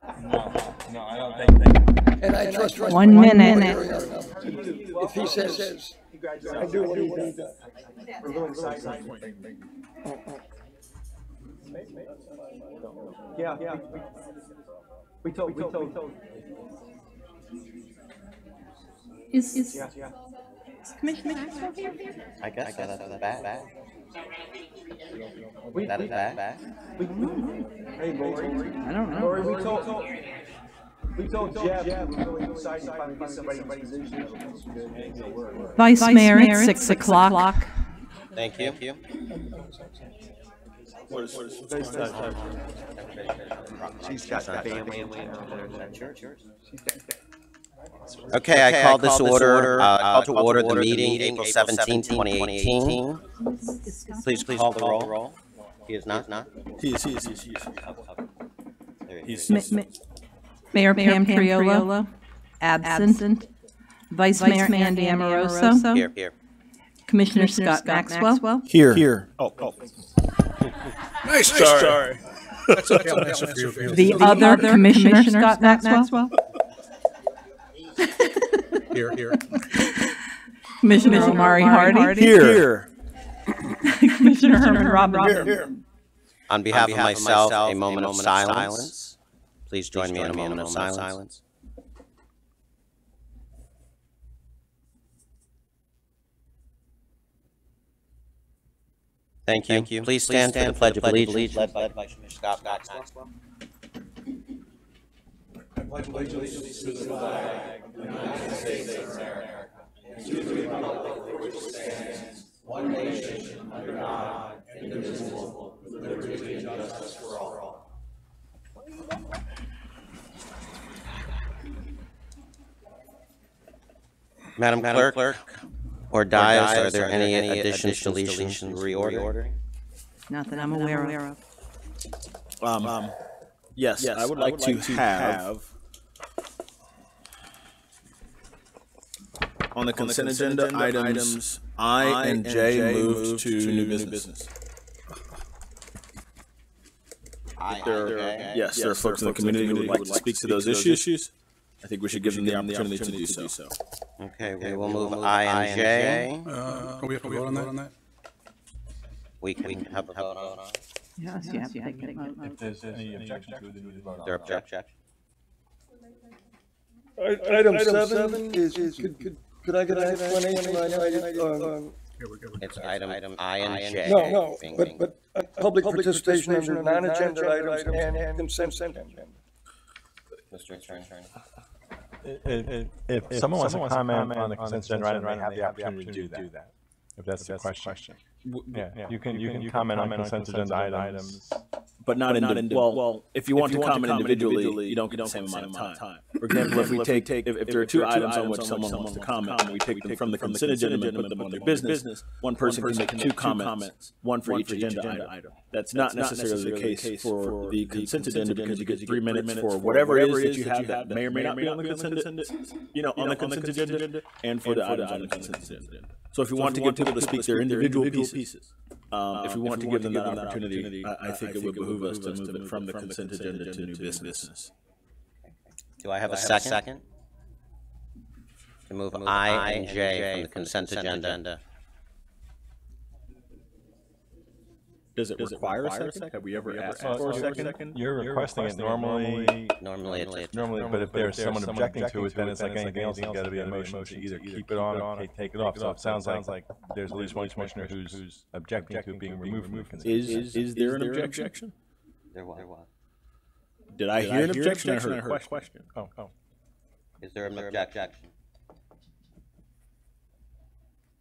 No, I don't think. And I trust 1 minute. If he says, I do what he does. We're really excited. Yeah. We told. Is Yeah. Commissioner Maxwell here? I guess that's bad. That is bad. Hey, Lori. I don't know. Lori, we told Jeff we're really excited to finally get somebody in position. Vice Mayor at 6 o'clock. Thank you. She's got the family. Okay, I call this order. Call to order the meeting, April 17, 2018. Please call the roll. He is not. He is. Mayor Pam Triolo, absent. Vice Mayor Andy Amoroso. Here. Commissioner Scott Maxwell. Here. Oh. Nice try. That's okay. I'll answer for you. The other Commissioner Scott Maxwell. Here. Commissioner Omari Hardy. Here. Commissioner Herman Robinson. Here. On behalf of myself, a moment of silence. Please join me in a moment of silence. Thank you. Please stand for the Pledge of Allegiance, led by Commissioner Scott Maxwell. I pledge allegiance to the flag of the United States of America and to the republic for which it stands, one nation, under God, indivisible, with liberty and justice for all. Madam Clerk, or Dias, are there any additions, deletions, reordering? Not that I'm aware of. Yes, I would like to have on the consent agenda items I and J moved to new business. Yes, there are folks in the community who would like to speak to those issues. I think we should give them the opportunity to do so. Okay, we will move I and J. We have to vote on that? We can have a vote on it. Yes, you have to take it. If there's any objection to it, then we vote on Is there objection? Item 7 is, could I get an explanation on item? It's item I and J. No, but public participation under non-agenda items and consent agenda. Mr. Attorney. If someone wants to comment on the consent agenda item, they have the opportunity to do that. If that's the question. Yeah, you can comment on consent agenda items. But not well, if you want to comment individually, you don't get the same amount of time. For example, if we take if there are two items on which someone wants to comment, we take them from the consent agenda and put them on their business. One person can make two comments, one for each agenda item. That's not necessarily the case for the consent agenda because you get 3 minutes for whatever it is that you have that may or may not be on the consent agenda, on the consent agenda, and for the items on the consent agenda. So if you want to give people to speak their individual pieces, if we want to give them that opportunity, I think it would behoove us to move it from the consent agenda to new business. Do I have a second? To move I and J from the consent agenda. Does it require a second? Have we ever asked for a second? You're requesting it normally. Normally, But if there's someone objecting to it, then it's like anything else. It's got to be a motion to either keep it on or take it off. So it sounds like there's at least one commissioner who's objecting to it being removed from the consent. Is there an objection? There was. Did I hear an objection? I heard a question. Oh. Is there an objection?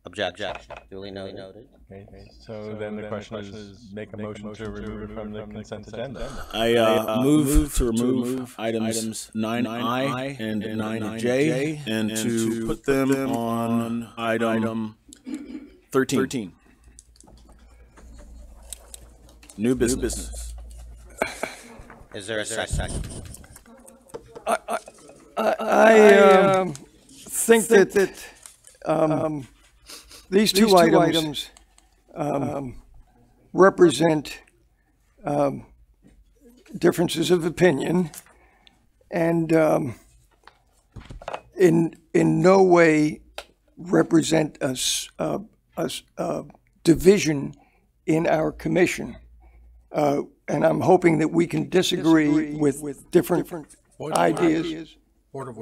Objection. Duly noted. Okay, so then the question is make a motion to remove it from the consent agenda. I move to remove items 9I and 9J and to put them on item 13. New business. Is there a second? I think that these two items represent differences of opinion, and in no way represent a division in our commission. And I'm hoping that we can disagree with different ideas. Order.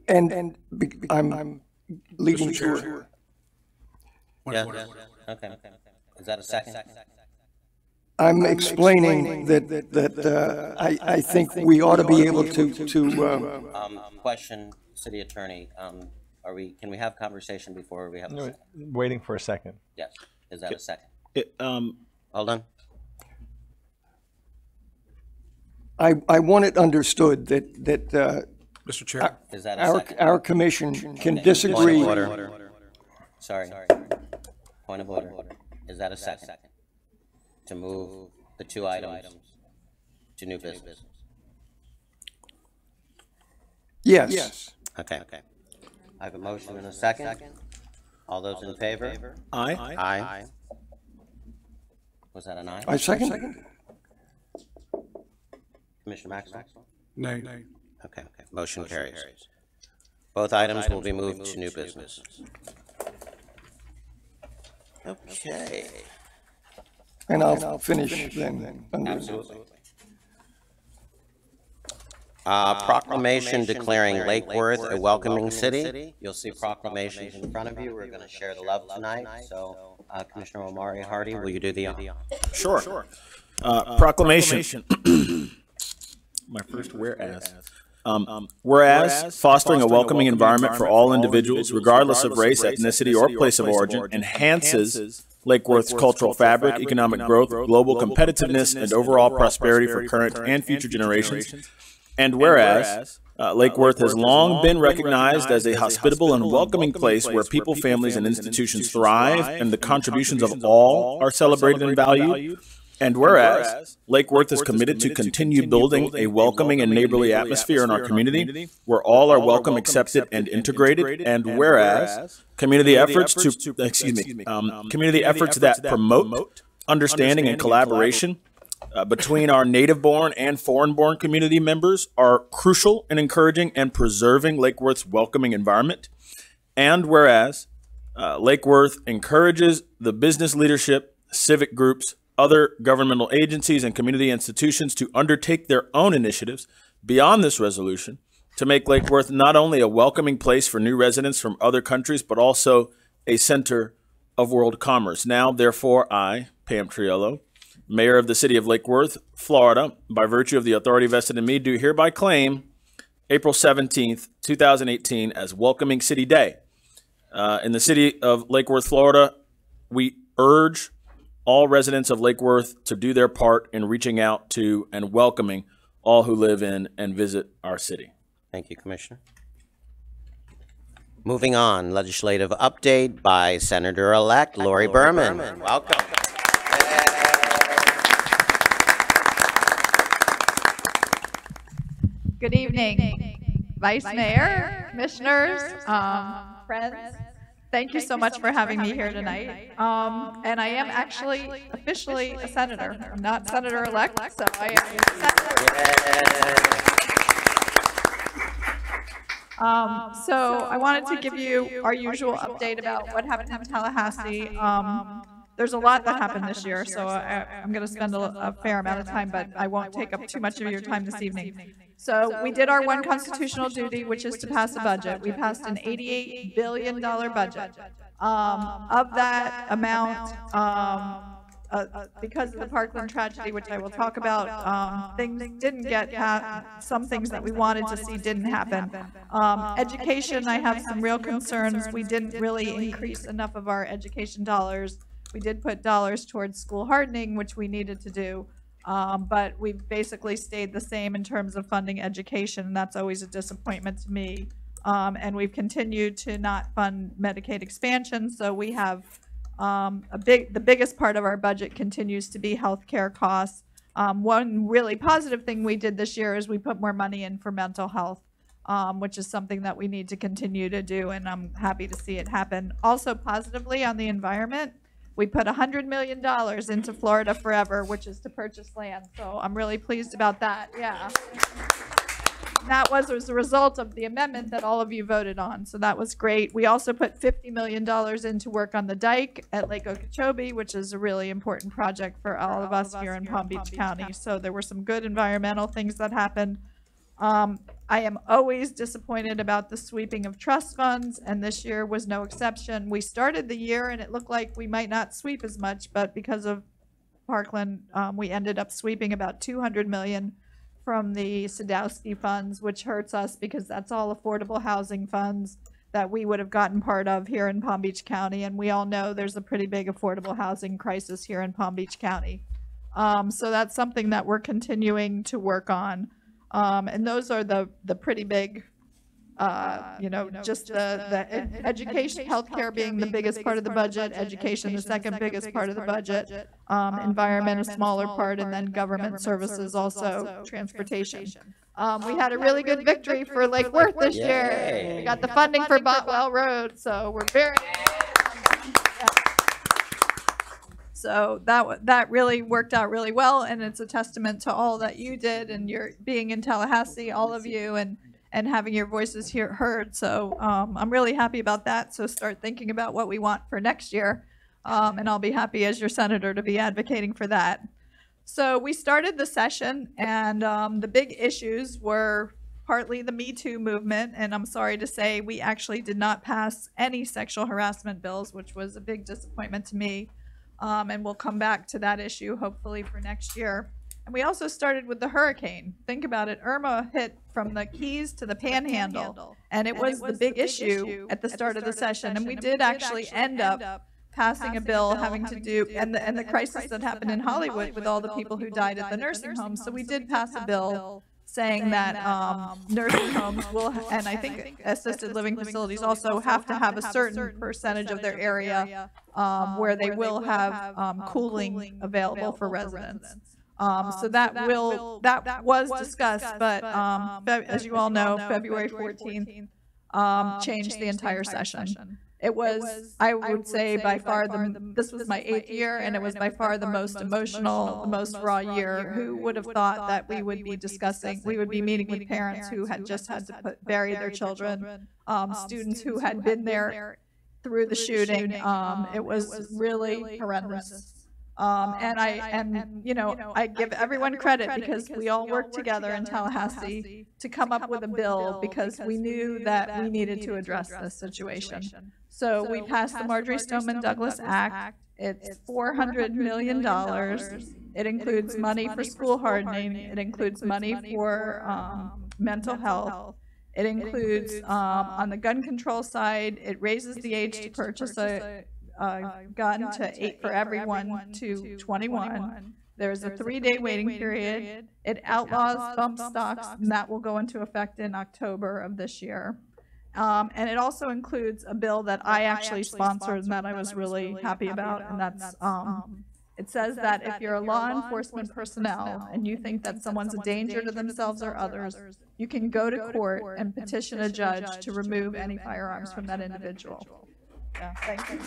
And I'm leading to it. Yeah, okay. Is that a second? I'm explaining that I think we ought to be able to. Question, City Attorney, can we have conversation before we have a second? Waiting for a second. Yes, is that a second? Hold on. I want it understood that Mr. Chair. Is that a second? our commission can Okay. disagree. Point of order. Sorry. Point of order. Is that a second? To move the two items to new business? Yes. Okay. I have a motion and a second. All those in favor? Aye. Aye. Was that an aye? I second. Commissioner Maxwell? Nay. Okay. Motion carries. Both items will be moved to new business. Okay. And I'll finish then. Absolutely. Proclamation declaring Lake Worth a welcoming city. You'll see proclamations in front of you. We're going to share the love tonight. So, Commissioner Omari Hardy, will you do the honor? Sure. Proclamation. My first whereas. Whereas fostering a welcoming environment for all individuals, regardless of race, ethnicity, or place of origin, enhances Lake Worth's cultural fabric, economic growth, global competitiveness, and overall prosperity for current and future generations. And whereas Lake Worth has long been recognized as a hospitable and welcoming place where people, families, and institutions thrive, and the contributions of all are celebrated and valued. And whereas Lake Worth is committed to continue building a welcoming and neighborly atmosphere in our community where all are welcome, accepted, and integrated. And whereas community efforts that promote understanding and collaboration between our native-born and foreign-born community members are crucial in encouraging and preserving Lake Worth's welcoming environment. And whereas Lake Worth encourages the business leadership, civic groups, other governmental agencies, and community institutions to undertake their own initiatives beyond this resolution to make Lake Worth not only a welcoming place for new residents from other countries, but also a center of world commerce. Now, therefore, I, Pam Triolo, Mayor of the City of Lake Worth, Florida, by virtue of the authority vested in me, do hereby claim April 17th, 2018 as Welcoming City Day. In the city of Lake Worth, Florida, we urge all residents of Lake Worth to do their part in reaching out to and welcoming all who live in and visit our city. Thank you, Commissioner. Moving on, legislative update by Senator-elect Lori Berman. Welcome. Good evening, Vice Mayor, Commissioners, friends. Thank you so much for having me here tonight. And I am actually officially a senator. I'm not senator-elect, so I am a senator. So I wanted to give you our usual update about what happened in Tallahassee. There's a lot that happened this year, so I'm going to spend a fair amount of time, but I won't take up too much of your time this evening. So we did our one constitutional duty, which is to pass a budget. We passed an $88 billion budget. Of that amount, because of the Parkland tragedy, which I will talk about, things didn't get some things that we wanted to see didn't happen. Education, I have some real concerns. We didn't really increase enough of our education dollars. We did put dollars towards school hardening, which we needed to do. But we've basically stayed the same in terms of funding education, and that's always a disappointment to me. And we've continued to not fund Medicaid expansion, so we have the biggest part of our budget continues to be healthcare costs. One really positive thing we did this year is we put more money in for mental health, which is something that we need to continue to do, and I'm happy to see it happen. Also positively on the environment, we put $100 million into Florida Forever, which is to purchase land. So I'm really pleased about that. Yeah. that was as a result of the amendment that all of you voted on, so that was great. We also put $50 million into work on the dike at Lake Okeechobee, which is a really important project for all of us here in Palm Beach County. So there were some good environmental things that happened. I am always disappointed about the sweeping of trust funds, and this year was no exception. We started the year and it looked like we might not sweep as much, but because of Parkland, we ended up sweeping about $200 million from the Sadowski funds, which hurts us because that's all affordable housing funds that we would have gotten part of here in Palm Beach County. And we all know there's a pretty big affordable housing crisis here in Palm Beach County. So that's something that we're continuing to work on. And those are the pretty big, just the education, healthcare being the biggest part of the budget, education the second biggest part of the budget, environment a smaller part, and then government services also, transportation. We had a really good victory for Lake Worth this year. We got the funding for Botwell Road, so we're very... So that really worked out really well, and it's a testament to all that you did and your being in Tallahassee, all of you, and having your voices heard. So I'm really happy about that. So start thinking about what we want for next year, and I'll be happy as your senator to be advocating for that. So we started the session, and the big issues were partly the Me Too movement, and I'm sorry to say we actually did not pass any sexual harassment bills, which was a big disappointment to me. And we'll come back to that issue hopefully for next year. And we also started with the hurricane. Think about it. Irma hit from the Keys to the Panhandle, and it was the big issue at the start of the session. And we did actually end up passing a bill having to do, and the crisis that happened in Hollywood with all the people who died at the nursing homes. So we did pass a bill saying that nursing homes will, and I think assisted living facilities also have to have a certain percentage of their area where they will have cooling available for residents. So that was discussed, but as you all know, February 14th changed the entire session. It was, I would say, by far this was my 8th year, and it was by far the most emotional, the most raw year. Who would have thought that we would be discussing, we would be meeting with parents who had just had to bury their children, students who had been there through the shooting. It was really horrendous. I give everyone credit because we all worked together in Tallahassee to come up with a bill because we knew that we needed to address this situation. So we passed the Marjorie Stoneman Douglas Act. It's $400 million. It includes money for school hardening. It includes money for mental health. It includes, on the gun control side, it raises the age to purchase a gun for everyone to 21. There's a 3-day waiting period. It outlaws bump stocks, and that will go into effect in October of this year. And it also includes a bill that I actually sponsored and that I was really happy about, and that's it says that if you're a law enforcement personnel and you think that someone's a danger to themselves or others, you can go to court and petition a judge to remove any firearms from that individual. Yeah, thank you.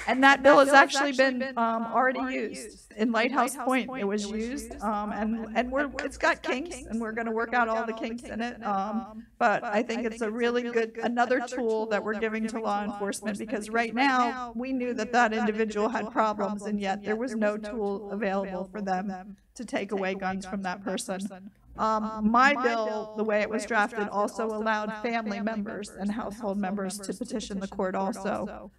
And that bill has actually been already used in Lighthouse Point. It was used, and it's got kinks, and we're going to work out all the kinks in it. But I think it's a really good another tool that we're giving to law enforcement, because right now we knew that that individual had problems, and yet there was no tool available for them to take away guns from that person. My bill, the way it was drafted, also allowed family members and household members to petition the court also.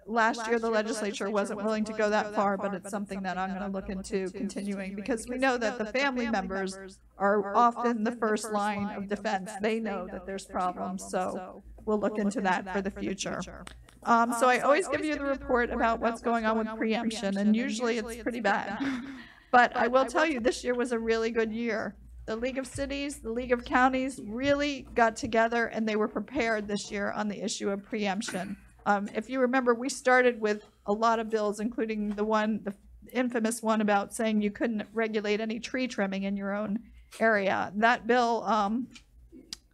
Last year, the legislature wasn't willing to go that far, but it's something that I'm going to look into continuing, because we know that the family members are often the first line of defense. They know that there's problems, so we'll look into that for the future. So I always give you the report about what's going on with preemption, and usually it's pretty bad. But I will tell you, this year was a really good year. The League of Cities, the League of Counties really got together, and they were prepared this year on the issue of preemption. If you remember, we started with a lot of bills, including the infamous one about saying you couldn't regulate any tree trimming in your own area. That bill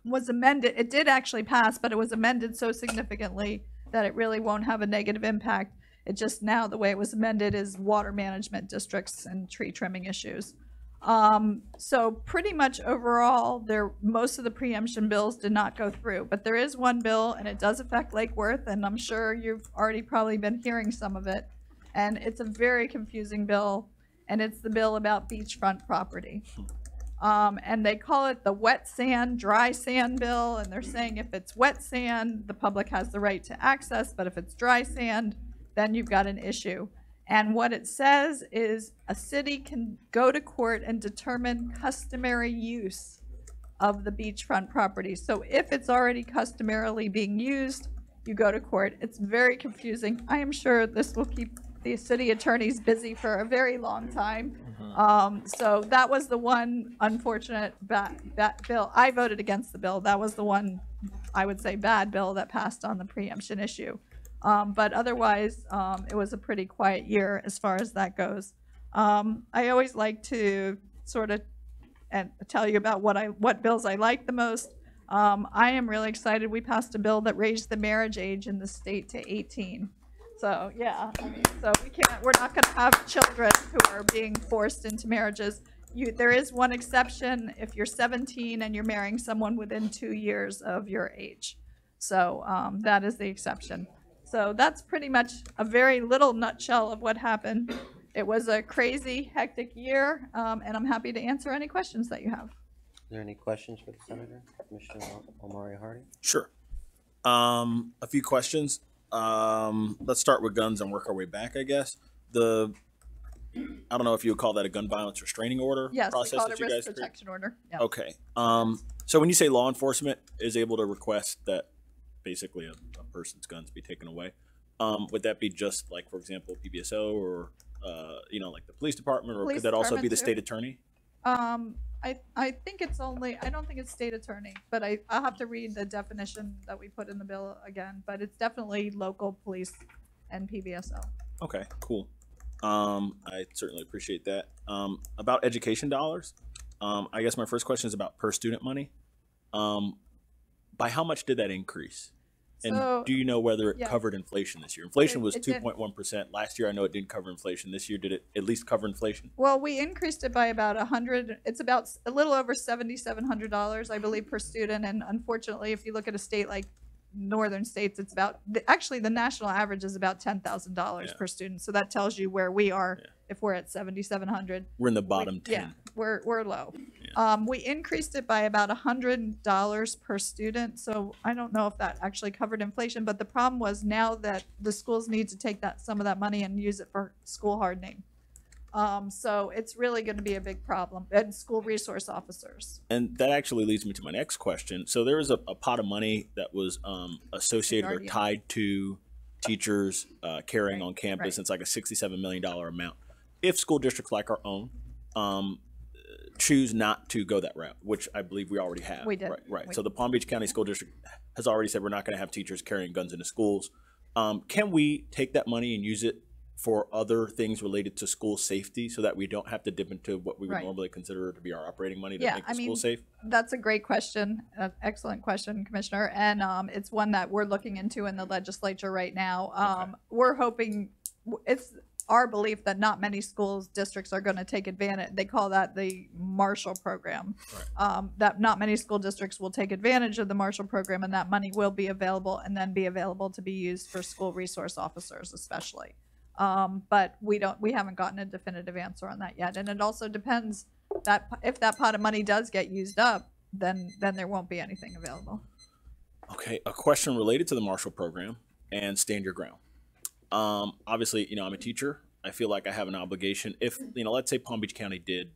was amended. It did actually pass, but it was amended so significantly that it really won't have a negative impact. It just now, the way it was amended is water management districts and tree trimming issues. So pretty much overall, most of the preemption bills did not go through, but there is one bill, and it does affect Lake Worth, and I'm sure you've already probably been hearing some of it. And it's a very confusing bill, and it's the bill about beachfront property. And they call it the wet sand, dry sand bill, and they're saying if it's wet sand, the public has the right to access, but if it's dry sand, then you've got an issue. And what it says is a city can go to court and determine customary use of the beachfront property. So if it's already customarily being used, you go to court. It's very confusing. I am sure this will keep the city attorneys busy for a very long time. So that was the one unfortunate bad bill. I voted against the bill. That was the one, I would say, bad bill that passed on the preemption issue. But otherwise, it was a pretty quiet year as far as that goes. I always like to sort of tell you about what bills I like the most. I am really excited. We passed a bill that raised the marriage age in the state to 18. So yeah, so we're not going to have children who are being forced into marriages. There is one exception if you're 17 and you're marrying someone within 2 years of your age. So that is the exception. So that's pretty much a very little nutshell of what happened. It was a crazy, hectic year, and I'm happy to answer any questions that you have. Are there any questions for the Senator, Commissioner Omari Hardy? Sure. A few questions. Let's start with guns and work our way back, I guess. I don't know if you would call that a gun violence restraining order Yes, process we call that it a you risk guys protection order. Yeah. Okay. So when you say law enforcement is able to request that basically a person's guns be taken away, would that be just like, for example, PBSO or like the police department, or Police could that also be the department, state attorney? I think it's I don't think it's state attorney, but I'll have to read the definition that we put in the bill again, but it's definitely local police and PBSO. Okay, cool. I certainly appreciate that. About education dollars, I guess my first question is about per student money. By how much did that increase? And So, do you know whether it yeah. covered inflation this year? Inflation was It did. 2.1%. Last year, I know it didn't cover inflation. This year, did it at least cover inflation? Well, we increased it by about 100. It's about a little over $7,700, I believe, per student. And unfortunately, if you look at a state like northern states, it's about actually the national average is about $10,000 per student. So that tells you where we are if we're at 7,700. We're in the bottom 10. Yeah, we're low. We increased it by about $100 per student. So I don't know if that actually covered inflation, but the problem was now that the schools need to take some of that money and use it for school hardening. So it's really going to be a big problem, and school resource officers. And that actually leads me to my next question. So there was a pot of money that was associated or tied to teachers carrying on campus. Right. It's like a $67 million amount. If school districts like our own choose not to go that route, which I believe we already have. We did. Right. So the Palm Beach County School District has already said we're not going to have teachers carrying guns into schools. Can we take that money and use it for other things related to school safety so that we don't have to dip into what we would normally consider to be our operating money to make the school safe? That's a great question. Excellent question, Commissioner. And it's one that we're looking into in the legislature right now. We're hoping, it's our belief that not many schools districts are going to take advantage. They call that the Marshall Program. That not many school districts will take advantage of the Marshall Program, and that money will be available and then be available to be used for school resource officers especially. But we haven't gotten a definitive answer on that yet. And it also depends that if that pot of money does get used up, then there won't be anything available. Okay, a question related to the Marshall Program and Stand Your Ground. Obviously, I'm a teacher. I feel like I have an obligation. If, let's say Palm Beach County did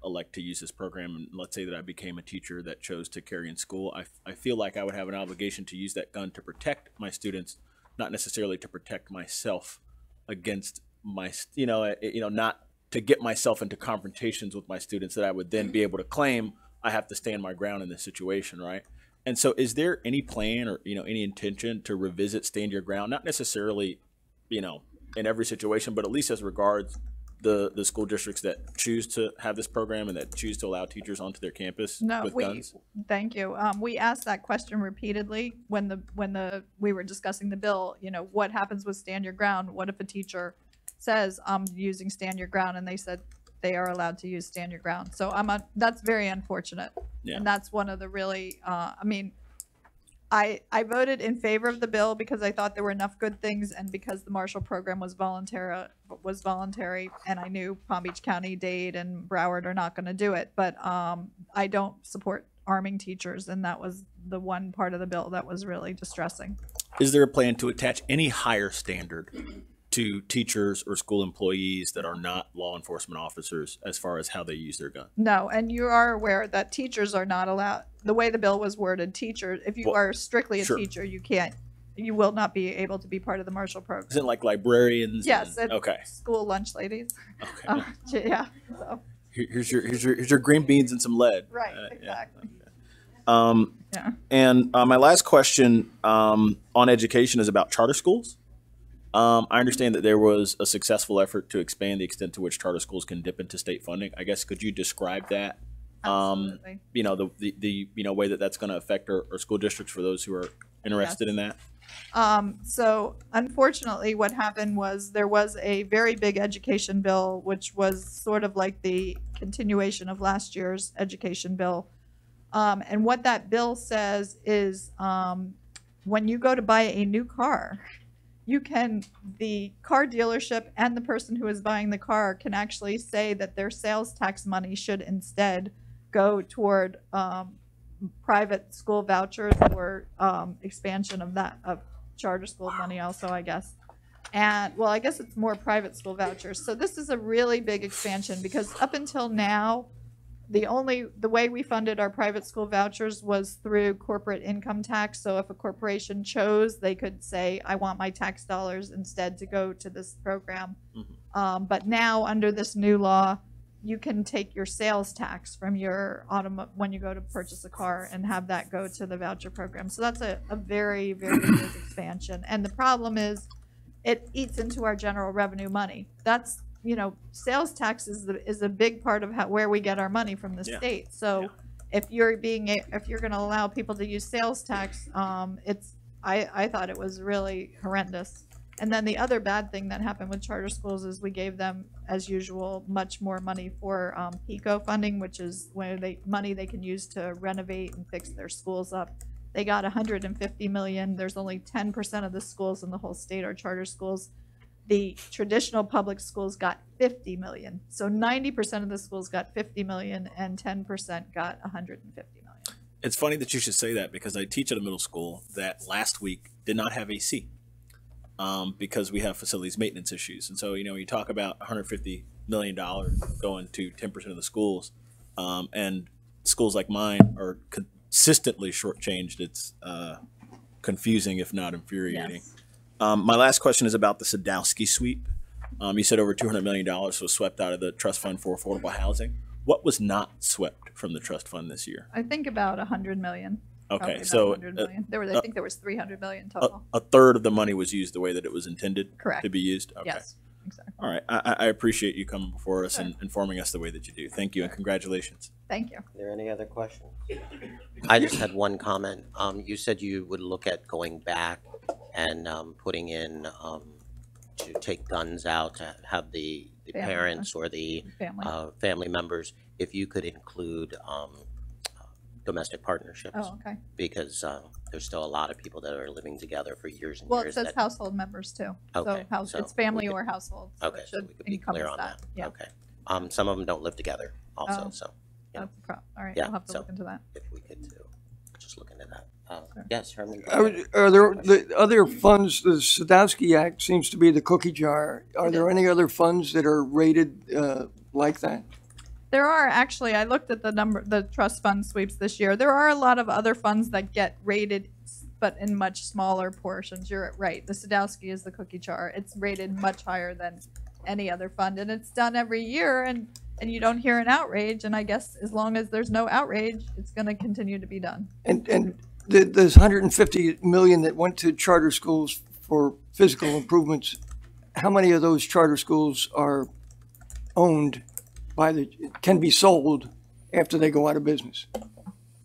elect to use this program, and let's say that I became a teacher that chose to carry in school, I feel like I would have an obligation to use that gun to protect my students, not necessarily to protect myself against my, not to get myself into confrontations with my students that I would then be able to claim I have to stand my ground in this situation, right? And so is there any plan or, any intention to revisit Stand Your Ground? Not necessarily, in every situation, but at least as regards the school districts that choose to have this program and that choose to allow teachers onto their campus with guns? Thank you. We asked that question repeatedly when we were discussing the bill. What happens with Stand Your Ground? What if a teacher says I'm using Stand Your Ground, and they said they are allowed to use stand your ground. So that's very unfortunate. Yeah. And that's one of the really, I mean, I voted in favor of the bill because I thought there were enough good things, and because the Marshall program was voluntary, and I knew Palm Beach County, Dade, and Broward are not going to do it. But I don't support arming teachers, and that was the one part of the bill that was really distressing. Is there a plan to attach any higher standard to teachers or school employees that are not law enforcement officers as far as how they use their gun? No, and you are aware that teachers are not allowed, the way the bill was worded, teachers, if you are strictly a sure. teacher, you will not be able to be part of the Marshall program. Is it like librarians? Yes, and, okay. School lunch ladies. Okay. Yeah. So. Here's your green beans and some lead. Right. Exactly. Yeah. Yeah. And my last question on education is about charter schools. I understand that there was a successful effort to expand the extent to which charter schools can dip into state funding. I guess, could you describe that? Absolutely. You know, the way that that's going to affect our school districts for those who are interested in that? So unfortunately, what happened was there was a very big education bill, which was sort of like the continuation of last year's education bill. And what that bill says is when you go to buy a new car, the car dealership and the person who is buying the car can actually say that their sales tax money should instead go toward private school vouchers or expansion of charter school money also, I guess. And well, I guess it's more private school vouchers. So this is a really big expansion, because up until now, the way we funded our private school vouchers was through corporate income tax. So if a corporation chose, they could say, I want my tax dollars instead to go to this program. Mm-hmm. But now under this new law, you can take your sales tax from your when you go to purchase a car and have that go to the voucher program. So that's a very, very big expansion. And the problem is it eats into our general revenue money. That's, sales tax is a big part of where we get our money from the state. So if you're going to allow people to use sales tax, I thought it was really horrendous. And then the other bad thing that happened with charter schools is we gave them, as usual, much more money for PICO funding, which is money they can use to renovate and fix their schools up. They got $150 million. There's only 10% of the schools in the whole state are charter schools. The traditional public schools got $50 million. So 90% of the schools got $50 million and 10% got $150 million. It's funny that you should say that, because I teach at a middle school that last week did not have AC because we have facilities maintenance issues. And so, you talk about $150 million going to 10% of the schools, and schools like mine are consistently shortchanged. It's confusing, if not infuriating. Yes. My last question is about the Sadowski sweep. You said over $200 million was swept out of the trust fund for affordable housing. What was not swept from the trust fund this year? I think about $100 million. Okay, so I think there was $300 million total. A third of the money was used the way that it was intended to be used? Okay. Yes, exactly. All right, I appreciate you coming before us and informing us the way that you do. Thank you, and congratulations. Thank you. Are there any other questions? I just had one comment. You said you would look at going back and putting in to take guns out, to have the parents or the family members, if you could include domestic partnerships. Oh, okay. Because there's still a lot of people that are living together for years and years. Well, it says household members too. Okay. So it's family or household. So okay, so we could be clear on that. Yeah. Okay. Some of them don't live together also, so. Yeah. That's a problem. All right, Yeah, we'll have to look into that. If we could just look into that. Yes, Herman. Are there the other funds? The Sadowski Act seems to be the cookie jar. Are there any other funds that are rated like that? There are actually. I looked at the trust fund sweeps this year. There are a lot of other funds that get rated, but in much smaller portions. You're right. The Sadowski is the cookie jar. It's rated much higher than any other fund, and it's done every year. And you don't hear an outrage. And I guess as long as there's no outrage, it's going to continue to be done. And there's $150 million that went to charter schools for physical improvements. How many of those charter schools are owned by can be sold after they go out of business?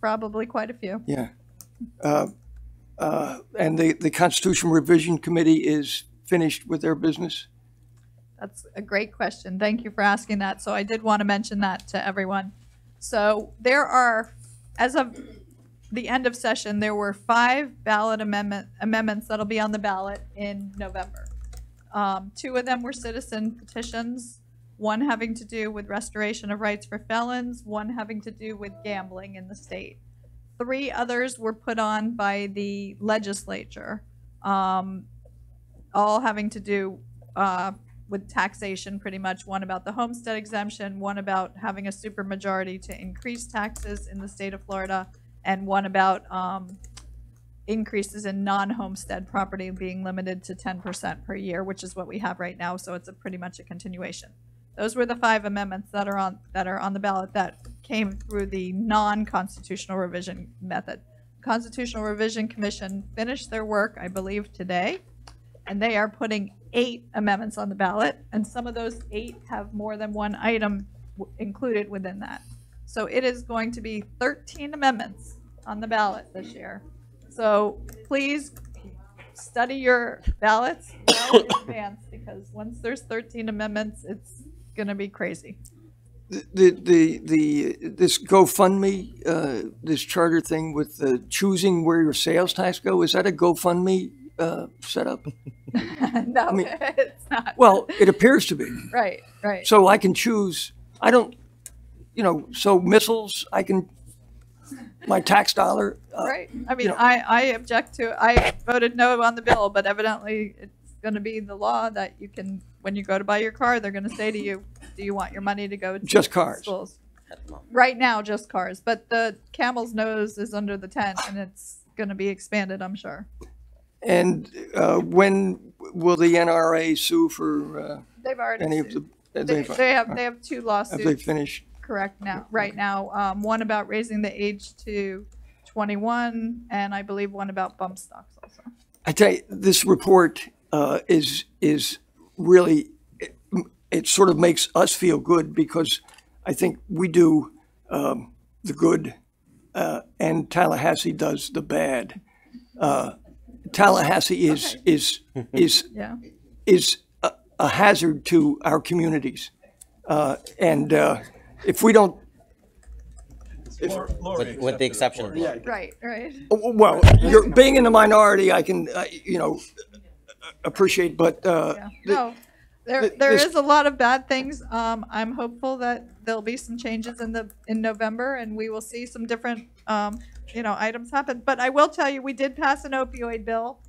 Probably quite a few. Yeah. And the Constitution Revision Committee is finished with their business? That's a great question. Thank you for asking that. So I did want to mention that to everyone. So there are, as of the end of session, there were 5 ballot amendments that'll be on the ballot in November. 2 of them were citizen petitions, 1 having to do with restoration of rights for felons, 1 having to do with gambling in the state. 3 others were put on by the legislature, all having to do with taxation pretty much. 1 about the homestead exemption, 1 about having a supermajority to increase taxes in the state of Florida, and 1 about increases in non-homestead property being limited to 10% per year, which is what we have right now, so it's pretty much a continuation. Those were the 5 amendments that are on the ballot that came through the non-constitutional revision method. Constitutional Revision Commission finished their work, I believe, today, and they are putting 8 amendments on the ballot, and some of those 8 have more than 1 item included within that. So it is going to be 13 amendments on the ballot this year. So please study your ballots well in advance, because once there's 13 amendments, it's going to be crazy. This GoFundMe, this charter thing with choosing where your sales tax go, is that a GoFundMe setup? No, I mean, it's not. Well, it appears to be. Right, right. So I can choose, I don't, so missiles, I can, my tax dollar. Right. I mean, I object to, I voted no on the bill, but evidently it's going to be the law that you can, when you go to buy your car, they're going to say to you, do you want your money to go to just cars? Schools? Right now, just cars. But the camel's nose is under the tent, and it's going to be expanded, I'm sure. And when will the NRA sue for they've already any sued. of the? They have 2 lawsuits. Have they finished? Correct now, right now. 1 about raising the age to 21, and I believe 1 about bump stocks also. I tell you, this report is really, it sort of makes us feel good, because I think we do the good and Tallahassee does the bad. Tallahassee is Yeah. a hazard to our communities, and if we don't, With the exception of Right, right. well, you're being in the minority, I can appreciate, but Yeah. No, there is a lot of bad things. I'm hopeful that there'll be some changes in November, and we will see some different items happen. But I will tell you, we did pass an opioid bill,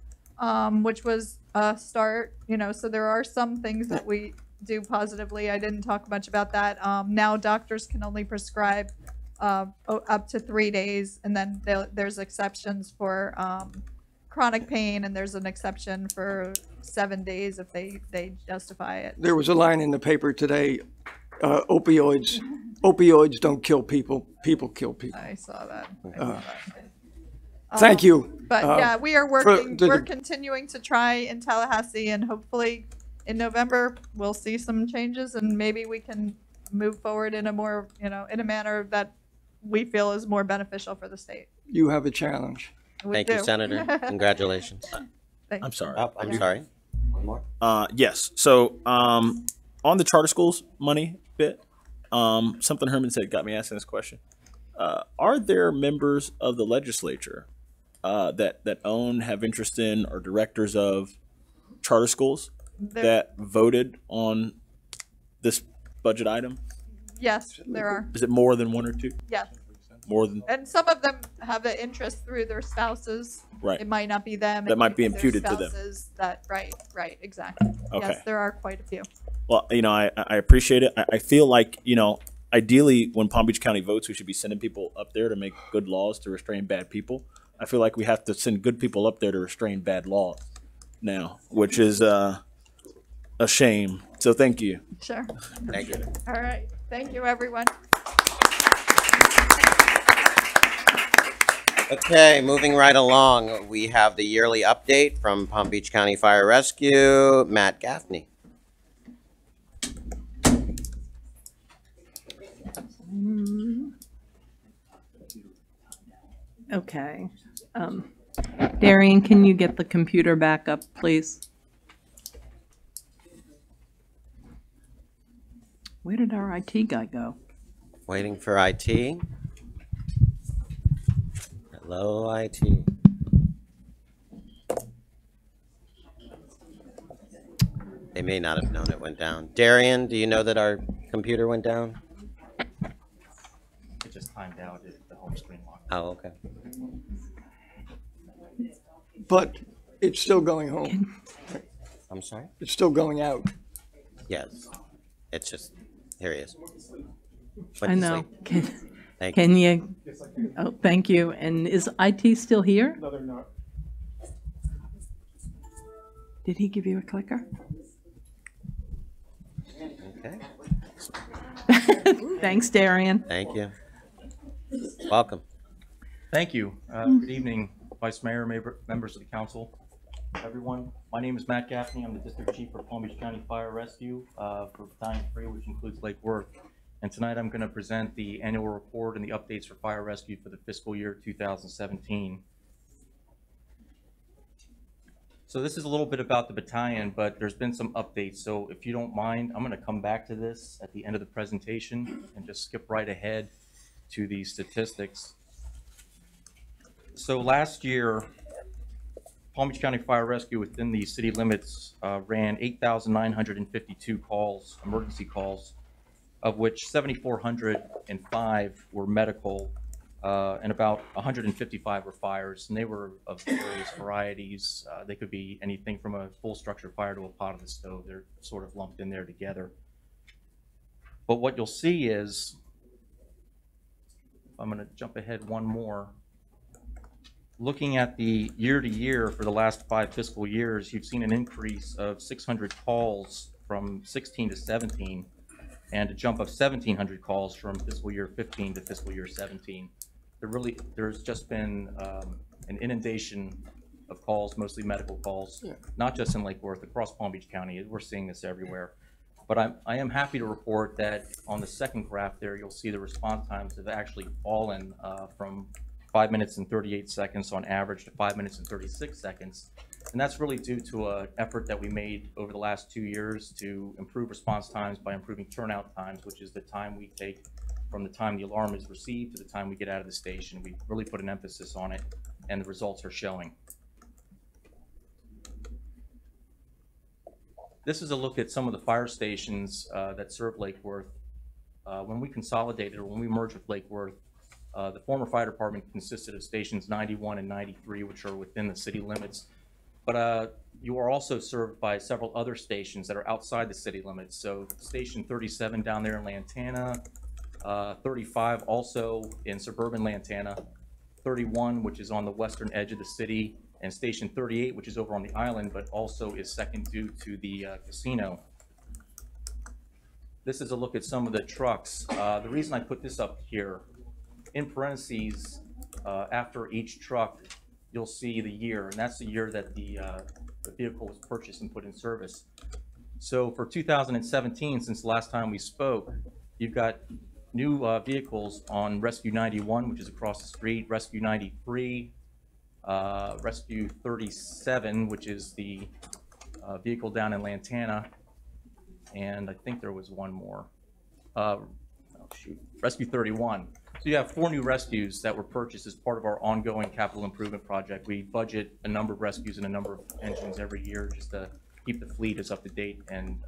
which was a start. So there are some things that we do positively. I didn't talk much about that. Now doctors can only prescribe up to 3 days, and then there's exceptions for chronic pain, and there's an exception for 7 days if they justify it. there was a line in the paper today, opioids don't kill people, people kill people. I saw that. Thank you. But yeah, we are working. the- We're continuing to try in Tallahassee, and hopefully in November we'll see some changes, and maybe we can move forward in a more, in a manner that we feel is more beneficial for the state. You have a challenge. We Thank do. you, Senator. Congratulations. I'm sorry. Oh, I'm sorry. One more? Yes. So on the charter schools money bit, something Herman said got me asking this question. Are there members of the legislature that own, have interest in, or directors of charter schools that voted on this budget item? Yes, there are. Is it more than 1 or 2? Yes. More than? And some of them have an interest through their spouses. Right. It might not be them. That it might be their imputed to them. spouses That right, exactly. Okay. Yes, there are quite a few. Well, I appreciate it. I feel like, ideally when Palm Beach County votes, we should be sending people up there to make good laws to restrain bad people. I feel like we have to send good people up there to restrain bad laws now, which is a shame. So thank you. Sure. Thank you. All right. Thank you, everyone. Okay, moving right along, we have the yearly update from Palm Beach County Fire Rescue, Matt Gaffney. Okay. Darian, can you get the computer back up, please? Where did our IT guy go? Waiting for IT. Hello, IT. They may not have known it went down. Darian, do you know that our computer went down? It just timed out at the home screen lock. Oh, okay. But it's still going home. I'm sorry? It's still going out. Yes. It's just, here he is. I know. Thank Can you? Oh, thank you. And is IT still here? No, they're not. Did he give you a clicker? Okay. Thanks, Darian. Thank you. Welcome. Thank you. Good evening, Vice Mayor, members of the council, everyone. My name is Matt Gaffney. I'm the District Chief for Palm Beach County Fire Rescue for Battalion 3, which includes Lake Worth. And tonight I'm going to present the annual report and the updates for fire rescue for the fiscal year 2017. So this is a little bit about the battalion, but there's been some updates. So if you don't mind, I'm going to come back to this at the end of the presentation and just skip right ahead to the statistics. So last year, Palm Beach County Fire Rescue within the city limits ran 8,952 calls, emergency calls, of which 7,405 were medical and about 155 were fires, and they were of various varieties. They could be anything from a full structure fire to a pot on the stove. They're sort of lumped in there together. But what you'll see is, I'm going to jump ahead one more. Looking at the year to year for the last 5 fiscal years, you've seen an increase of 600 calls from 16 to 17, and a jump of 1,700 calls from fiscal year 15 to fiscal year 17. There's just been an inundation of calls, mostly medical calls, not just in Lake Worth, across Palm Beach County. We're seeing this everywhere. But I am happy to report that on the second graph there, you'll see the response times have actually fallen from 5 minutes and 38 seconds on average to 5 minutes and 36 seconds. And that's really due to an effort that we made over the last 2 years to improve response times by improving turnout times, which is the time we take from the time the alarm is received to the time we get out of the station. We really put an emphasis on it, and the results are showing. This is a look at some of the fire stations that serve Lake Worth. When we consolidated, or when we merged with Lake Worth, the former fire department consisted of stations 91 and 93, which are within the city limits. But you are also served by several other stations that are outside the city limits. So station 37 down there in Lantana, 35 also in suburban Lantana, 31 which is on the western edge of the city, and station 38 which is over on the island but also is second due to the casino. This is a look at some of the trucks. The reason I put this up here, in parentheses, after each truck you'll see the year, and that's the year that the vehicle was purchased and put in service. So for 2017, since the last time we spoke, you've got new vehicles on Rescue 91, which is across the street, Rescue 93, Rescue 37, which is the vehicle down in Lantana, and I think there was one more. Rescue 31. So you have 4 new rescues that were purchased as part of our ongoing capital improvement project. We budget a number of rescues and a number of engines every year just to keep the fleet as up to date and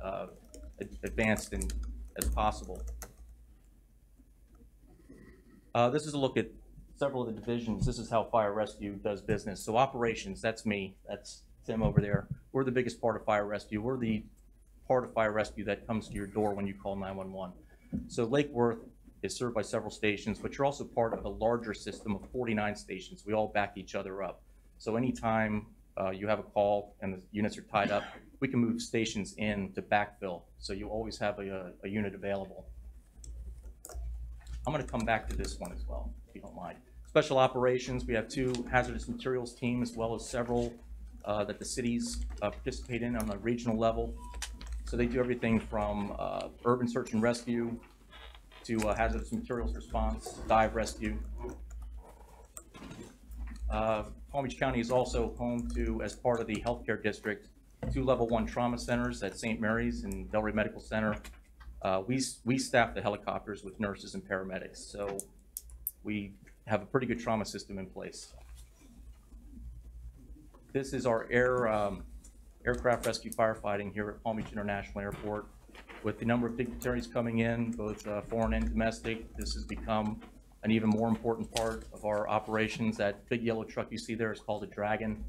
advanced as possible. This is a look at several of the divisions. This is how fire rescue does business. So operations, that's me, that's Tim over there. We're the biggest part of fire rescue. We're the part of fire rescue that comes to your door when you call 911. So Lake Worth is served by several stations, but you're also part of a larger system of 49 stations. We all back each other up. So anytime you have a call and the units are tied up, we can move stations in to backfill. So you always have a unit available. I'm going to come back to this one as well, if you don't mind. Special operations, we have 2 hazardous materials teams, as well as several that the cities participate in on a regional level. So they do everything from urban search and rescue to hazardous materials response, dive rescue. Palm Beach County is also home to, as part of the healthcare district, 2 level 1 trauma centers at St. Mary's and Delray Medical Center, We staff the helicopters with nurses and paramedics, so we have a pretty good trauma system in place. This is our aircraft rescue firefighting here at Palm Beach International Airport. With the number of dignitaries coming in, both foreign and domestic, this has become an even more important part of our operations. That big yellow truck you see there is called a Dragon.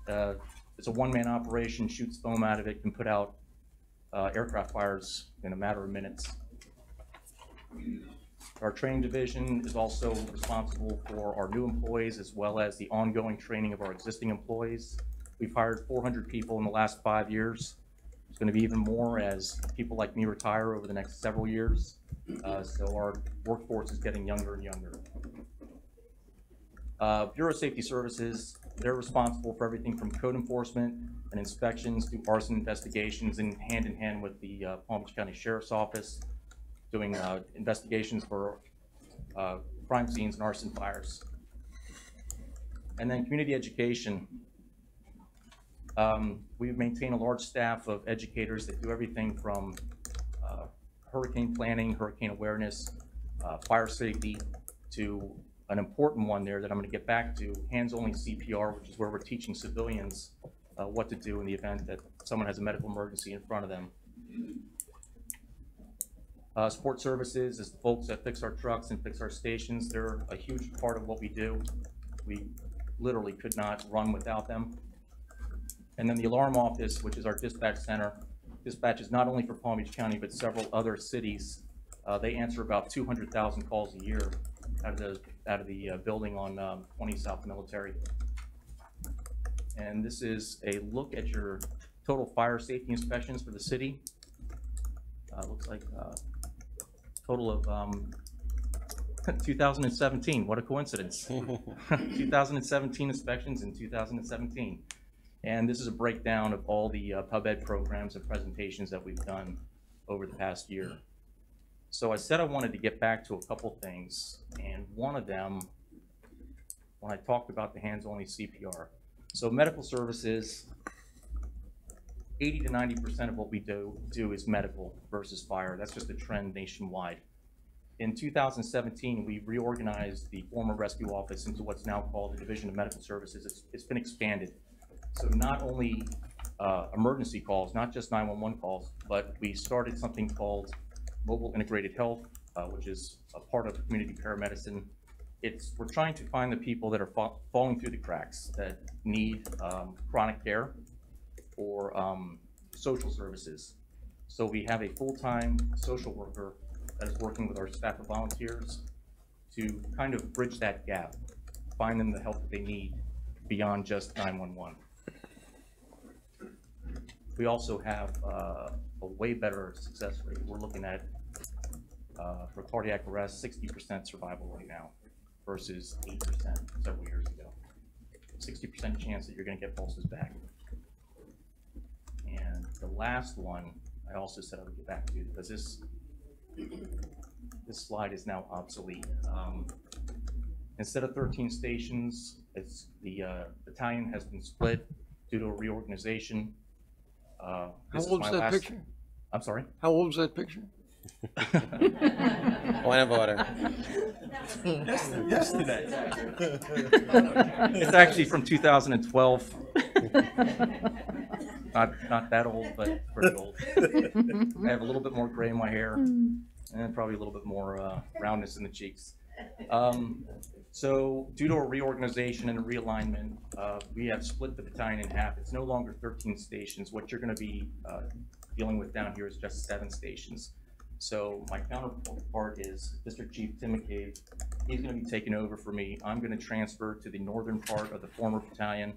It's a one-man operation, shoots foam out of it, can put out aircraft fires in a matter of minutes. Our training division is also responsible for our new employees as well as the ongoing training of our existing employees. We've hired 400 people in the last 5 years. It's going to be even more as people like me retire over the next several years. So our workforce is getting younger and younger. Bureau of Safety Services, they're responsible for everything from code enforcement and inspections to arson investigations, and hand in hand with the Palm Beach County Sheriff's Office, doing investigations for crime scenes and arson fires. And then community education. We maintain a large staff of educators that do everything from hurricane planning, hurricane awareness, fire safety, to an important one there that I'm going to get back to, hands-only CPR, which is where we're teaching civilians what to do in the event that someone has a medical emergency in front of them. Support services is the folks that fix our trucks and fix our stations. They're a huge part of what we do. We literally could not run without them. And then the alarm office, which is our dispatch center. Dispatch is not only for Palm Beach County, but several other cities. They answer about 200,000 calls a year out of the building on 20 South Military. And this is a look at your total fire safety inspections for the city. Looks like total of 2017. What a coincidence. 2017 inspections in 2017. And this is a breakdown of all the pub ed programs and presentations that we've done over the past year. So I said I wanted to get back to a couple things, and one of them, when I talked about the hands-only CPR. So medical services, 80 to 90% of what we do is medical versus fire. That's just a trend nationwide. In 2017, we reorganized the former rescue office into what's now called the Division of Medical Services. It's been expanded. So not only emergency calls, not just 911 calls, but we started something called Mobile Integrated Health, which is a part of community paramedicine. We're trying to find the people that are falling through the cracks, that need chronic care or social services. So we have a full-time social worker that is working with our staff of volunteers to kind of bridge that gap, find them the help that they need beyond just 911. We also have a way better success rate. We're looking at, for cardiac arrest, 60% survival right now versus 8% several years ago. 60% chance that you're going to get pulses back. And the last one, I also said I would get back to, because this slide is now obsolete. Instead of 13 stations, the battalion has been split due to a reorganization. How old is that picture? I'm sorry? How old is that picture? Point of order. Yesterday. It's actually from 2012. Not that old, but pretty old. I have a little bit more gray in my hair and probably a little bit more roundness in the cheeks. So due to a reorganization and a realignment, we have split the battalion in half. It's no longer 13 stations. What you're going to be dealing with down here is just 7 stations. So my counterpart is District Chief Tim McCabe. He's going to be taking over for me. I'm going to transfer to the northern part of the former battalion.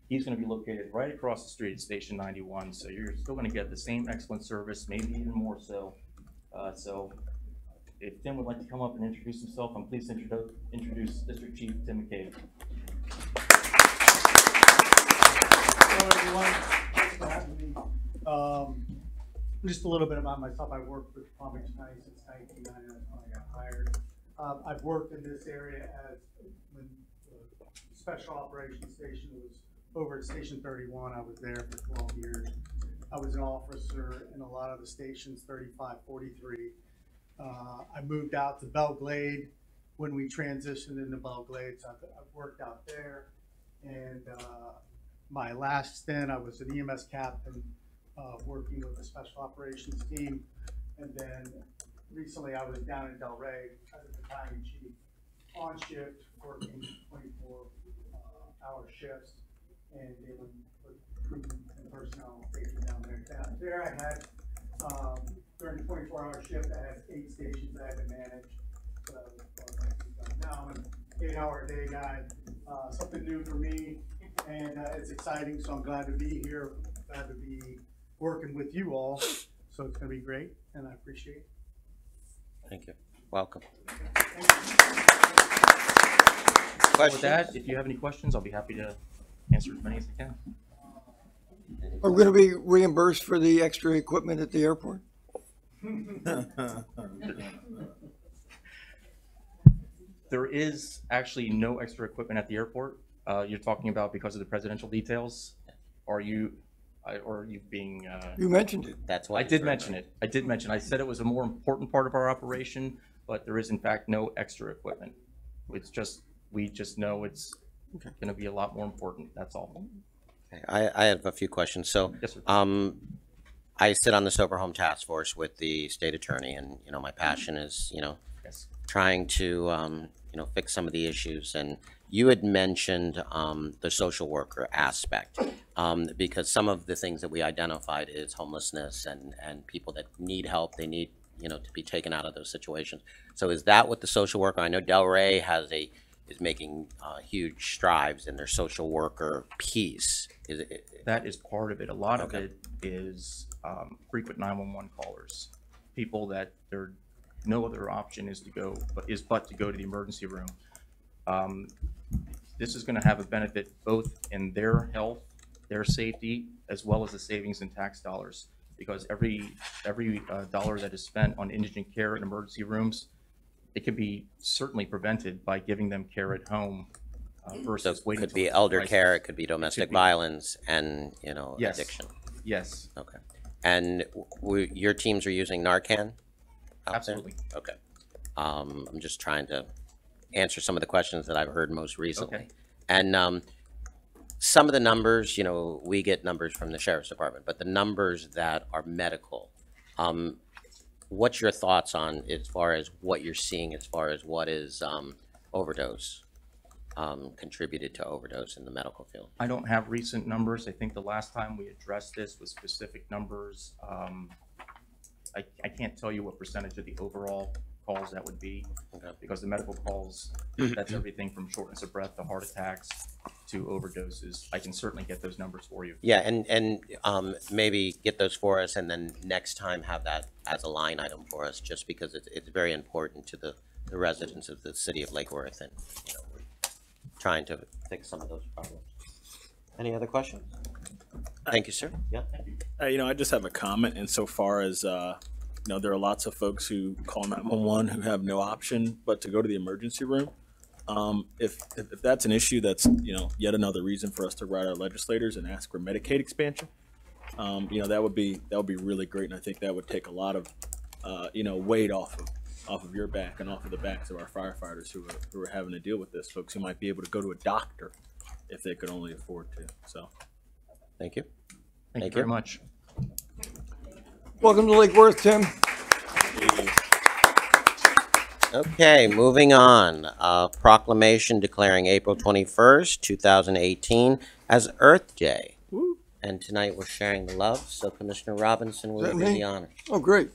He's going to be located right across the street at Station 91. So you're still going to get the same excellent service, maybe even more so. So if Tim would like to come up and introduce himself, I'm pleased to introduce District Chief Tim McCabe. Hello, everyone. Thanks for having me. Just a little bit about myself. I worked with Palm Beach County since 1999. That's when I got hired. I've worked in this area when the Special Operations Station was over at Station 31. I was there for 12 years. I was an officer in a lot of the stations, 35, 43. I moved out to Belglade when we transitioned into Belglade, so I've worked out there. And my last stint, I was an EMS captain working with the special operations team. And then recently I was down in Del Rey as a battalion chief on shift, working 24-hour shifts and dealing with recruitment and personnel safety down there. There I had, during the 24-hour shift, I had 8 stations I had to manage. So, now I'm an 8-hour-a-day guy, something new for me, and it's exciting, so I'm glad to be here, glad to be working with you all. So it's going to be great, and I appreciate it. Thank you. Welcome. With that, if you have any questions, I'll be happy to answer as many as I can. Are we going to be reimbursed for the extra equipment at the airport? There is actually no extra equipment at the airport. You're talking about because of the presidential details? Or are you being? You mentioned it. That's what I did mention it. I did mention. I said it was a more important part of our operation, but there is in fact no extra equipment. It's just we just know it's going to be a lot more important. That's all. Okay. I have a few questions. So, yes, sir. I sit on the Sober Home Task Force with the state attorney, and my passion is Yes. trying to fix some of the issues. And you had mentioned the social worker aspect, because some of the things that we identified is homelessness and people that need help. They need to be taken out of those situations. So is that what the social worker? I know Del Rey is making huge strides in their social worker piece. That is part of it. A lot of it is frequent 911 callers, people that their no other option is to go to the emergency room. This is going to have a benefit both in their health, their safety, as well as the savings in tax dollars, because every dollar that is spent on indigent care in emergency rooms, it can be certainly prevented by giving them care at home versus waiting. It could be elder care, it could be domestic violence, and yes. addiction. Yes. Okay. And your teams are using Narcan? Absolutely. Okay. I'm just trying to answer some of the questions that I've heard most recently. Okay. And some of the numbers, we get numbers from the Sheriff's Department, but the numbers that are medical, what's your thoughts on as far as what you're seeing as far as what is overdose, contributed to overdose in the medical field? I don't have recent numbers. I think the last time we addressed this with specific numbers, I can't tell you what percentage of the overall calls that would be, because the medical calls, that's everything from shortness of breath to heart attacks to overdoses. I can certainly get those numbers for you. Yeah, and maybe get those for us, and then next time have that as a line item for us, just because it's very important to the residents of the city of Lake Worth, and we're trying to fix some of those problems. Any other questions? Thank you, sir. Yeah. I just have a comment insofar as there are lots of folks who call 911 who have no option but to go to the emergency room. If that's an issue, that's yet another reason for us to write our legislators and ask for Medicaid expansion. That would be really great, and I think that would take a lot of weight off of your back and off of the backs of our firefighters who are having to deal with this. Folks who might be able to go to a doctor if they could only afford to. So, thank you. Thank you very much. Welcome to Lake Worth, Tim. Okay, moving on. Proclamation declaring April 21st, 2018 as Earth Day. Woo. And tonight we're sharing the love, so Commissioner Robinson will do the honor. Oh, great.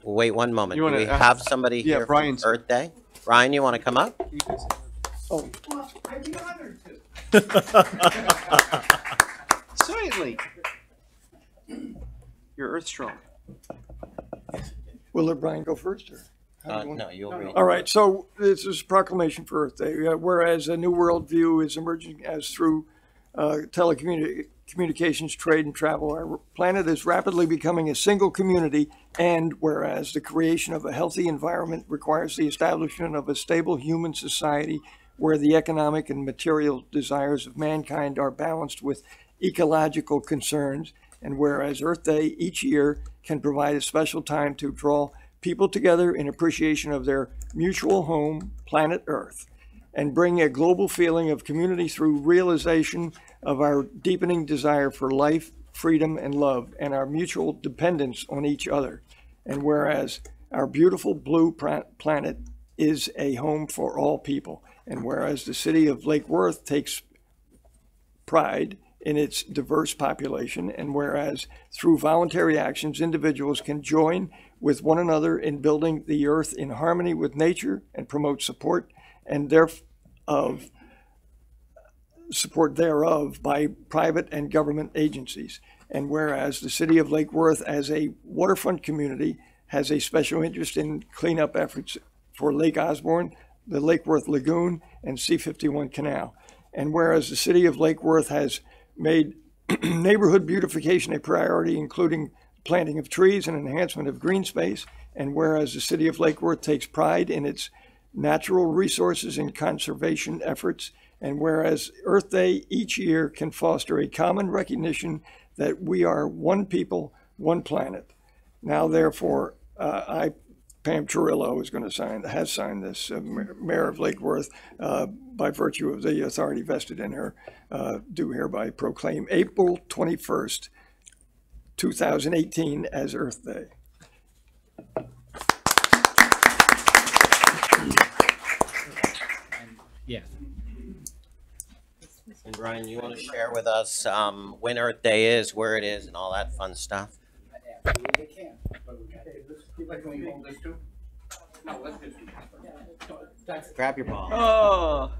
Wait one moment. Do we have somebody here from Earth Day? Brian, you want to come up? Oh. I'd be honored to. Certainly. You're Earth Strong. Will let Brian go first? Or No, you'll read. All right, so this is proclamation for Earth Day. Whereas a new worldview is emerging as through telecommunications, trade, and travel, our planet is rapidly becoming a single community, and whereas the creation of a healthy environment requires the establishment of a stable human society where the economic and material desires of mankind are balanced with ecological concerns, and whereas Earth Day each year can provide a special time to draw people together in appreciation of their mutual home, planet Earth, and bring a global feeling of community through realization of our deepening desire for life, freedom, and love, and our mutual dependence on each other. And whereas our beautiful blue planet is a home for all people, and whereas the city of Lake Worth takes pride in its diverse population, and whereas through voluntary actions, individuals can join with one another in building the earth in harmony with nature and promote support thereof by private and government agencies. And whereas the city of Lake Worth as a waterfront community has a special interest in cleanup efforts for Lake Osborne, the Lake Worth Lagoon, and C-51 Canal. And whereas the city of Lake Worth has made neighborhood beautification a priority, including planting of trees and enhancement of green space, and whereas the city of Lake Worth takes pride in its natural resources and conservation efforts, and whereas Earth Day each year can foster a common recognition that we are one people, one planet. Now, therefore, Pam Chirillo has signed this, Mayor of Lake Worth, by virtue of the authority vested in her, do hereby proclaim April 21st, 2018 as Earth Day. Yeah. And Brian, you want to share with us when Earth Day is, where it is, and all that fun stuff? Absolutely can. Can we hold this too? No, let's just. Grab your ball. Oh.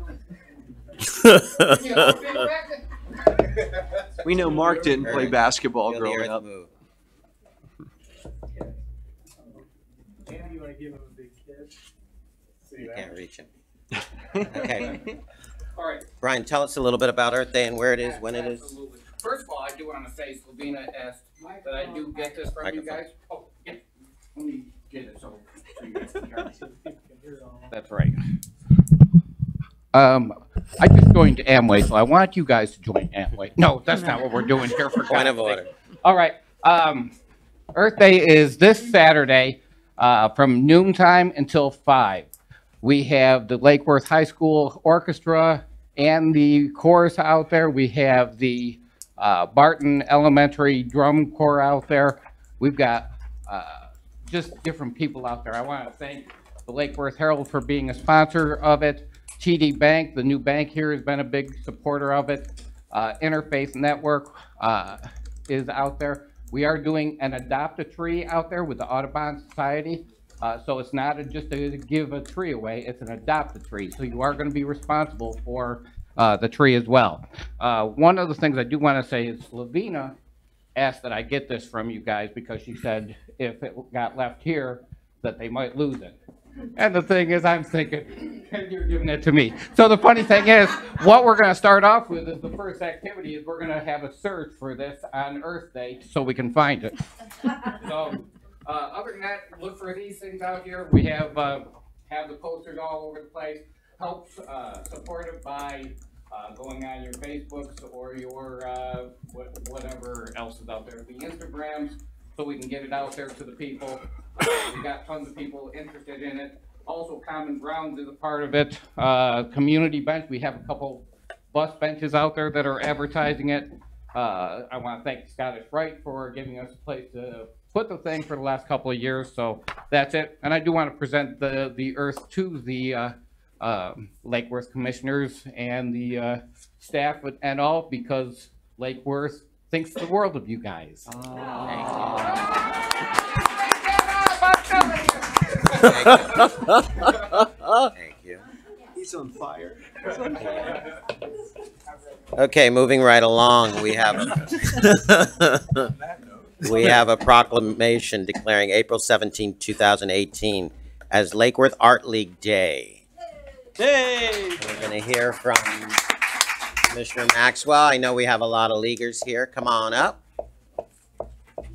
We know Mark didn't play basketball growing up. Move. Andy, you want to give him a big kiss? You can't reach him. Okay. All right. Brian, tell us a little bit about Earth Day and where it is, when it is. Absolutely. First of all, I do want to say Slovena asked that I do get this from you guys. Oh, yeah. Let me get it so you guys can hear me. That's right. I just joined Amway, so I want you guys to join Amway. No, that's not what we're doing here for Point of order. All right. Earth Day is this Saturday from noontime until 5. We have the Lake Worth High School Orchestra and the chorus out there. We have the Barton Elementary Drum Corps out there. We've got just different people out there. I want to thank the Lake Worth Herald for being a sponsor of it. TD Bank, the new bank here, has been a big supporter of it. Interface Network is out there. We are doing an Adopt a Tree out there with the Audubon Society. So it's not just to give a tree away, it's an adopt a tree. So you are going to be responsible for the tree as well. One of the things I do want to say is Slovena asked that I get this from you guys because she said if it got left here that they might lose it. And the thing is, I'm thinking, you're giving it to me. So the funny thing is, what we're going to start off with is the first activity is we're going to have a search for this on Earth Day so we can find it. So other than that, look for these things out here. We have the posters all over the place. Help supported by going on your Facebooks or your whatever else is out there, the Instagrams, so we can get it out there to the people. We got tons of people interested in it. Also, Common Grounds is a part of it. Community Bench, we have a couple bus benches out there that are advertising it. I want to thank Scottish Rite for giving us a place to put the thing for the last couple of years. So that's it. And I do want to present the Earth to the Lake Worth commissioners and the staff and all, because Lake Worth thinks the world of you guys. Thank you. He's on fire. Okay, moving right along, we have a proclamation declaring April 17, 2018 as Lake Worth Art League Day. Hey! We're going to hear from Commissioner Maxwell. I know we have a lot of leaguers here. Come on up.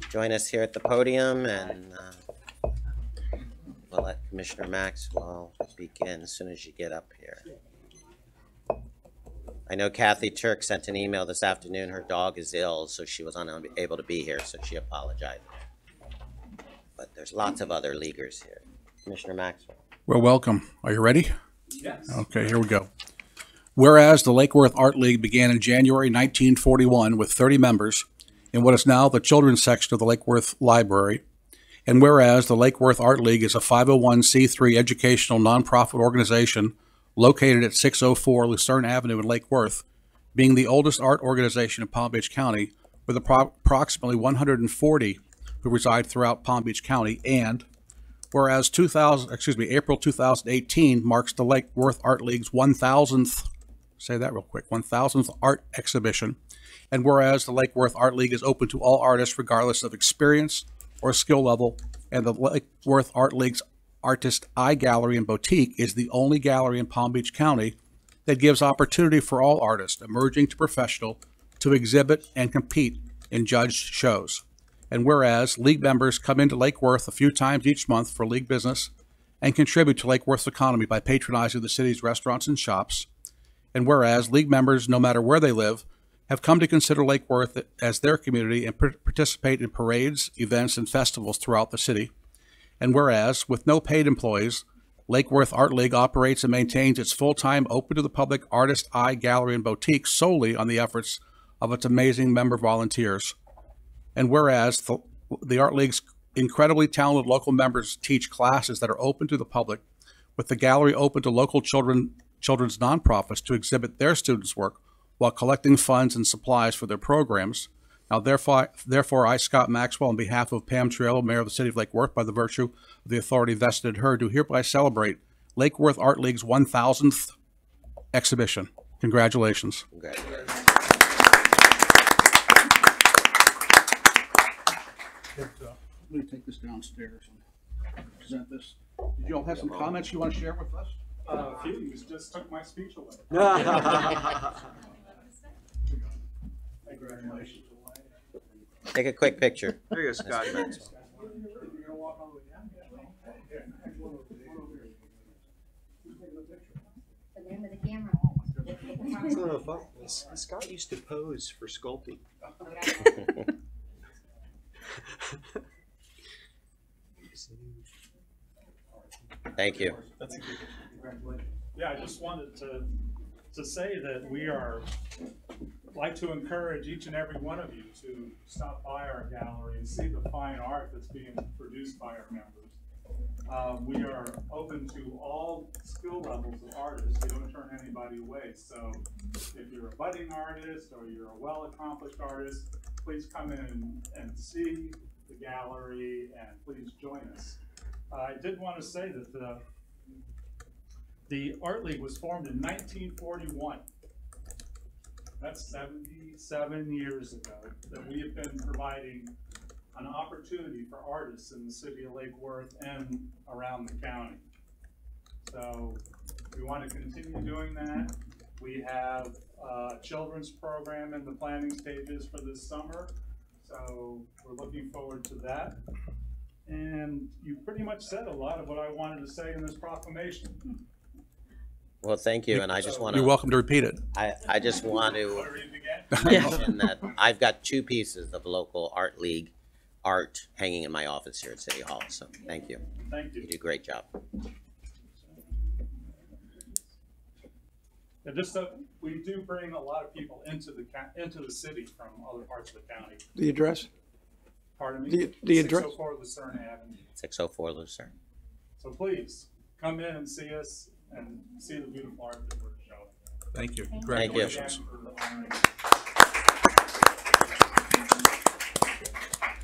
Join us here at the podium, and we'll let Commissioner Maxwell begin as soon as you get up here. I know Kathy Turk sent an email this afternoon. Her dog is ill, so she was unable to be here, so she apologized. But there's lots of other leaguers here. Commissioner Maxwell. Well, welcome. Are you ready? Yes. Okay, here we go. Whereas the Lake Worth Art League began in January 1941 with 30 members in what is now the children's section of the Lake Worth Library, and whereas the Lake Worth Art League is a 501c3 educational nonprofit organization located at 604 Lucerne Avenue in Lake Worth, being the oldest art organization in Palm Beach County with approximately 140 who reside throughout Palm Beach County, and whereas April 2018 marks the Lake Worth Art League's 1,000th, say that real quick, 1,000th art exhibition, and whereas the Lake Worth Art League is open to all artists regardless of experience or skill level, and the Lake Worth Art League's Artist Eye Gallery and Boutique is the only gallery in Palm Beach County that gives opportunity for all artists, emerging to professional, to exhibit and compete in judged shows. And whereas League members come into Lake Worth a few times each month for League business and contribute to Lake Worth's economy by patronizing the city's restaurants and shops. And whereas League members, no matter where they live, have come to consider Lake Worth as their community and participate in parades, events, and festivals throughout the city. And whereas, with no paid employees, Lake Worth Art League operates and maintains its full-time, open-to-the-public Artist Eye Gallery and Boutique solely on the efforts of its amazing member volunteers. And whereas the Art League's incredibly talented local members teach classes that are open to the public, with the gallery open to local children's nonprofits to exhibit their students' work while collecting funds and supplies for their programs. Now, therefore, I, Scott Maxwell, on behalf of Pam Triello, Mayor of the City of Lake Worth, by the virtue of the authority vested in her, do hereby celebrate Lake Worth Art League's 1,000th exhibition. Congratulations. Congratulations. I'm going to take this downstairs and present this. Did you all have some comments you want to share with us? A few. You just took my speech away. Congratulations. Take a quick picture. There you go, Scott. Scott used to pose for Sculpey. Thank you. Yeah, I just wanted to say that we like to encourage each and every one of you to stop by our gallery and see the fine art that's being produced by our members. We are open to all skill levels of artists. We don't turn anybody away. So if you're a budding artist or you're a well-accomplished artist, please come in and see the gallery and please join us. I did want to say that the Art League was formed in 1941. That's 77 years ago that we have been providing an opportunity for artists in the city of Lake Worth and around the county. So we want to continue doing that. We have a children's program in the planning stages for this summer. So we're looking forward to that. And you pretty much said a lot of what I wanted to say in this proclamation. Well, thank you, and I just want to... You're welcome to repeat it. I just want to mention that I've got 2 pieces of local Art League art hanging in my office here at City Hall, so thank you. Thank you. You do a great job. Yeah, we do bring a lot of people into the city from other parts of the county. The address? Pardon me? The address? 604 Lucerne Avenue. 604 Lucerne. So please, come in and see us and see the beautiful art that we're showing. Thank you. Thank you. Congratulations.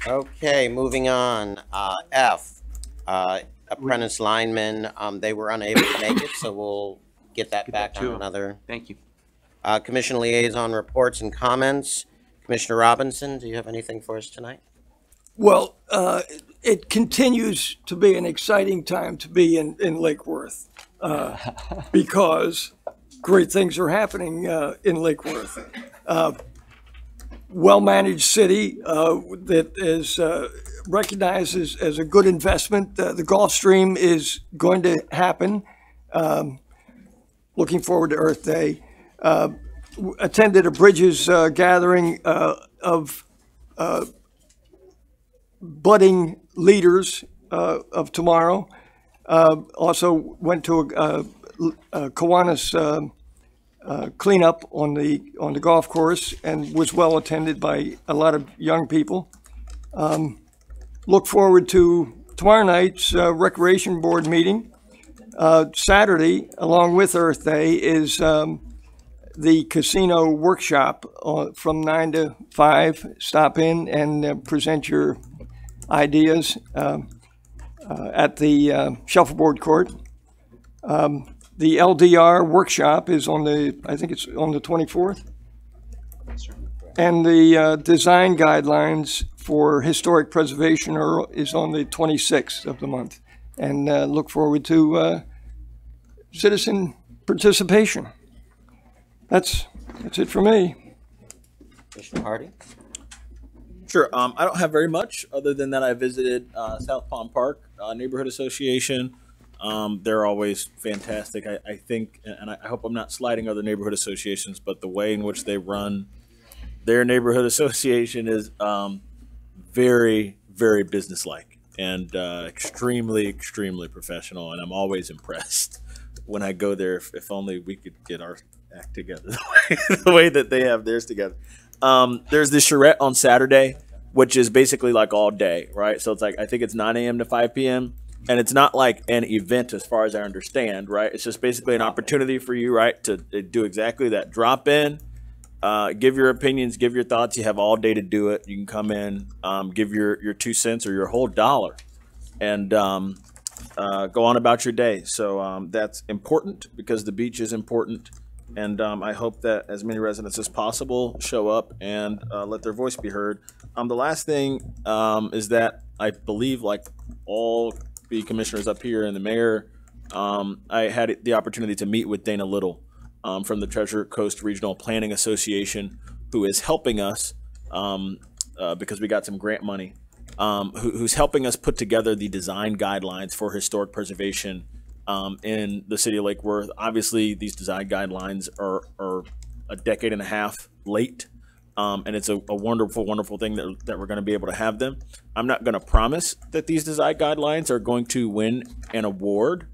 Okay, moving on. F, apprentice linemen, they were unable to make it, so we'll get that back on another. Thank you. Commission liaison reports and comments. Commissioner Robinson, do you have anything for us tonight? Well, it continues to be an exciting time to be in Lake Worth because great things are happening in Lake Worth. Well-managed city that is recognized as a good investment. The Gulf Stream is going to happen. Looking forward to Earth Day. attended a Bridges gathering of budding leaders of tomorrow. Also went to a Kiwanis cleanup on the golf course and was well attended by a lot of young people. Look forward to tomorrow night's Recreation Board meeting. Saturday, along with Earth Day, is the casino workshop from 9 to 5. Stop in and present your ideas at the shuffleboard court. The LDR workshop is I think it's on the 24th. And the design guidelines for historic preservation is on the 26th of the month. And look forward to citizen participation. That's it for me. Commissioner Hardy? Sure. I don't have very much other than that I visited South Palm Park Neighborhood Association. They're always fantastic. I think, and I hope I'm not slighting other neighborhood associations, but the way in which they run their neighborhood association is very, very businesslike and extremely, extremely professional. And I'm always impressed when I go there. If only we could get our act together the way that they have theirs together. There's this charrette on Saturday, which is basically like all day, right? So it's like, I think it's 9 a.m. to 5 p.m. And it's not like an event as far as I understand, right? It's just basically an opportunity for you, right, to do exactly that. Drop in, give your opinions, give your thoughts. You have all day to do it. You can come in, give your 2 cents or your whole dollar, and go on about your day. So that's important because the beach is important. And I hope that as many residents as possible show up and let their voice be heard. The last thing is that I believe, like all the commissioners up here and the mayor, I had the opportunity to meet with Dana Little from the Treasure Coast Regional Planning Association, who is helping us because we got some grant money, who's helping us put together the design guidelines for historic preservation in the city of Lake Worth. Obviously, these design guidelines are a decade and a half late, and it's a wonderful, wonderful thing that we're going to be able to have them. I'm not going to promise that these design guidelines are going to win an award,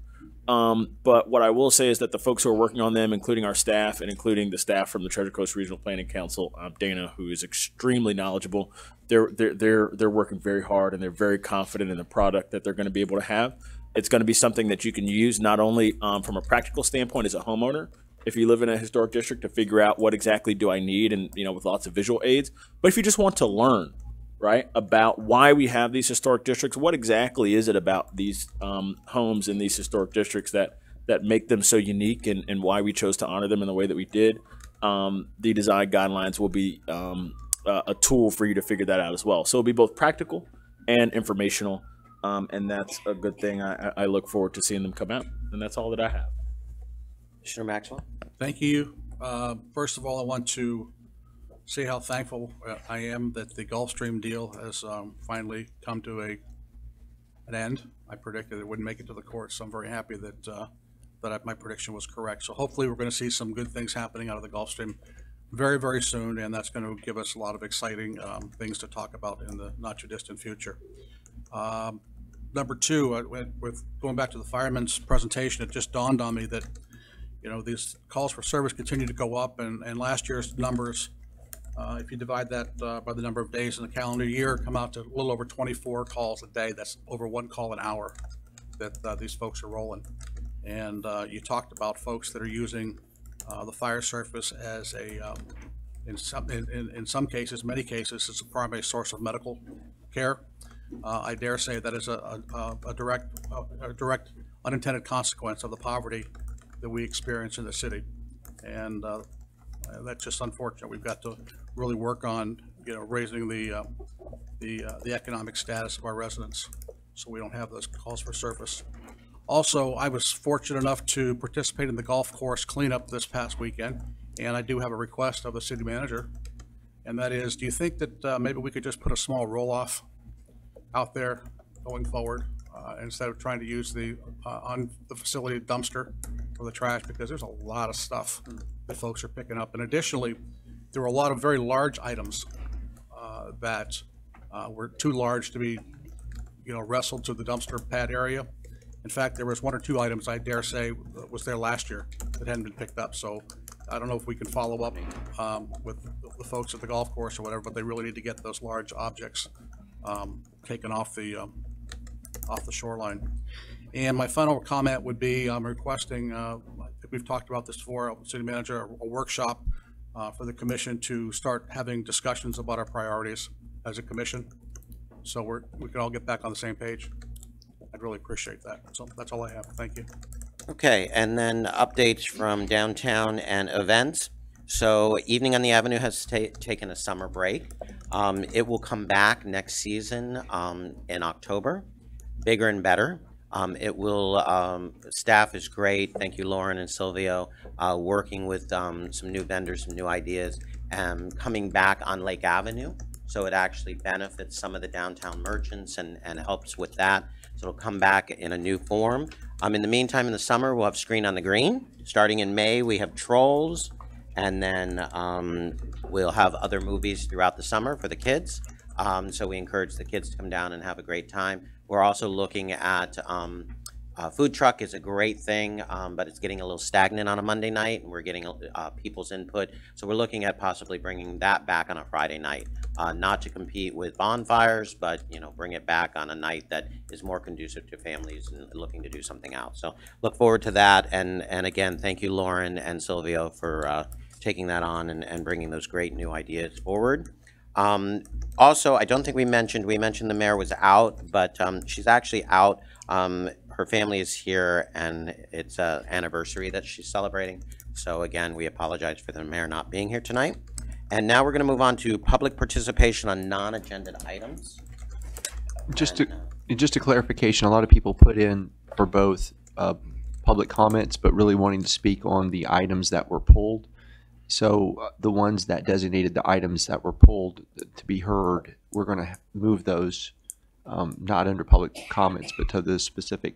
but what I will say is that the folks who are working on them, including our staff and including the staff from the Treasure Coast Regional Planning Council, Dana, who is extremely knowledgeable, they're working very hard and they're very confident in the product that they're going to be able to have. It's going to be something that you can use not only from a practical standpoint as a homeowner, if you live in a historic district, to figure out what exactly do I need, and with lots of visual aids, but if you just want to learn, right, about why we have these historic districts, what exactly is it about these homes in these historic districts that make them so unique, and why we chose to honor them in the way that we did, the design guidelines will be a tool for you to figure that out as well. So it'll be both practical and informational. And that's a good thing. I look forward to seeing them come out, and that's all that I have. Commissioner Maxwell? Thank you. First of all, I want to say how thankful I am that the Gulfstream deal has finally come to an end. I predicted it wouldn't make it to the court, so I'm very happy that my prediction was correct. So hopefully we're going to see some good things happening out of the Gulfstream very, very soon, and that's going to give us a lot of exciting things to talk about in the not-too-distant future. Number two, with going back to the fireman's presentation, it just dawned on me that these calls for service continue to go up, and last year's numbers, if you divide that by the number of days in the calendar year, come out to a little over 24 calls a day. That's over 1 call an hour that these folks are rolling. And you talked about folks that are using the fire service as in some cases, many cases, it's a primary source of medical care. I dare say that is a direct unintended consequence of the poverty that we experience in the city, and that's just unfortunate. We've got to really work on raising the economic status of our residents, so we don't have those calls for service. Also, I was fortunate enough to participate in the golf course cleanup this past weekend, and I do have a request of the city manager, and that is, do you think that maybe we could just put a small roll-off out there going forward instead of trying to use the on the facility dumpster for the trash, because there's a lot of stuff that folks are picking up. And additionally, there were a lot of very large items that were too large to be, wrestled to the dumpster pad area. In fact, there was one or two items, I dare say, was there last year that hadn't been picked up. So I don't know if we can follow up with the folks at the golf course or whatever, but they really need to get those large objects taken off the shoreline. And my final comment would be, I'm requesting, I think we've talked about this before, City Manager, a workshop for the commission to start having discussions about our priorities as a commission, so we can all get back on the same page. I'd really appreciate that. So that's all I have. Thank you. Okay, and then updates from downtown and events. So Evening on the Avenue has taken a summer break. It will come back next season in October, bigger and better. It will, staff is great. Thank you, Lauren and Silvio, working with some new vendors, some new ideas, and coming back on Lake Avenue. So it actually benefits some of the downtown merchants and helps with that. So it'll come back in a new form. In the meantime, in the summer, we'll have Screen on the Green. Starting in May, we have Trolls, and then we'll have other movies throughout the summer for the kids. So we encourage the kids to come down and have a great time. We're also looking at food truck is a great thing, but it's getting a little stagnant on a Monday night, and we're getting people's input. So we're looking at possibly bringing that back on a Friday night, not to compete with bonfires, but bring it back on a night that is more conducive to families and looking to do something else. So look forward to that. And again, thank you, Lauren and Silvio, for taking that on and bringing those great new ideas forward. Also, I don't think we mentioned the mayor was out, but she's actually out. Her family is here, and it's an anniversary that she's celebrating. So again, we apologize for the mayor not being here tonight. And now we're going to move on to public participation on non-agenda items. Just a clarification, a lot of people put in for both public comments, but really wanting to speak on the items that were pulled. So the ones that designated the items that were pulled to be heard, we're going to move those not under public comments, but to the specific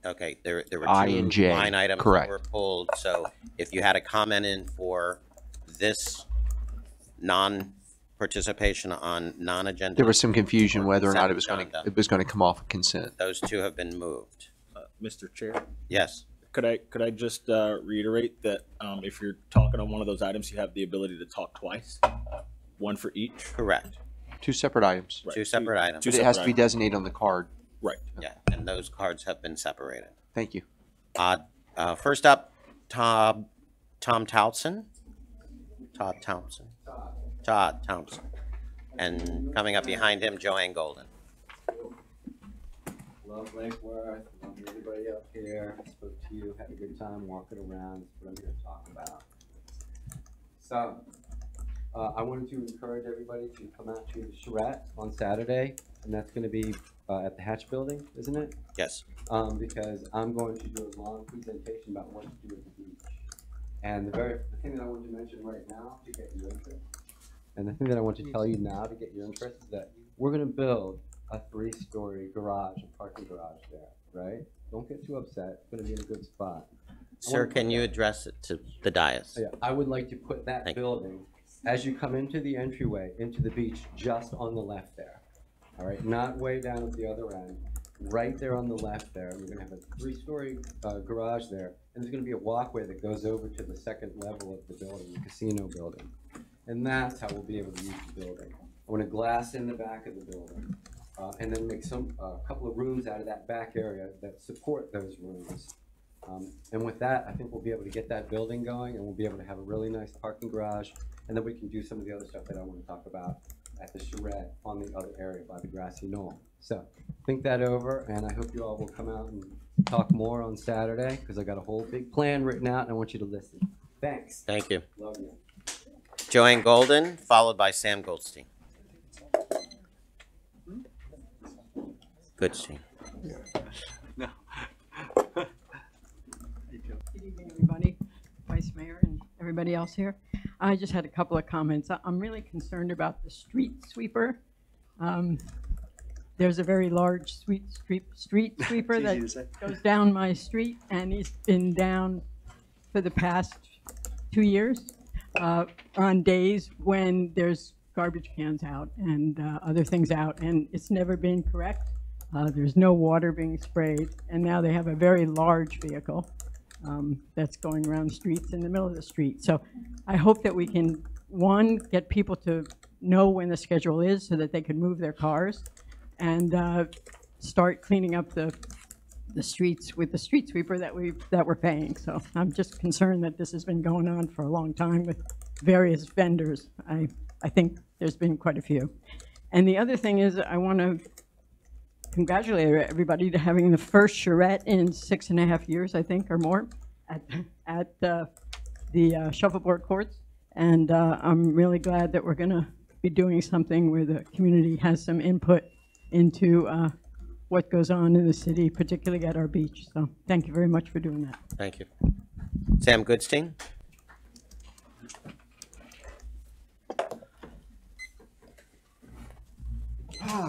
Okay, there were I two and J. line items Correct. that were pulled. So if you had a comment in for this non-participation on non-agenda, There was some confusion whether or not it was consent going to come off of consent. those two have been moved. Mr. Chair, Yes. could I just reiterate that if you're talking on one of those items, you have the ability to talk twice, one for each? Correct. Two separate items. Two separate items. But it has to be designated on the card. Right. Yeah, and those cards have been separated. Thank you. First up, Todd Thompson. And coming up behind him, Joanne Golden. Love Lake Worth, love everybody up here. Spoke to you, had a good time walking around. That's what I'm here to talk about. So, I wanted to encourage everybody to come out to the charrette on Saturday, and that's going to be at the Hatch Building, isn't it? Yes. Because I'm going to do a long presentation about what to do at the beach. And the thing that I want to mention right now to get your interest, and the thing that I want to tell you now to get your interest is that we're going to build a 3-story garage, a parking garage there, right? Don't get too upset. It's going to be in a good spot. Sir, can you address it to the dais? Yeah, I would like to put that building, as you come into the entryway, into the beach, just on the left there. All right, not way down at the other end, right there on the left there. We're going to have a 3-story garage there, and there's going to be a walkway that goes over to the second level of the building, the casino building. And that's how we'll be able to use the building. I want to glass in the back of the building, and then make a couple of rooms out of that back area that support those rooms. And with that, I think we'll be able to get that building going, and we'll be able to have a really nice parking garage, and then we can do some of the other stuff that I want to talk about at the charrette on the other area by the grassy knoll. So think that over, and I hope you all will come out and talk more on Saturday, because I got a whole big plan written out, and I want you to listen. Thanks. Thank you. Love you. Joanne Golden, followed by Sam Goldstein. Goodstein. No. Good evening, everybody. Vice Mayor and everybody else here. I just had a couple of comments. I'm really concerned about the street sweeper. There's a very large street sweeper that goes down my street, and he's been down for the past 2 years on days when there's garbage cans out and other things out, and it's never been correct. There's no water being sprayed, and now they have a very large vehicle that's going around the streets in the middle of the street. So I hope that we can, one, get people to know when the schedule is so that they can move their cars, and start cleaning up the streets with the street sweeper that we're paying. So I'm just concerned that this has been going on for a long time with various vendors. I think there's been quite a few. And the other thing is, I want to congratulate everybody to having the first charrette in 6.5 years, I think, or more, at the shuffleboard courts. And I'm really glad that we're going to be doing something where the community has some input into what goes on in the city, particularly at our beach. So thank you very much for doing that. Thank you. Sam Goodstein?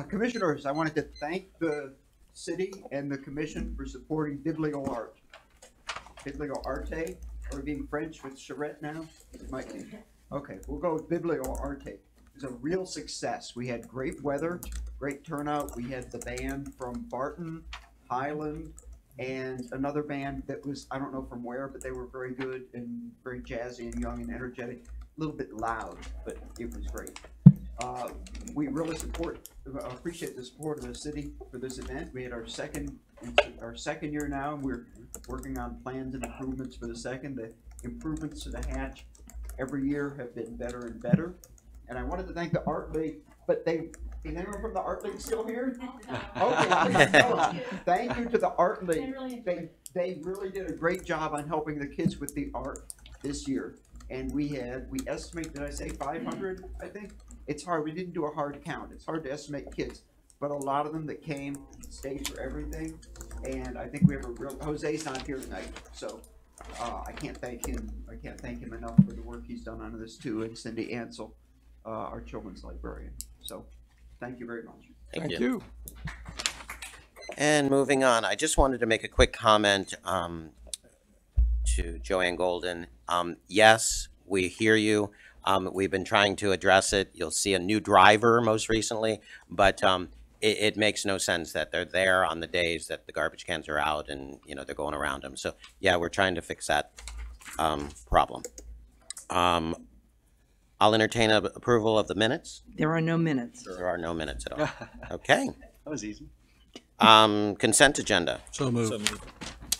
Commissioners, I wanted to thank the city and the commission for supporting Biblio-Art. Biblio-Arte, are we being French with charrette now? It might be. Okay, we'll go with Biblio-Arte. It was a real success. We had great weather, great turnout. We had the band from Barton, Highland, and another band that was, I don't know from where, but they were very good and very jazzy and young and energetic. A little bit loud, but it was great. We really appreciate the support of the city for this event. We had our second year now, and we're working on plans and improvements for the second. The improvements to the hatch every year have been better and better. And I wanted to thank the Art League, but is anyone from the Art League still here? Okay. Thank you to the Art League. They really did a great job on helping the kids with the art this year. And we estimate, did I say 500, I think? It's hard, we didn't do a hard count. It's hard to estimate kids, but a lot of them that came stayed for everything. And I think we have Jose's not here tonight, so I can't thank him enough for the work he's done on this too, and Cindy Ansel, our children's librarian. So thank you very much. Thank you. And moving on, I just wanted to make a quick comment to Joanne Golden. Yes, we hear you. We've been trying to address it. You'll see a new driver most recently, but it makes no sense that they're there on the days that the garbage cans are out and, you know, they're going around them. So yeah, we're trying to fix that problem. I'll entertain approval of the minutes. There are no minutes. There are no minutes at all. Okay. That was easy. Consent agenda. So moved.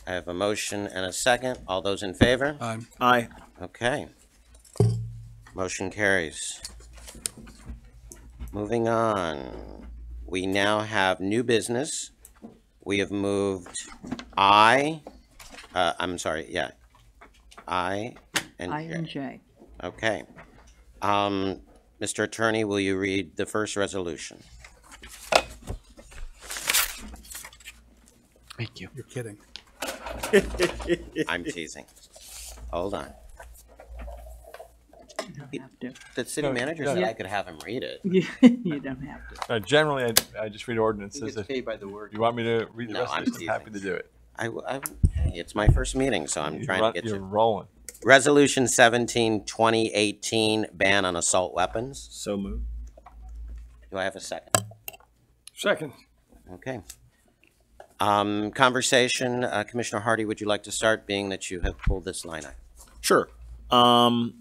I have a motion and a second. All those in favor? Aye. Aye. Okay. Motion carries. Moving on. We now have new business. We have moved I and J. Okay. Mr. Attorney, will you read the first resolution? Thank you. You're kidding. I'm teasing. Hold on. You don't have to. The city manager said I could have him read it. You don't have to. Generally, I just read ordinances. It's paid by the word. You want me to read the No, I'm resolution? I'm happy to do it. Hey, it's my first meeting, so I'm trying to get You're you. rolling. Resolution 17, 2018, ban on assault weapons. So moved. Do I have a second? Second. Okay. Conversation, Commissioner Hardy, would you like to start, being that you have pulled this line item? Sure. And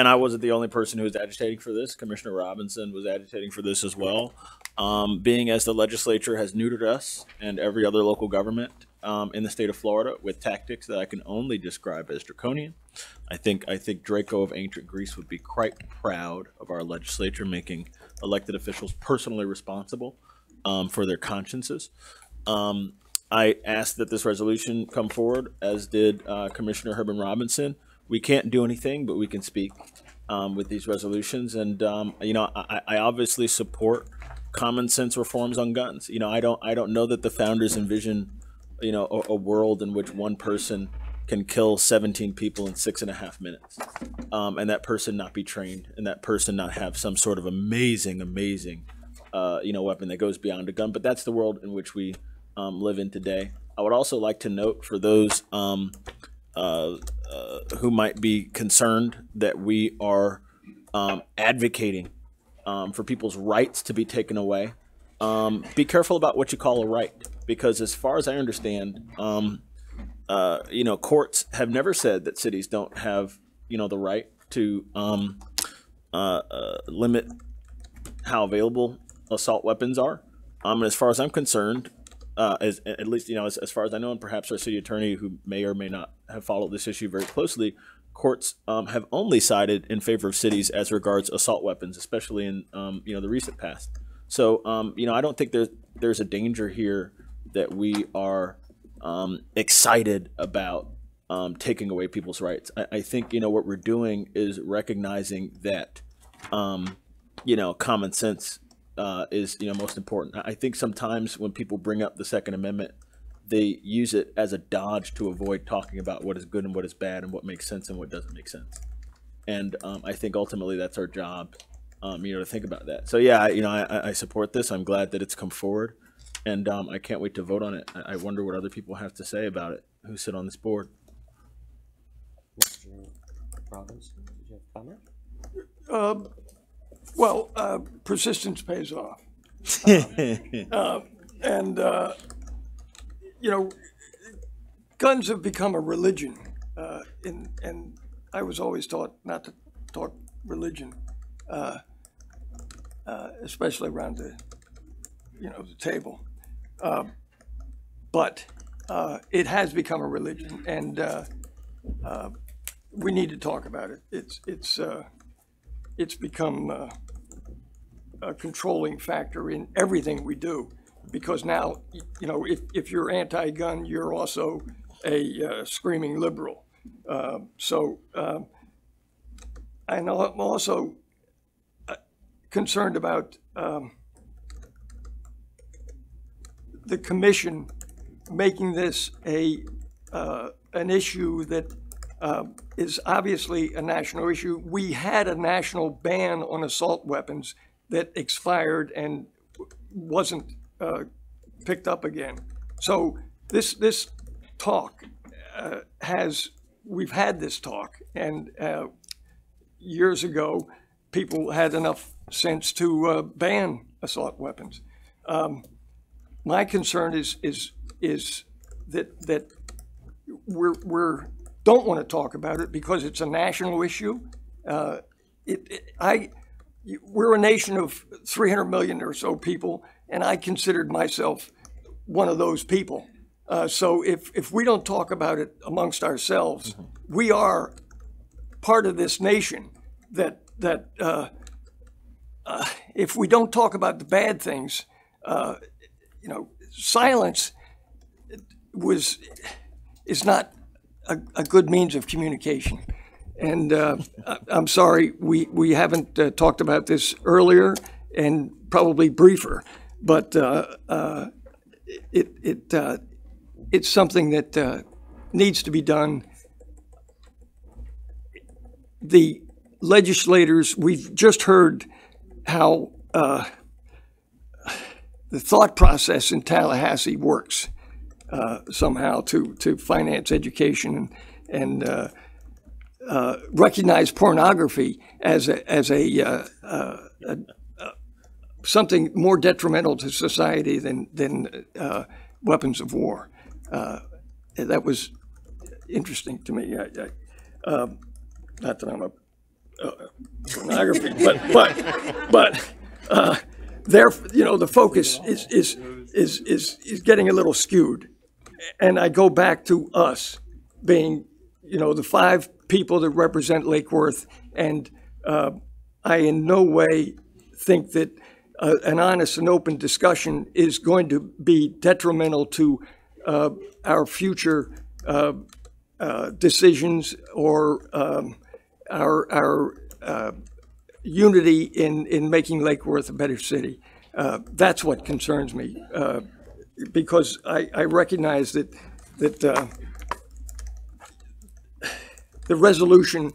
I wasn't the only person who was agitating for this. Commissioner Robinson was agitating for this as well. Being as the legislature has neutered us and every other local government in the state of Florida with tactics that I can only describe as draconian, I think Draco of ancient Greece would be quite proud of our legislature making elected officials personally responsible for their consciences. I asked that this resolution come forward, as did Commissioner Herman Robinson. We can't do anything, but we can speak with these resolutions. And you know, I obviously support common sense reforms on guns. You know, I don't know that the founders envisioned, you know, a world in which one person can kill 17 people in 6.5 minutes, and that person not be trained, and that person not have some sort of amazing, you know, weapon that goes beyond a gun. But that's the world in which we live in today. I would also like to note for those who might be concerned that we are advocating for people's rights to be taken away, be careful about what you call a right, because as far as I understand, courts have never said that cities don't have, the right to limit how available assault weapons are. And as far as I'm concerned, at least, as far as I know, and perhaps our city attorney, who may or may not have followed this issue very closely, courts have only sided in favor of cities as regards assault weapons, especially in the recent past. So I don't think there's a danger here that we are excited about taking away people's rights. I think what we're doing is recognizing that common sense is most important. I think sometimes when people bring up the Second Amendment, they use it as a dodge to avoid talking about what is good and what is bad and what makes sense and what doesn't make sense. And I think ultimately that's our job, to think about that. So yeah, I support this. I'm glad that it's come forward, and I can't wait to vote on it. I wonder what other people have to say about it who sit on this board. Mr. Robbins, did you have a comment? Persistence pays off. Guns have become a religion, and I was always taught not to talk religion, especially around the table. But it has become a religion, and we need to talk about it. It's become a controlling factor in everything we do, because now, if you're anti-gun, you're also a screaming liberal. I know I'm also concerned about the commission making this an issue that is obviously a national issue. We had a national ban on assault weapons that expired and wasn't picked up again. So this talk we've had this talk, and years ago, people had enough sense to ban assault weapons. My concern is that we're don't want to talk about it because it's a national issue. We're a nation of 300 million or so people, and I considered myself one of those people. So if we don't talk about it amongst ourselves, we are part of this nation that if we don't talk about the bad things, silence is not a good means of communication. And I'm sorry we haven't talked about this earlier and probably briefer, but it's something that needs to be done. The legislators, we've just heard how the thought process in Tallahassee works somehow to finance education and recognize pornography as something more detrimental to society than weapons of war. That was interesting to me. Not that I'm a pornography, but there, the focus is getting a little skewed, and I go back to us being, the 5 people that represent Lake Worth, and I in no way think that an honest and open discussion is going to be detrimental to our future decisions or our unity in making Lake Worth a better city. That's what concerns me, because I recognize that the resolution,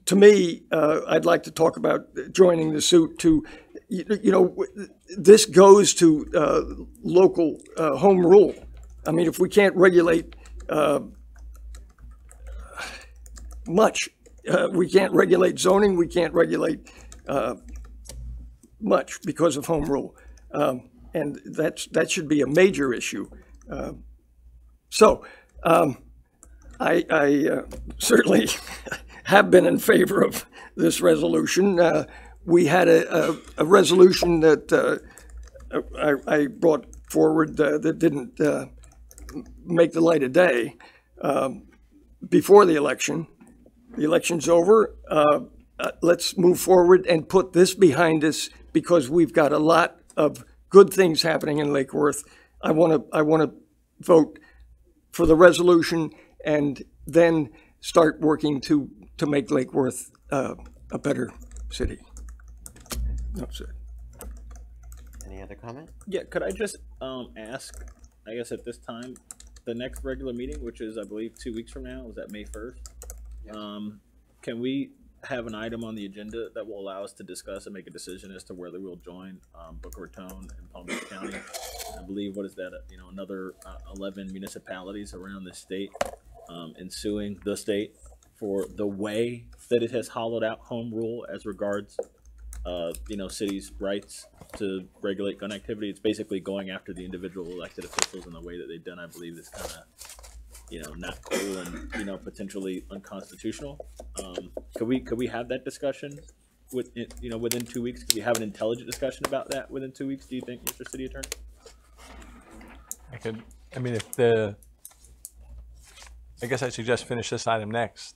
to me, I'd like to talk about joining the suit to, this goes to local home rule. I mean, if we can't regulate much. We can't regulate zoning. We can't regulate much because of home rule. And that should be a major issue. I certainly have been in favor of this resolution. We had a resolution that I brought forward that didn't make the light of day before the election. The election's over. Let's move forward and put this behind us because we've got a lot of good things happening in Lake Worth. I want to vote for the resolution and then start working to make Lake Worth a better city. That's it. Any other comment? Yeah, could I just ask, I guess at this time, the next regular meeting, which is I believe 2 weeks from now, is that May 1st? Yeah. Can we have an item on the agenda that will allow us to discuss and make a decision as to whether we'll join Boca Raton and Palm Beach County? I believe, what is that, another 11 municipalities around the state and suing the state for the way that it has hollowed out home rule as regards cities' rights to regulate gun activity. It's basically going after the individual elected officials in the way that they've done. I believe is kind of, not cool and, potentially unconstitutional. Could we have that discussion within 2 weeks? Could we have an intelligent discussion about that within 2 weeks, do you think, Mr. City Attorney? I guess I suggest finish this item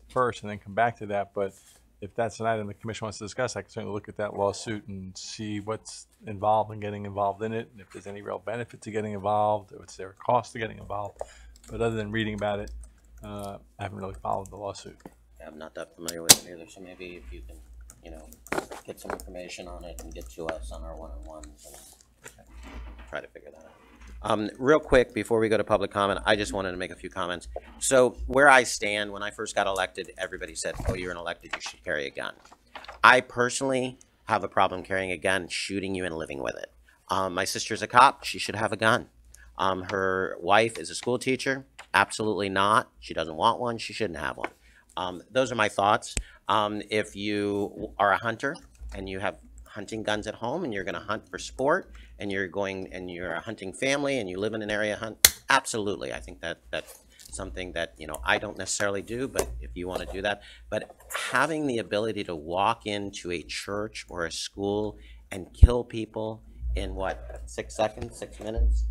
first and then come back to that, but if that's an item the commission wants to discuss, I can certainly look at that lawsuit and see what's involved in getting involved in it, and if there's any real benefit to getting involved, or what's there a cost to getting involved. But other than reading about it, I haven't really followed the lawsuit. Yeah, I'm not that familiar with it either, so maybe if you can, get some information on it and get to us on our one-on-ones and try to figure that out. Real quick, before we go to public comment, I just wanted to make a few comments. So where I stand, when I first got elected, everybody said, oh, you're an elected, you should carry a gun. I personally have a problem carrying a gun, shooting you and living with it. My sister's a cop, she should have a gun. Her wife is a school teacher, absolutely not. She doesn't want one, she shouldn't have one. Those are my thoughts. If you are a hunter and you have hunting guns at home and you're going to hunt for sport and you're a hunting family and you live in an area hunt, absolutely. I think that's something that, I don't necessarily do, but if you want to do that. But having the ability to walk into a church or a school and kill people in 6 seconds, 6 minutes,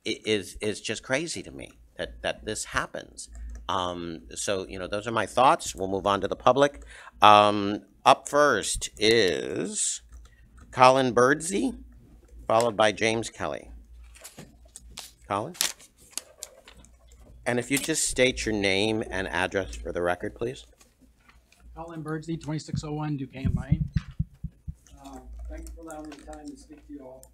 is just crazy to me that this happens. So, those are my thoughts. We'll move on to the public. Up first is Colin Birdsey, followed by James Kelly. Colin? And if you just state your name and address for the record, please. Colin Birdsey, 2601 Duquesne Lane. Thank you for allowing me the time to speak to you all.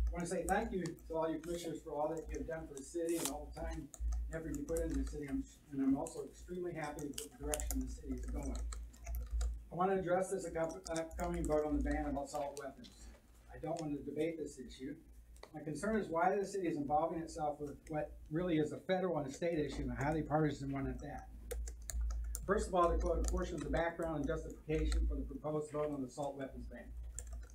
I want to say thank you to all you commissioners for all that you have done for the city and all the time and effort you put into the city. And I'm also extremely happy with the direction the city is going. I want to address this upcoming vote on the ban of assault weapons. I don't want to debate this issue. My concern is why the city is involving itself with what really is a federal and a state issue, and a highly partisan one at that. First of all, to quote a portion of the background and justification for the proposed vote on the assault weapons ban.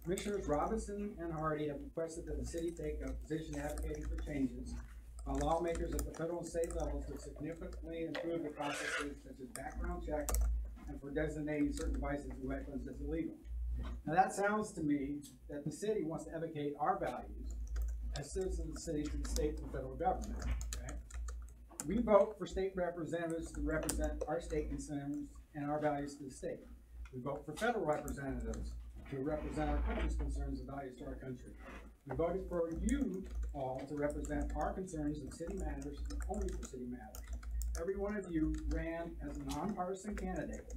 Commissioners Robinson and Hardy have requested that the city take a position advocating for changes, while lawmakers at the federal and state levels to significantly improve the processes such as background checks and for designating certain devices and weapons as illegal. Now that sounds to me that the city wants to advocate our values as citizens of the city to the state and federal government. Okay? We vote for state representatives to represent our state concerns and our values to the state. We vote for federal representatives to represent our country's concerns and values to our country. We voted for you all to represent our concerns in city matters and only for city matters. Every one of you ran as a nonpartisan candidate,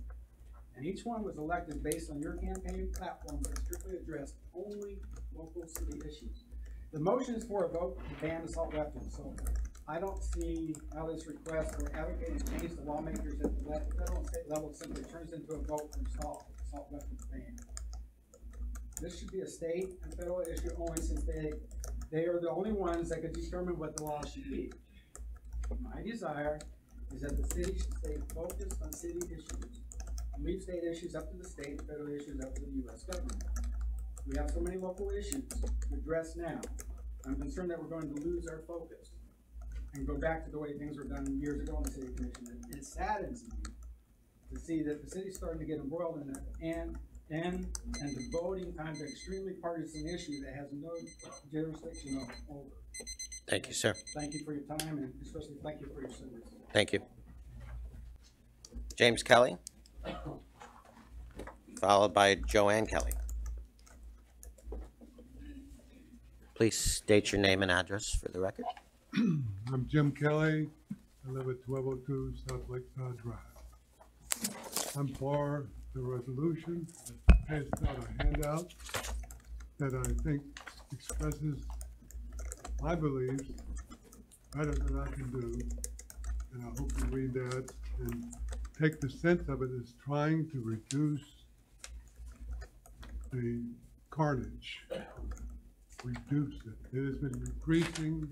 and each one was elected based on your campaign platform that strictly addressed only local city issues. The motion is for a vote to ban assault weapons, so I don't see how this request for advocating change to lawmakers at the federal and state level simply turns into a vote for assault weapons ban. This should be a state and federal issue only, since they are the only ones that could determine what the law should be. My desire is that the city should stay focused on city issues and leave state issues up to the state and federal issues up to the U.S. government. We have so many local issues to address now. I'm concerned that we're going to lose our focus and go back to the way things were done years ago in the city commission. And it saddens me to see that the city's starting to get embroiled in that and devoting time to extremely partisan issue that has no jurisdiction over. Thank you, sir. Thank you for your time, and especially thank you for your service. Thank you. James Kelly, followed by Joanne Kelly. Please state your name and address for the record. I'm Jim Kelly. I live at 1202 South Lakeside Drive. I'm for the resolution. I passed out a handout that I think expresses my beliefs better than I can do. And I hope you read that and take the sense of it as trying to reduce the carnage. Reduce it. It has been increasing,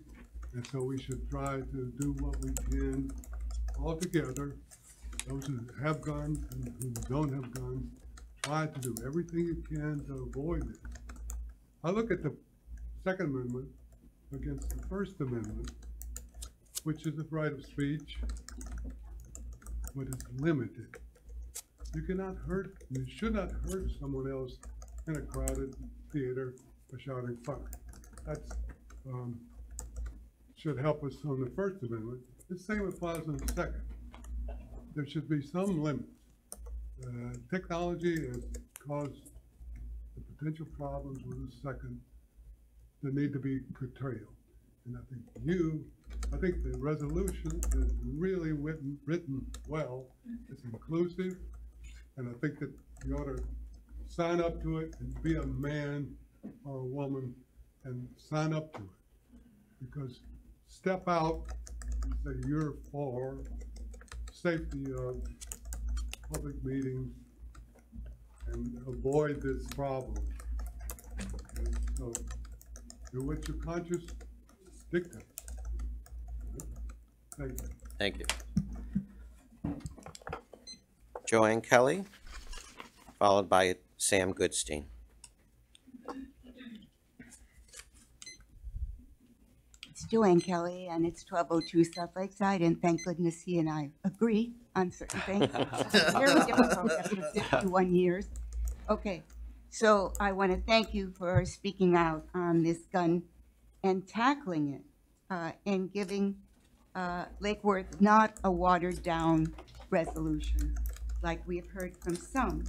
and so we should try to do what we can all together. Those who have guns and who don't have guns, try to do everything you can to avoid it. I look at the Second Amendment against the First Amendment, which is the right of speech, but it's limited. You cannot hurt, you should not hurt someone else in a crowded theater by shouting fuck. That's should help us on the First Amendment. The same applies on the Second. There should be some limit. Technology has caused the potential problems with the Second that need to be curtailed. And I think the resolution is really written well. It's inclusive, and I think that you ought to sign up to it and be a man or a woman and sign up to it. Because step out and say you're for safety of public meetings and avoid this problem. And so do what your conscience dictates. Thank you. Thank you. Joanne Kelly, followed by Sam Goodstein. It's Joanne Kelly, and it's 1202 South Lakeside, and thank goodness he and I agree on certain things. It's very difficult after 51 years. Okay, so I want to thank you for speaking out on this gun and tackling it and giving Lake Worth not a watered-down resolution like we have heard from some.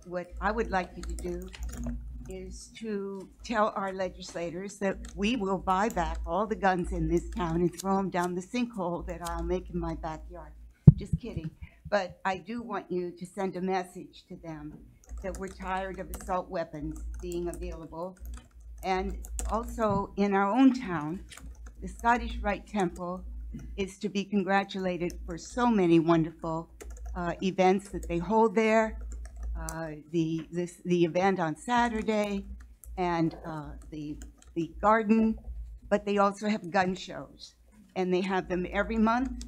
What I would like you to do is to tell our legislators that we will buy back all the guns in this town and throw them down the sinkhole that I'll make in my backyard. Just kidding. But I do want you to send a message to them that we're tired of assault weapons being available. And also in our own town, the Scottish Rite Temple is to be congratulated for so many wonderful events that they hold there. The event on Saturday and the garden, but they also have gun shows, and they have them every month.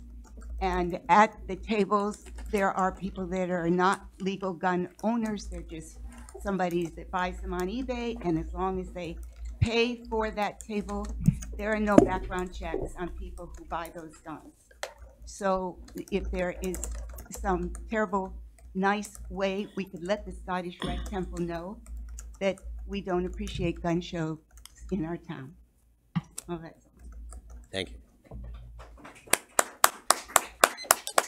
And at the tables, there are people that are not legal gun owners. They're just somebody that buys them on eBay, and as long as they pay for that table, there are no background checks on people who buy those guns. So if there is some terrible nice way we could let the Scottish Rite Temple know that we don't appreciate gun shows in our town. Well, that's all. Thank you.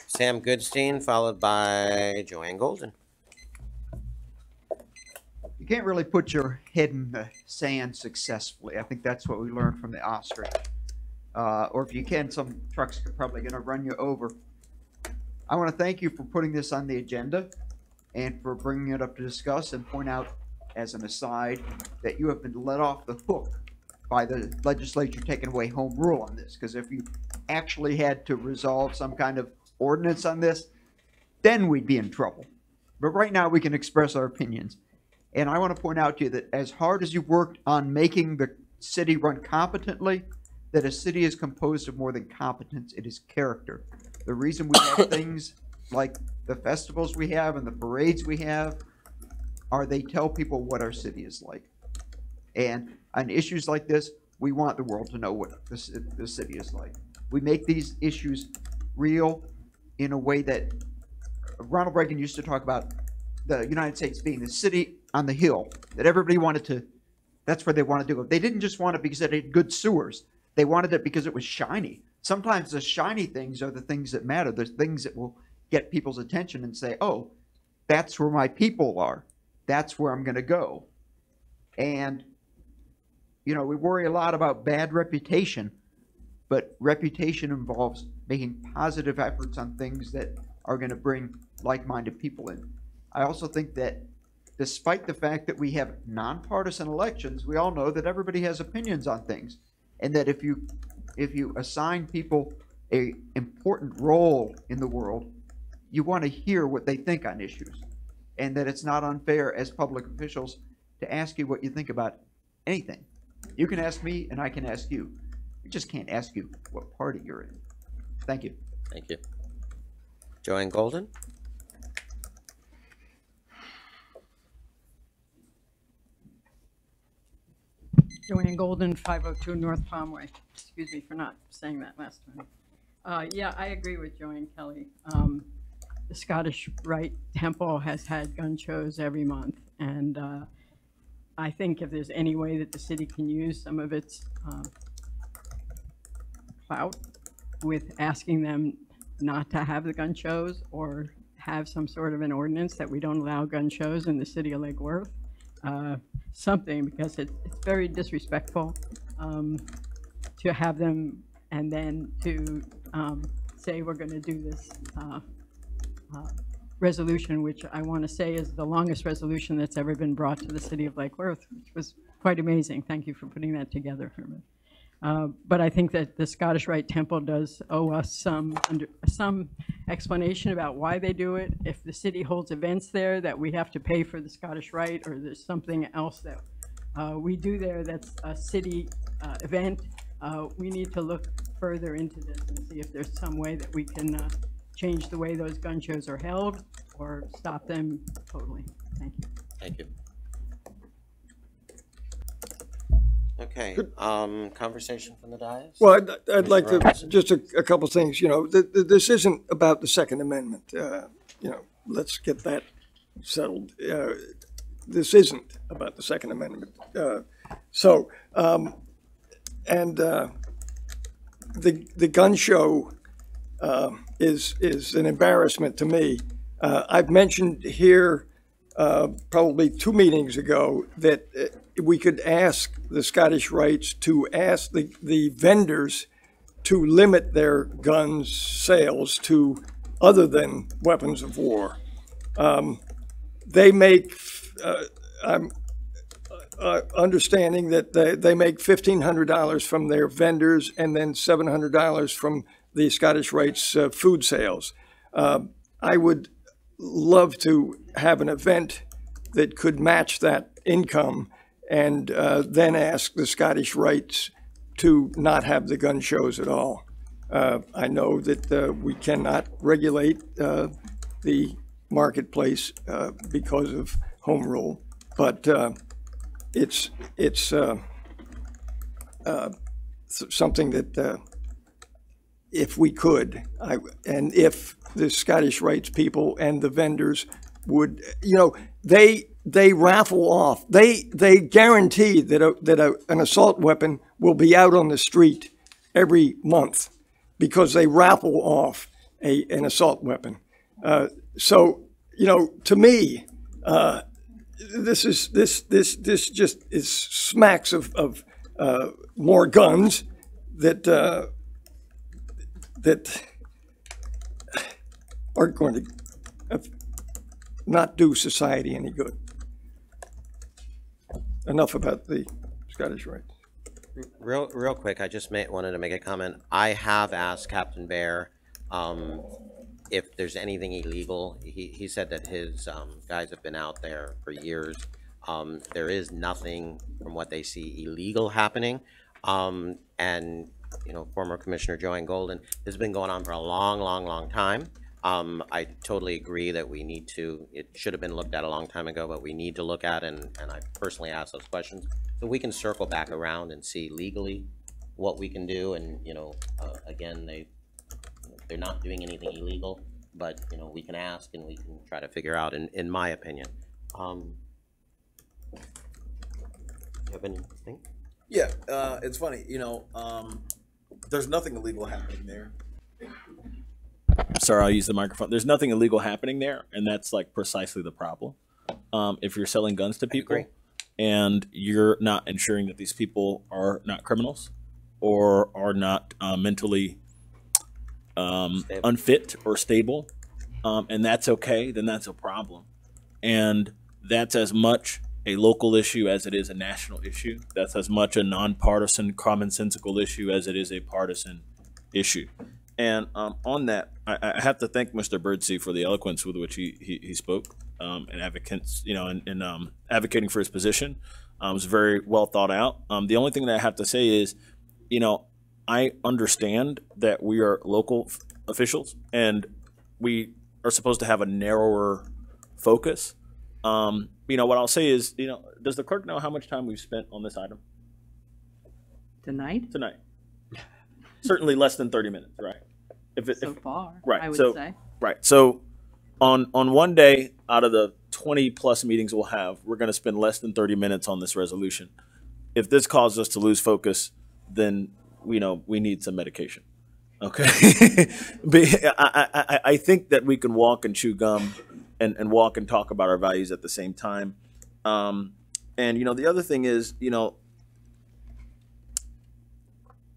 Sam Goodstein, followed by Joanne Golden. You can't really put your head in the sand successfully. I think that's what we learned from the ostrich. Or if you can, some trucks are probably going to run you over. I want to thank you for putting this on the agenda and for bringing it up to discuss, and point out as an aside that you have been let off the hook by the legislature taking away home rule on this. Because if you actually had to resolve some kind of ordinance on this, then we'd be in trouble. But right now we can express our opinions. And I want to point out to you that as hard as you've worked on making the city run competently, that a city is composed of more than competence, it is character. The reason we have things like the festivals we have and the parades we have are they tell people what our city is like. And on issues like this, we want the world to know what the city is like. We make these issues real in a way that Ronald Reagan used to talk about the United States being the city on the hill that everybody wanted to, that's where they wanted to go. They didn't just want it because it had good sewers. They wanted it because it was shiny. Sometimes the shiny things are the things that matter. There's things that will get people's attention and say, oh, that's where my people are. That's where I'm going to go. And, you know, we worry a lot about bad reputation, but reputation involves making positive efforts on things that are going to bring like-minded people in. I also think that despite the fact that we have nonpartisan elections, we all know that everybody has opinions on things, and that if you assign people a important role in the world, you want to hear what they think on issues, and that it's not unfair as public officials to ask you what you think about anything. You can ask me, and I can ask you. We just can't ask you what party you're in. Thank you. Thank you. Joanne Golden? Joanne Golden, 502 North Palmway. Excuse me for not saying that last time. Yeah, I agree with Joanne Kelly. The Scottish Rite Temple has had gun shows every month, and I think if there's any way that the city can use some of its clout with asking them not to have the gun shows or have some sort of an ordinance that we don't allow gun shows in the city of Lake Worth, something, because it's very disrespectful to have them and then to say we're going to do this resolution, which I want to say is the longest resolution that's ever been brought to the city of Lake Worth, which was quite amazing. Thank you for putting that together, Herman. But I think that the Scottish Rite Temple does owe us some explanation about why they do it. If the city holds events there that we have to pay for the Scottish Rite, or there's something else that we do there that's a city event, we need to look further into this and see if there's some way that we can change the way those gun shows are held or stop them totally. Thank you. Thank you. Okay, conversation from the dais? Well, I'd like to, just a couple things, you know, this isn't about the Second Amendment. You know, let's get that settled. This isn't about the Second Amendment. The gun show is an embarrassment to me. I've mentioned here probably 2 meetings ago that we could ask the Scottish Rites to ask the vendors to limit their guns sales to other than weapons of war. They make, I'm understanding that they make $1,500 from their vendors and then $700 from the Scottish Rites food sales. I would love to have an event that could match that income and then ask the Scottish Rites to not have the gun shows at all. I know that we cannot regulate the marketplace because of home rule, but it's something that if we could, and if the Scottish Rites people and the vendors would, you know, they raffle off. They guarantee that an assault weapon will be out on the street every month because they raffle off an assault weapon. So, you know, to me, this just is smacks of more guns that aren't going to not do society any good. Enough about the Scottish Rites. Real quick, I just wanted to make a comment. I have asked Captain Bear if there's anything illegal. He said that his guys have been out there for years. There is nothing from what they see illegal happening. And former Commissioner Joanne Golden, this has been going on for a long, long, long time. I totally agree that it should have been looked at a long time ago, but we need to look at, and I personally asked those questions, so we can circle back around and see legally what we can do. And, again, they're not doing anything illegal, but, we can ask and we can try to figure out, in my opinion. You have anything? Yeah, it's funny, there's nothing illegal happening there. Sorry, I'll use the microphone. There's nothing illegal happening there, and that's like precisely the problem. If you're selling guns to people and you're not ensuring that these people are not criminals or are not mentally unfit or stable, and that's okay, then that's a problem. And that's as much a local issue as it is a national issue. That's as much a nonpartisan, commonsensical issue as it is a partisan issue. And on that, I have to thank Mr. Birdsey for the eloquence with which he spoke, and advocates, and advocating for his position. It was very well thought out. The only thing that I have to say is, I understand that we are local officials and we are supposed to have a narrower focus. What I'll say is, does the clerk know how much time we've spent on this item? Tonight? Tonight. Certainly less than 30 minutes, right? So far, right. I would say. Right. So on one day out of the 20 plus meetings we'll have, we're going to spend less than 30 minutes on this resolution. If this causes us to lose focus, then we need some medication. Okay. I think that we can walk and chew gum and walk and talk about our values at the same time. And the other thing is,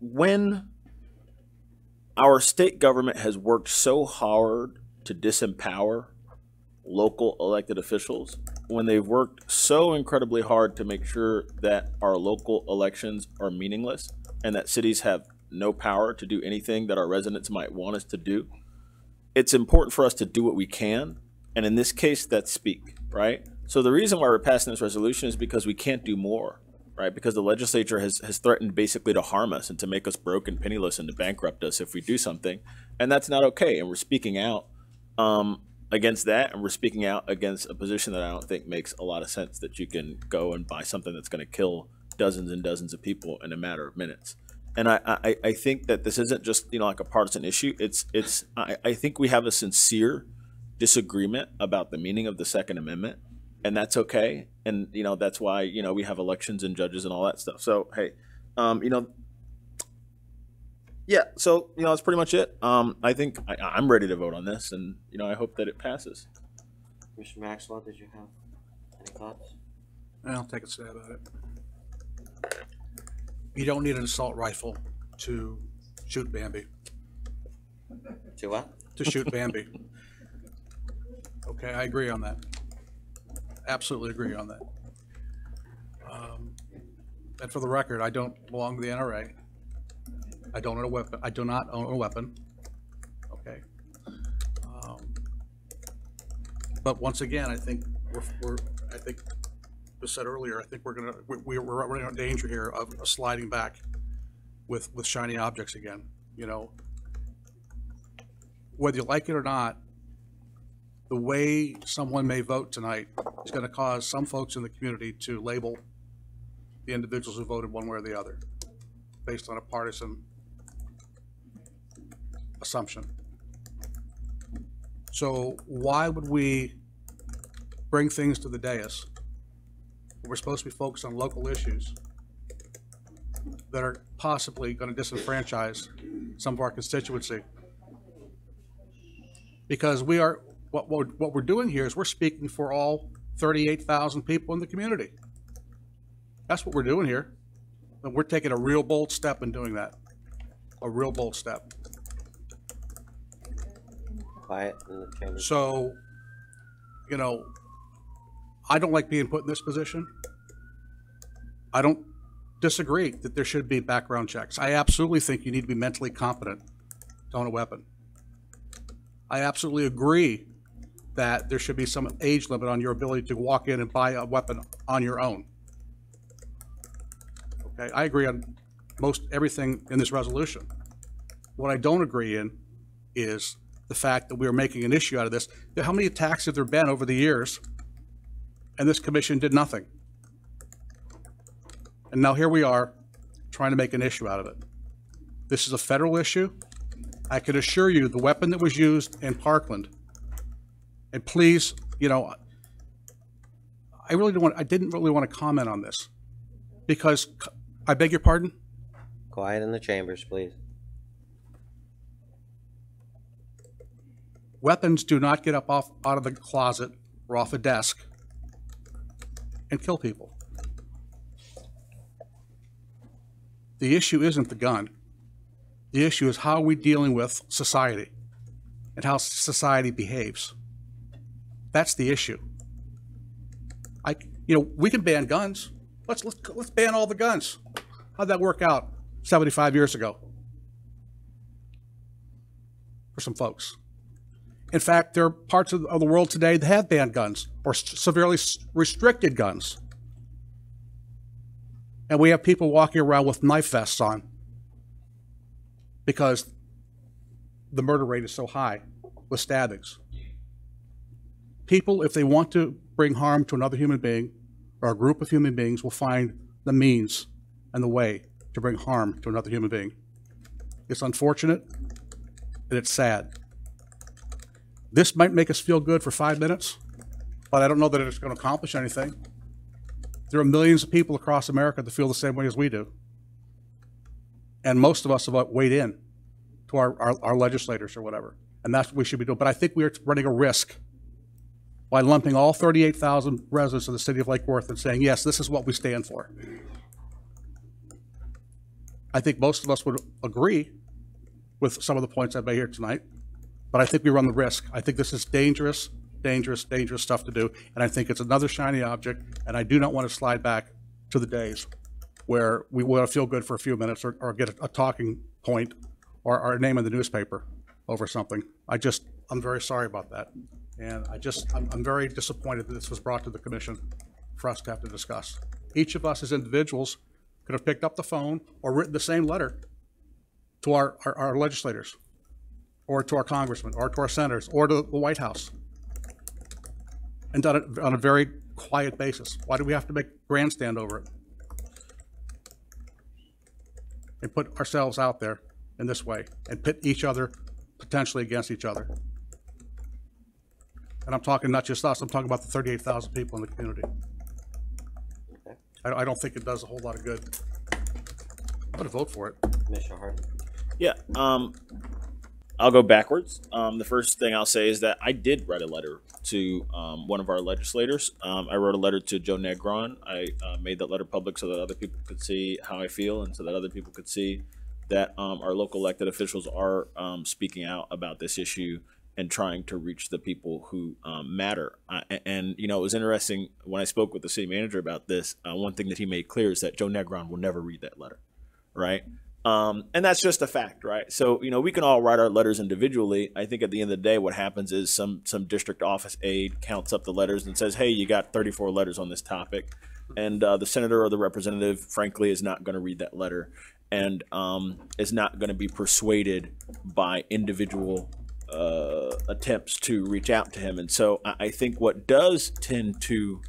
when our state government has worked so hard to disempower local elected officials, when they've worked so incredibly hard to make sure that our local elections are meaningless and that cities have no power to do anything that our residents might want us to do, it's important for us to do what we can. And in this case, that's speak, right? So the reason why we're passing this resolution is because we can't do more, right? Because the legislature has threatened basically to harm us and to make us broke and penniless and to bankrupt us if we do something. And that's not okay. And we're speaking out against that. And we're speaking out against a position that I don't think makes a lot of sense, that you can go and buy something that's going to kill dozens and dozens of people in a matter of minutes. And I think that this isn't just, like a partisan issue. I think we have a sincere disagreement about the meaning of the Second Amendment, and that's okay. And, that's why, we have elections and judges and all that stuff. So, hey, yeah, so, that's pretty much it. I think I'm ready to vote on this, and, I hope that it passes. Mr. Maxwell, did you have any thoughts? I'll take a stab at it. You don't need an assault rifle to shoot Bambi. To what? To shoot Bambi. Okay, I agree on that. Absolutely agree on that. And for the record, I don't belong to the NRA. I don't own a weapon. I do not own a weapon. Okay. But once again, I think I think I said earlier, I think we're running in danger here of sliding back with shiny objects again. Whether you like it or not, the way someone may vote tonight is going to cause some folks in the community to label the individuals who voted one way or the other based on a partisan assumption. So why would we bring things to the dais? We're supposed to be focused on local issues that are possibly going to disenfranchise some of our constituency. Because what we're doing here is we're speaking for all 38,000 people in the community. That's what we're doing here. And we're taking a real bold step in doing that. A real bold step. Quiet in the chamber. So, I don't like being put in this position. I don't disagree that there should be background checks. I absolutely think you need to be mentally competent to own a weapon. I absolutely agree that there should be some age limit on your ability to walk in and buy a weapon on your own. Okay, I agree on most everything in this resolution. What I don't agree in is the fact that we are making an issue out of this. How many attacks have there been over the years, and this commission did nothing? And now here we are trying to make an issue out of it. This is a federal issue. I can assure you the weapon that was used in Parkland, and please, you know, I didn't really want to comment on this because, I beg your pardon? Quiet in the chambers, please. Weapons do not get up out of the closet or off a desk and kill people. The issue isn't the gun. The issue is how are we dealing with society and how society behaves. That's the issue. We can ban guns. Let's ban all the guns. How'd that work out 75 years ago for some folks? In fact, there are parts of the world today that have banned guns or severely restricted guns. And we have people walking around with knife vests on because the murder rate is so high with stabbings. People, if they want to bring harm to another human being or a group of human beings, will find the means and the way to bring harm to another human being. It's unfortunate and it's sad. This might make us feel good for 5 minutes, but I don't know that it's going to accomplish anything. There are millions of people across America that feel the same way as we do. And most of us have weighed in to our legislators or whatever. And that's what we should be doing. But I think we are running a risk by lumping all 38,000 residents of the city of Lake Worth and saying, yes, this is what we stand for. I think most of us would agree with some of the points I've made here tonight, but I think we run the risk. I think this is dangerous, dangerous, dangerous stuff to do, and I think it's another shiny object, and I do not want to slide back to the days where we want to feel good for a few minutes or get a talking point or our name in the newspaper over something. I'm very sorry about that. And I'm very disappointed that this was brought to the commission for us to have to discuss. Each of us as individuals could have picked up the phone or written the same letter to our legislators or to our congressmen or to our senators or to the White House and done it on a very quiet basis. Why do we have to make grandstand over it and put ourselves out there in this way and pit each other potentially against each other? And I'm talking not just us, I'm talking about the 38,000 people in the community. I don't think it does a whole lot of good. I'm going to vote for it. Commissioner Hart. Yeah, I'll go backwards. The first thing I'll say is that I did write a letter to one of our legislators. I wrote a letter to Joe Negron. I made that letter public so that other people could see how I feel and so that other people could see that our local elected officials are speaking out about this issue and trying to reach the people who matter. And, you know, it was interesting when I spoke with the city manager about this, one thing that he made clear is that Joe Negron will never read that letter, right? And that's just a fact, right? So, you know, we can all write our letters individually. I think at the end of the day, what happens is some district office aide counts up the letters and says, hey, you got 34 letters on this topic. And the senator or the representative, frankly, is not going to read that letter and is not going to be persuaded by individual attempts to reach out to him. And so I think what does tend to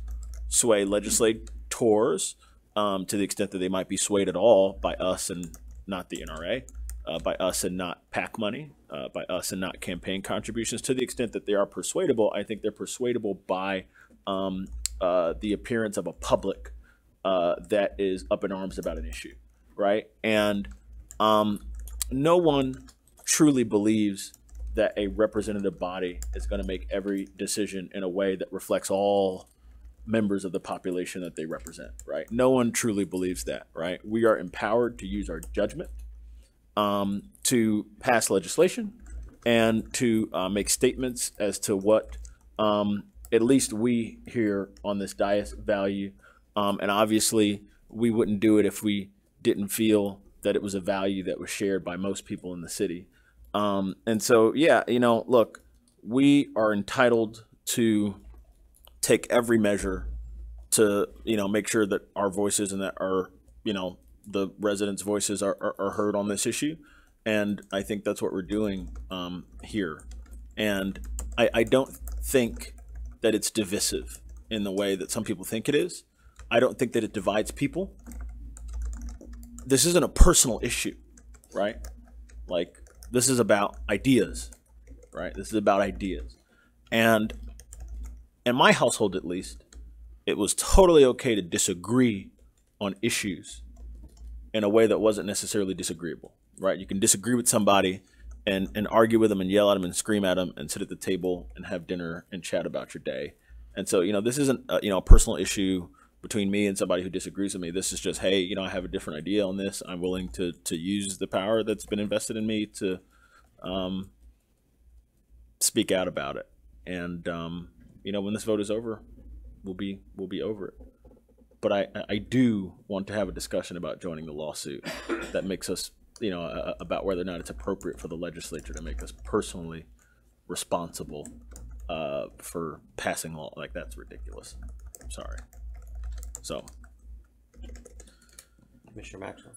sway legislators, to the extent that they might be swayed at all by us and not the NRA, by us and not PAC money, by us and not campaign contributions, to the extent that they are persuadable, I think they're persuadable by the appearance of a public that is up in arms about an issue, right? And no one truly believes that a representative body is going to make every decision in a way that reflects all members of the population that they represent, right? No one truly believes that, right? We are empowered to use our judgment to pass legislation and to make statements as to what at least we here on this dais value. And obviously, we wouldn't do it if we didn't feel that it was a value that was shared by most people in the city. And so, yeah, you know, look, we are entitled to take every measure to, you know, make sure that our voices and that our, you know, the residents' voices are heard on this issue, and I think that's what we're doing here. And I don't think that it's divisive in the way that some people think it is. I don't think that it divides people. This isn't a personal issue, right? Like, this is about ideas, right? This is about ideas. And in my household, at least, it was totally okay to disagree on issues in a way that wasn't necessarily disagreeable, right? You can disagree with somebody and argue with them and yell at them and scream at them and sit at the table and have dinner and chat about your day. And so, this isn't a personal issue between me and somebody who disagrees with me. This is just, hey, I have a different idea on this. I'm willing to use the power that's been invested in me to speak out about it. And when this vote is over, we'll be over it. But I do want to have a discussion about joining the lawsuit that makes us, about whether or not it's appropriate for the legislature to make us personally responsible for passing law. Like, that's ridiculous. I'm sorry. So, Commissioner Maxwell.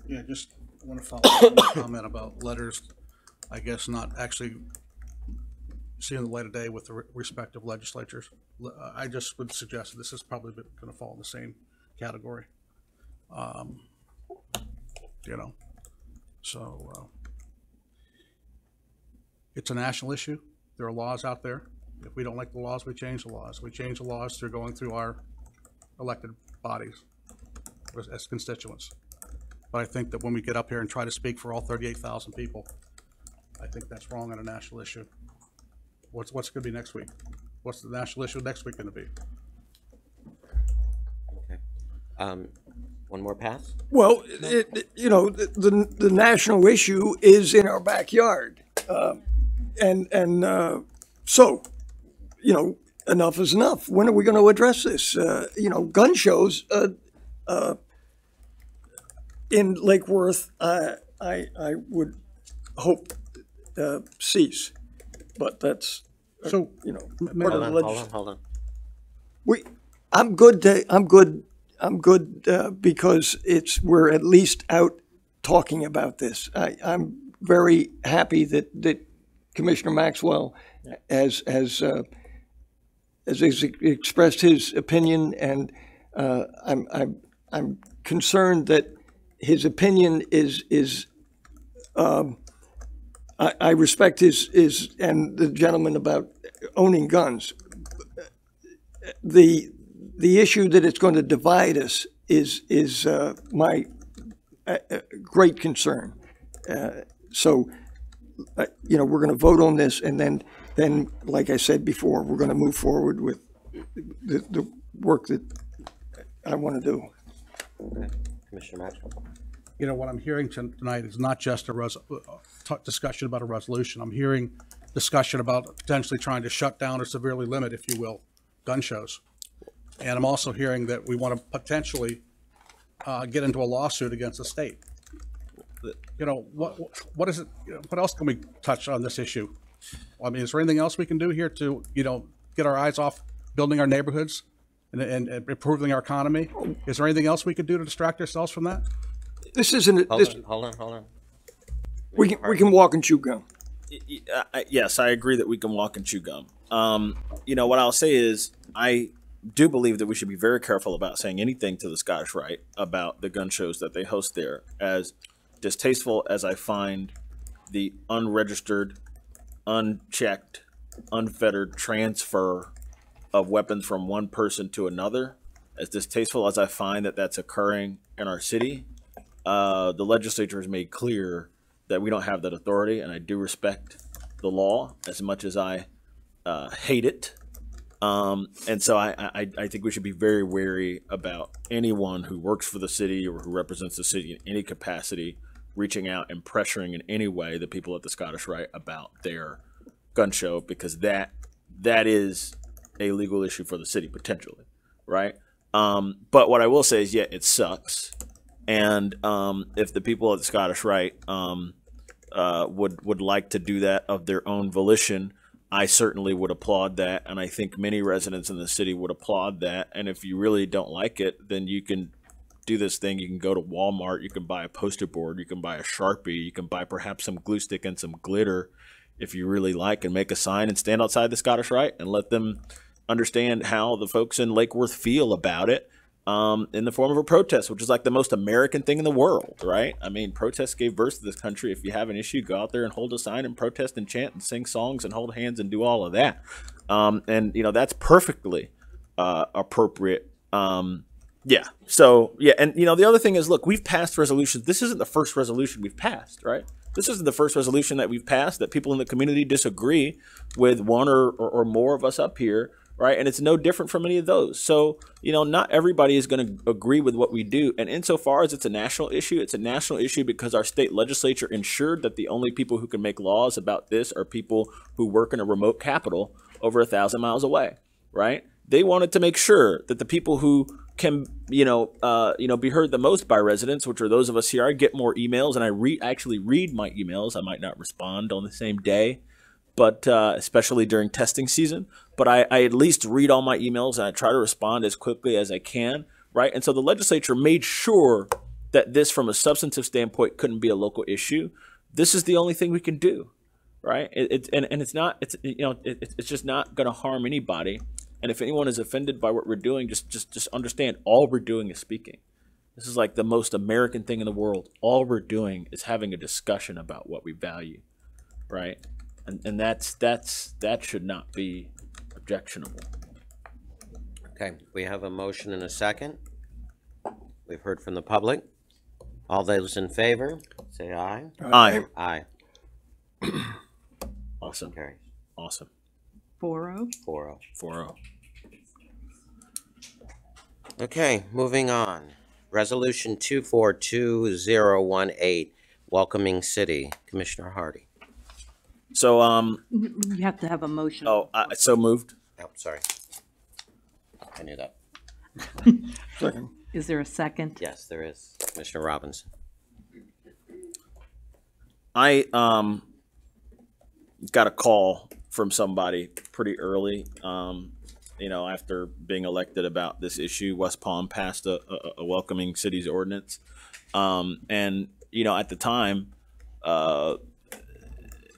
Yeah, just want to follow up on the comment about letters, I guess, not actually seeing the light of day with the respective legislatures. I just would suggest that this is probably going to fall in the same category. So it's a national issue. There are laws out there. If we don't like the laws, we change the laws. We change the laws through going through our elected bodies as constituents. But I think that when we get up here and try to speak for all 38,000 people, I think that's wrong on a national issue. What's going to be next week? What's the national issue next week going to be? Okay. One more pass? Well, the national issue is in our backyard. So, enough is enough. When are we going to address this? Gun shows in Lake Worth, I would hope cease. But that's so part of the legislation. Hold on. I'm good because we're at least out talking about this. I'm very happy that Commissioner Maxwell has expressed his opinion, and I'm concerned that his opinion is. I respect his and the gentleman about owning guns. The issue that it's going to divide us is my great concern. So, we're going to vote on this, and then, like I said before, we're going to move forward with the work that I want to do. Okay. Commissioner Maxwell. What I'm hearing tonight is not just a discussion about a resolution. I'm hearing discussion about potentially trying to shut down or severely limit, if you will, gun shows. And I'm also hearing that we want to potentially get into a lawsuit against the state. What is it? What else can we touch on this issue? I mean, is there anything else we can do here to, get our eyes off building our neighborhoods and improving our economy? Is there anything else we could do to distract ourselves from that? This isn't. Hold on. We can walk and chew gum. Yes, I agree that we can walk and chew gum. What I'll say is I do believe that we should be very careful about saying anything to the Scottish Rite about the gun shows that they host there. As distasteful as I find the unregistered, unchecked, unfettered transfer of weapons from one person to another, as distasteful as I find that that's occurring in our city, the legislature has made clear that we don't have that authority, and I do respect the law as much as I hate it. And so I think we should be very wary about anyone who works for the city or who represents the city in any capacity reaching out and pressuring in any way the people at the Scottish Rite about their gun show, because that is a legal issue for the city potentially, right? But what I will say is, yeah, it sucks. And if the people at the Scottish Rite would like to do that of their own volition, I certainly would applaud that, and I think many residents in the city would applaud that. And if you really don't like it, then you can do this thing. You can go to Walmart, you can buy a poster board, you can buy a Sharpie, you can buy perhaps some glue stick and some glitter if you really like, and make a sign and stand outside the Scottish Rite and let them understand how the folks in Lake Worth feel about it, in the form of a protest, which is like the most American thing in the world, right? I mean, protests gave birth to this country. If you have an issue, go out there and hold a sign and protest and chant and sing songs and hold hands and do all of that. And, you know, that's perfectly appropriate. Yeah. So, yeah. And, you know, the other thing is, look, we've passed resolutions. This isn't the first resolution we've passed, right? This isn't the first resolution that we've passed that people in the community disagree with one or more of us up here, right? And it's no different from any of those. So, you know, not everybody is going to agree with what we do. And insofar as it's a national issue, it's a national issue because our state legislature ensured that the only people who can make laws about this are people who work in a remote capital over 1,000 miles away, right? They wanted to make sure that the people who can, be heard the most by residents, which are those of us here. I get more emails, and I actually read my emails. I might not respond on the same day, but especially during testing season. But I at least read all my emails, and I try to respond as quickly as I can, right? And so the legislature made sure that this, from a substantive standpoint, couldn't be a local issue. This is the only thing we can do, right? It's just not going to harm anybody. And if anyone is offended by what we're doing, just understand all we're doing is speaking. This is like the most American thing in the world. All we're doing is having a discussion about what we value, right? And that should not be objectionable. Okay, we have a motion and a second. We've heard from the public. All those in favor, say aye. Aye. Aye. Awesome. Carries. Awesome. 4-0. 4-0. 4-0. Okay, moving on. Resolution 242018, welcoming city. Commissioner Hardy. So, You have to have a motion. Oh, so moved. Oh, sorry. I knew that. Is there a second? Yes, there is. Commissioner Robinson. I got a call from somebody pretty early, after being elected about this issue. West Palm passed a welcoming cities ordinance. And, at the time,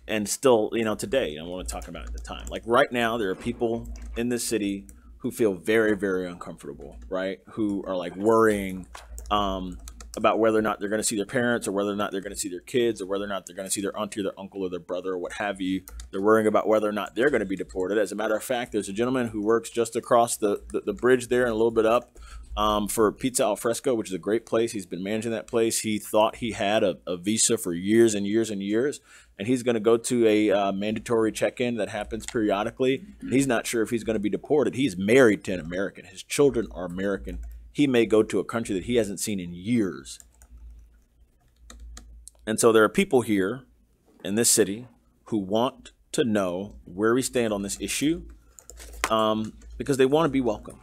and still, today, I want to talk about it at the time. Like right now, there are people in this city who feel very, very uncomfortable, right? Who are like worrying about whether or not they're going to see their parents, or whether or not they're going to see their kids, or whether or not they're going to see their auntie or their uncle or their brother or what have you. They're worrying about whether or not they're going to be deported. As a matter of fact, there's a gentleman who works just across the bridge there and a little bit up for Pizza Al Fresco, which is a great place. He's been managing that place. He thought he had a visa for years and years and years, and he's going to go to a mandatory check-in that happens periodically. He's not sure if he's going to be deported. He's married to an American. His children are American. He may go to a country that he hasn't seen in years. And so there are people here in this city who want to know where we stand on this issue, because they want to be welcome,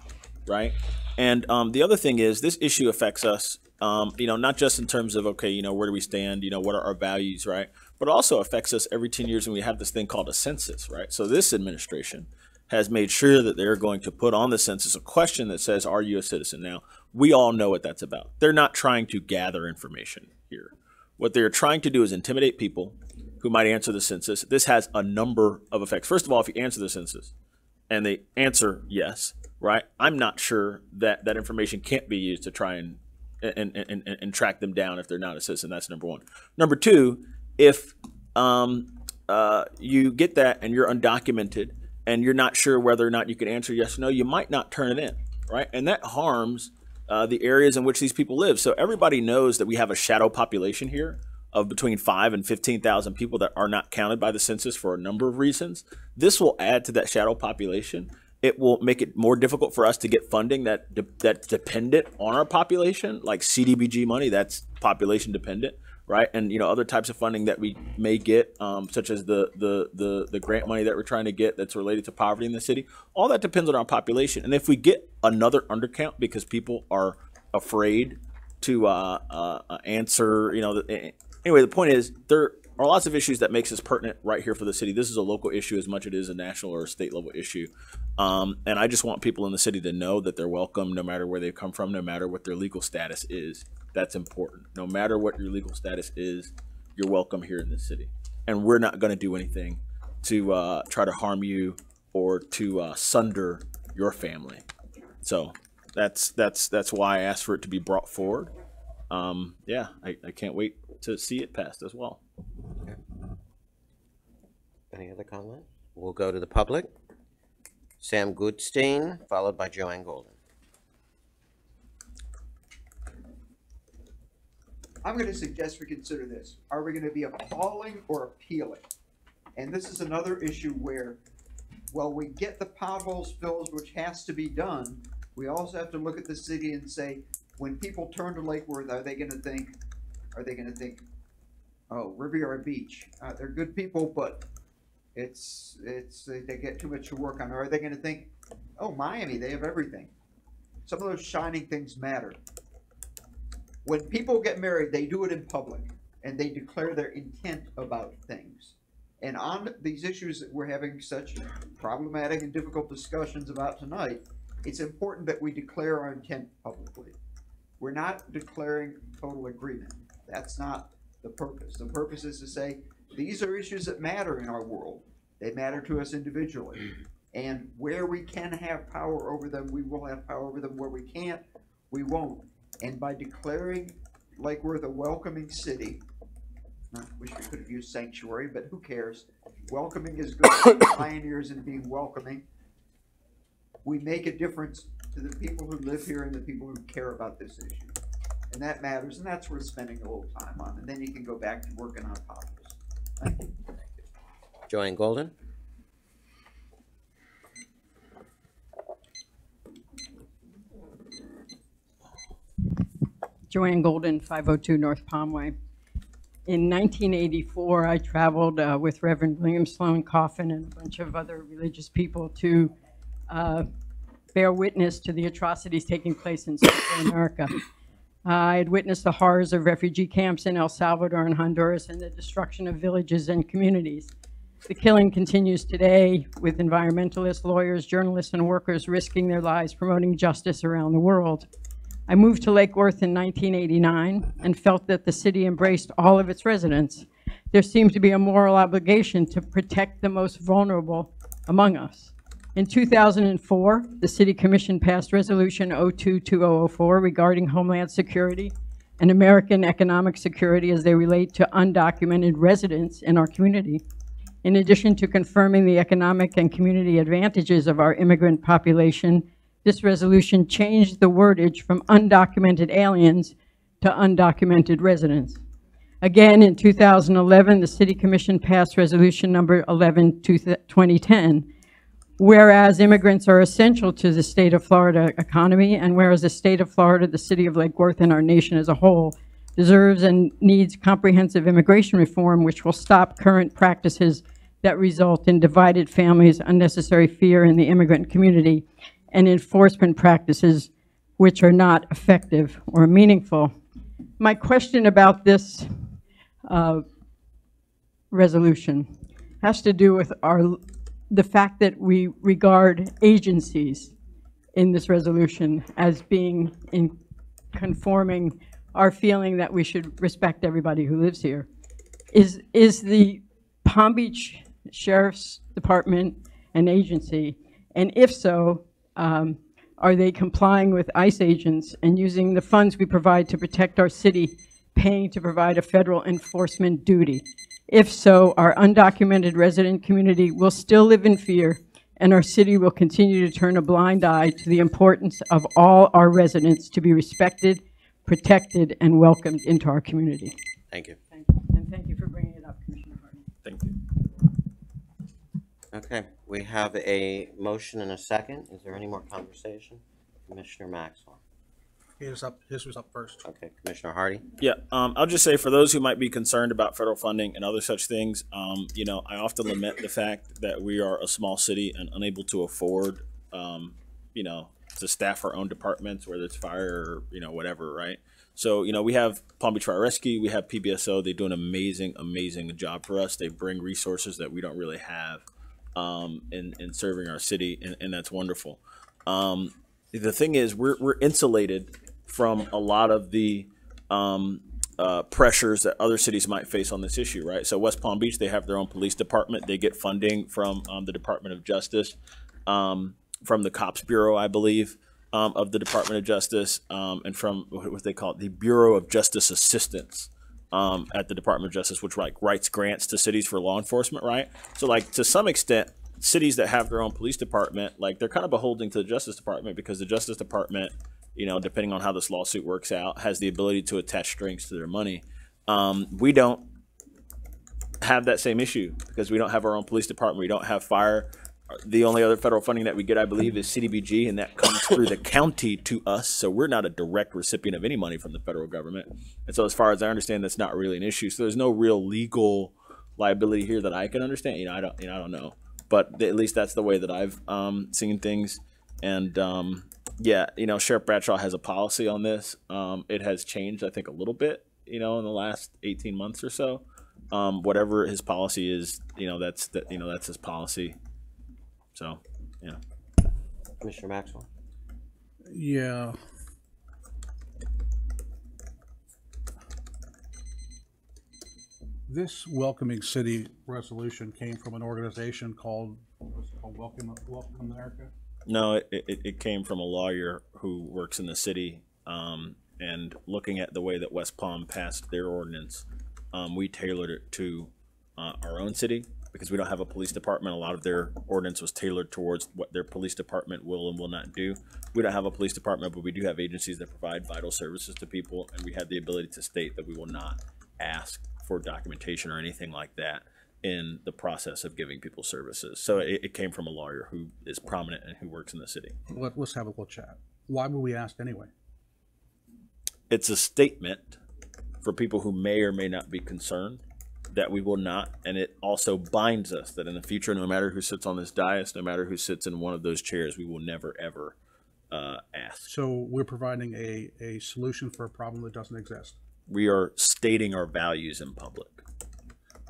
right? And the other thing is, this issue affects us, not just in terms of, okay, where do we stand, what are our values, right? But also affects us every 10 years when we have this thing called a census, right? So this administration has made sure that they're going to put on the census a question that says, are you a citizen? Now, we all know what that's about. They're not trying to gather information here. What they're trying to do is intimidate people who might answer the census. This has a number of effects. First of all, if you answer the census and they answer yes, right, I'm not sure that that information can't be used to try and track them down if they're not a citizen. That's number one. Number two, if you get that and you're undocumented, and you're not sure whether or not you can answer yes or no, you might not turn it in, right? And that harms the areas in which these people live. So everybody knows that we have a shadow population here of between 5,000 and 15,000 people that are not counted by the census for a number of reasons. This will add to that shadow population. It will make it more difficult for us to get funding that's dependent on our population, like CDBG money, that's population dependent, right? And other types of funding that we may get, such as the grant money that we're trying to get that's related to poverty in the city. All that depends on our population. And if we get another undercount because people are afraid to answer, anyway, the point is are lots of issues that makes this pertinent right here for the city. This is a local issue as much as it is a national or a state level issue. And I just want people in the city to know that they're welcome no matter where they've come from, no matter what their legal status is. That's important. No matter what your legal status is, you're welcome here in this city. And we're not going to do anything to try to harm you or to sunder your family. So that's why I asked for it to be brought forward. Yeah, I can't wait to see it passed as well. Okay. Any other comments? We'll go to the public. Sam Goodstein, followed by Joanne Golden. I'm going to suggest we consider this. Are we going to be appalling or appealing? And this is another issue where, well, we get the potholes filled, which has to be done. We also have to look at the city and say, when people turn to Lake Worth, are they going to think, oh, Riviera Beach, they're good people, but they get too much to work on. Or are they going to think, oh, Miami, they have everything. Some of those shining things matter. When people get married, they do it in public, and they declare their intent about things. And on these issues that we're having such problematic and difficult discussions about tonight, it's important that we declare our intent publicly. We're not declaring total agreement. That's not the purpose. The purpose is to say, these are issues that matter in our world. They matter to us individually. And where we can have power over them, we will have power over them. Where we can't, we won't. And by declaring Lake Worth a welcoming city, I wish we could have used sanctuary, but who cares? Welcoming is good. Pioneers in being welcoming. We make a difference to the people who live here and the people who care about this issue. And that matters, and that's worth spending a little time on. And then you can go back to working on potholes. Thank you. Joanne Golden. Joanne Golden, 502 North Palmway. In 1984, I traveled with Reverend William Sloan Coffin and a bunch of other religious people to bear witness to the atrocities taking place in Central America. I had witnessed the horrors of refugee camps in El Salvador and Honduras and the destruction of villages and communities. The killing continues today with environmentalists, lawyers, journalists, and workers risking their lives promoting justice around the world. I moved to Lake Worth in 1989 and felt that the city embraced all of its residents. There seemed to be a moral obligation to protect the most vulnerable among us. In 2004, the City Commission passed Resolution 02-2004 regarding Homeland Security and American economic security as they relate to undocumented residents in our community. In addition to confirming the economic and community advantages of our immigrant population, this resolution changed the wordage from undocumented aliens to undocumented residents. Again, in 2011, the City Commission passed Resolution number 11-2010, whereas immigrants are essential to the state of Florida economy, and whereas the state of Florida, the city of Lake Worth, and our nation as a whole deserves and needs comprehensive immigration reform, which will stop current practices that result in divided families, unnecessary fear in the immigrant community, and enforcement practices which are not effective or meaningful. My question about this resolution has to do with the fact that we regard agencies in this resolution as being in conforming our feeling that we should respect everybody who lives here. Is the Palm Beach Sheriff's Department an agency? And if so, are they complying with ICE agents and using the funds we provide to protect our city, paying to provide a federal enforcement duty? If so, our undocumented resident community will still live in fear, and our city will continue to turn a blind eye to the importance of all our residents to be respected, protected, and welcomed into our community. Thank you. Thank you. And thank you for bringing it up, Commissioner Harden. Thank you. Okay, we have a motion and a second. Is there any more conversation? Commissioner Maxwell. His was up first. Okay, Commissioner Hardy. Yeah, I'll just say for those who might be concerned about federal funding and other such things, you know, I often lament the fact that we are a small city and unable to afford, you know, to staff our own departments, whether it's fire or, you know, whatever, right? So, you know, we have Palm Beach Fire Rescue, we have PBSO. They do an amazing, amazing job for us. They bring resources that we don't really have in serving our city, and that's wonderful. The thing is, we're insulated from a lot of the pressures that other cities might face on this issue, right? So West Palm Beach, they have their own police department. They get funding from the Department of Justice, from the Cops Bureau, I believe, of the Department of Justice, and from what they call it, the Bureau of Justice Assistance at the Department of Justice, which like writes grants to cities for law enforcement, right? So like to some extent, cities that have their own police department, like they're kind of beholden to the Justice Department, because the Justice Department, you know, depending on how this lawsuit works out, has the ability to attach strings to their money. We don't have that same issue because we don't have our own police department. We don't have fire. The only other federal funding that we get, I believe, is CDBG, and that comes through the county to us. So we're not a direct recipient of any money from the federal government. And so as far as I understand, that's not really an issue. So there's no real legal liability here that I can understand. I don't know. But at least that's the way that I've seen things. And yeah, you know, Sheriff Bradshaw has a policy on this. It has changed, I think, a little bit, you know, in the last 18 months or so. Whatever his policy is, you know, that's his policy. So, yeah. Commissioner Maxwell. Yeah. This welcoming city resolution came from an organization called Welcome America. No, it came from a lawyer who works in the city, and looking at the way that West Palm passed their ordinance, we tailored it to our own city because we don't have a police department. A lot of their ordinance was tailored towards what their police department will and will not do. We don't have a police department, but we do have agencies that provide vital services to people, and we have the ability to state that we will not ask for documentation or anything like that in the process of giving people services. So it came from a lawyer who is prominent and who works in the city. Let's have a little chat. Why were we asked anyway? It's a statement for people who may or may not be concerned that we will not, and it also binds us that in the future, no matter who sits on this dais, no matter who sits in one of those chairs, we will never, ever ask. So we're providing a solution for a problem that doesn't exist. We are stating our values in public.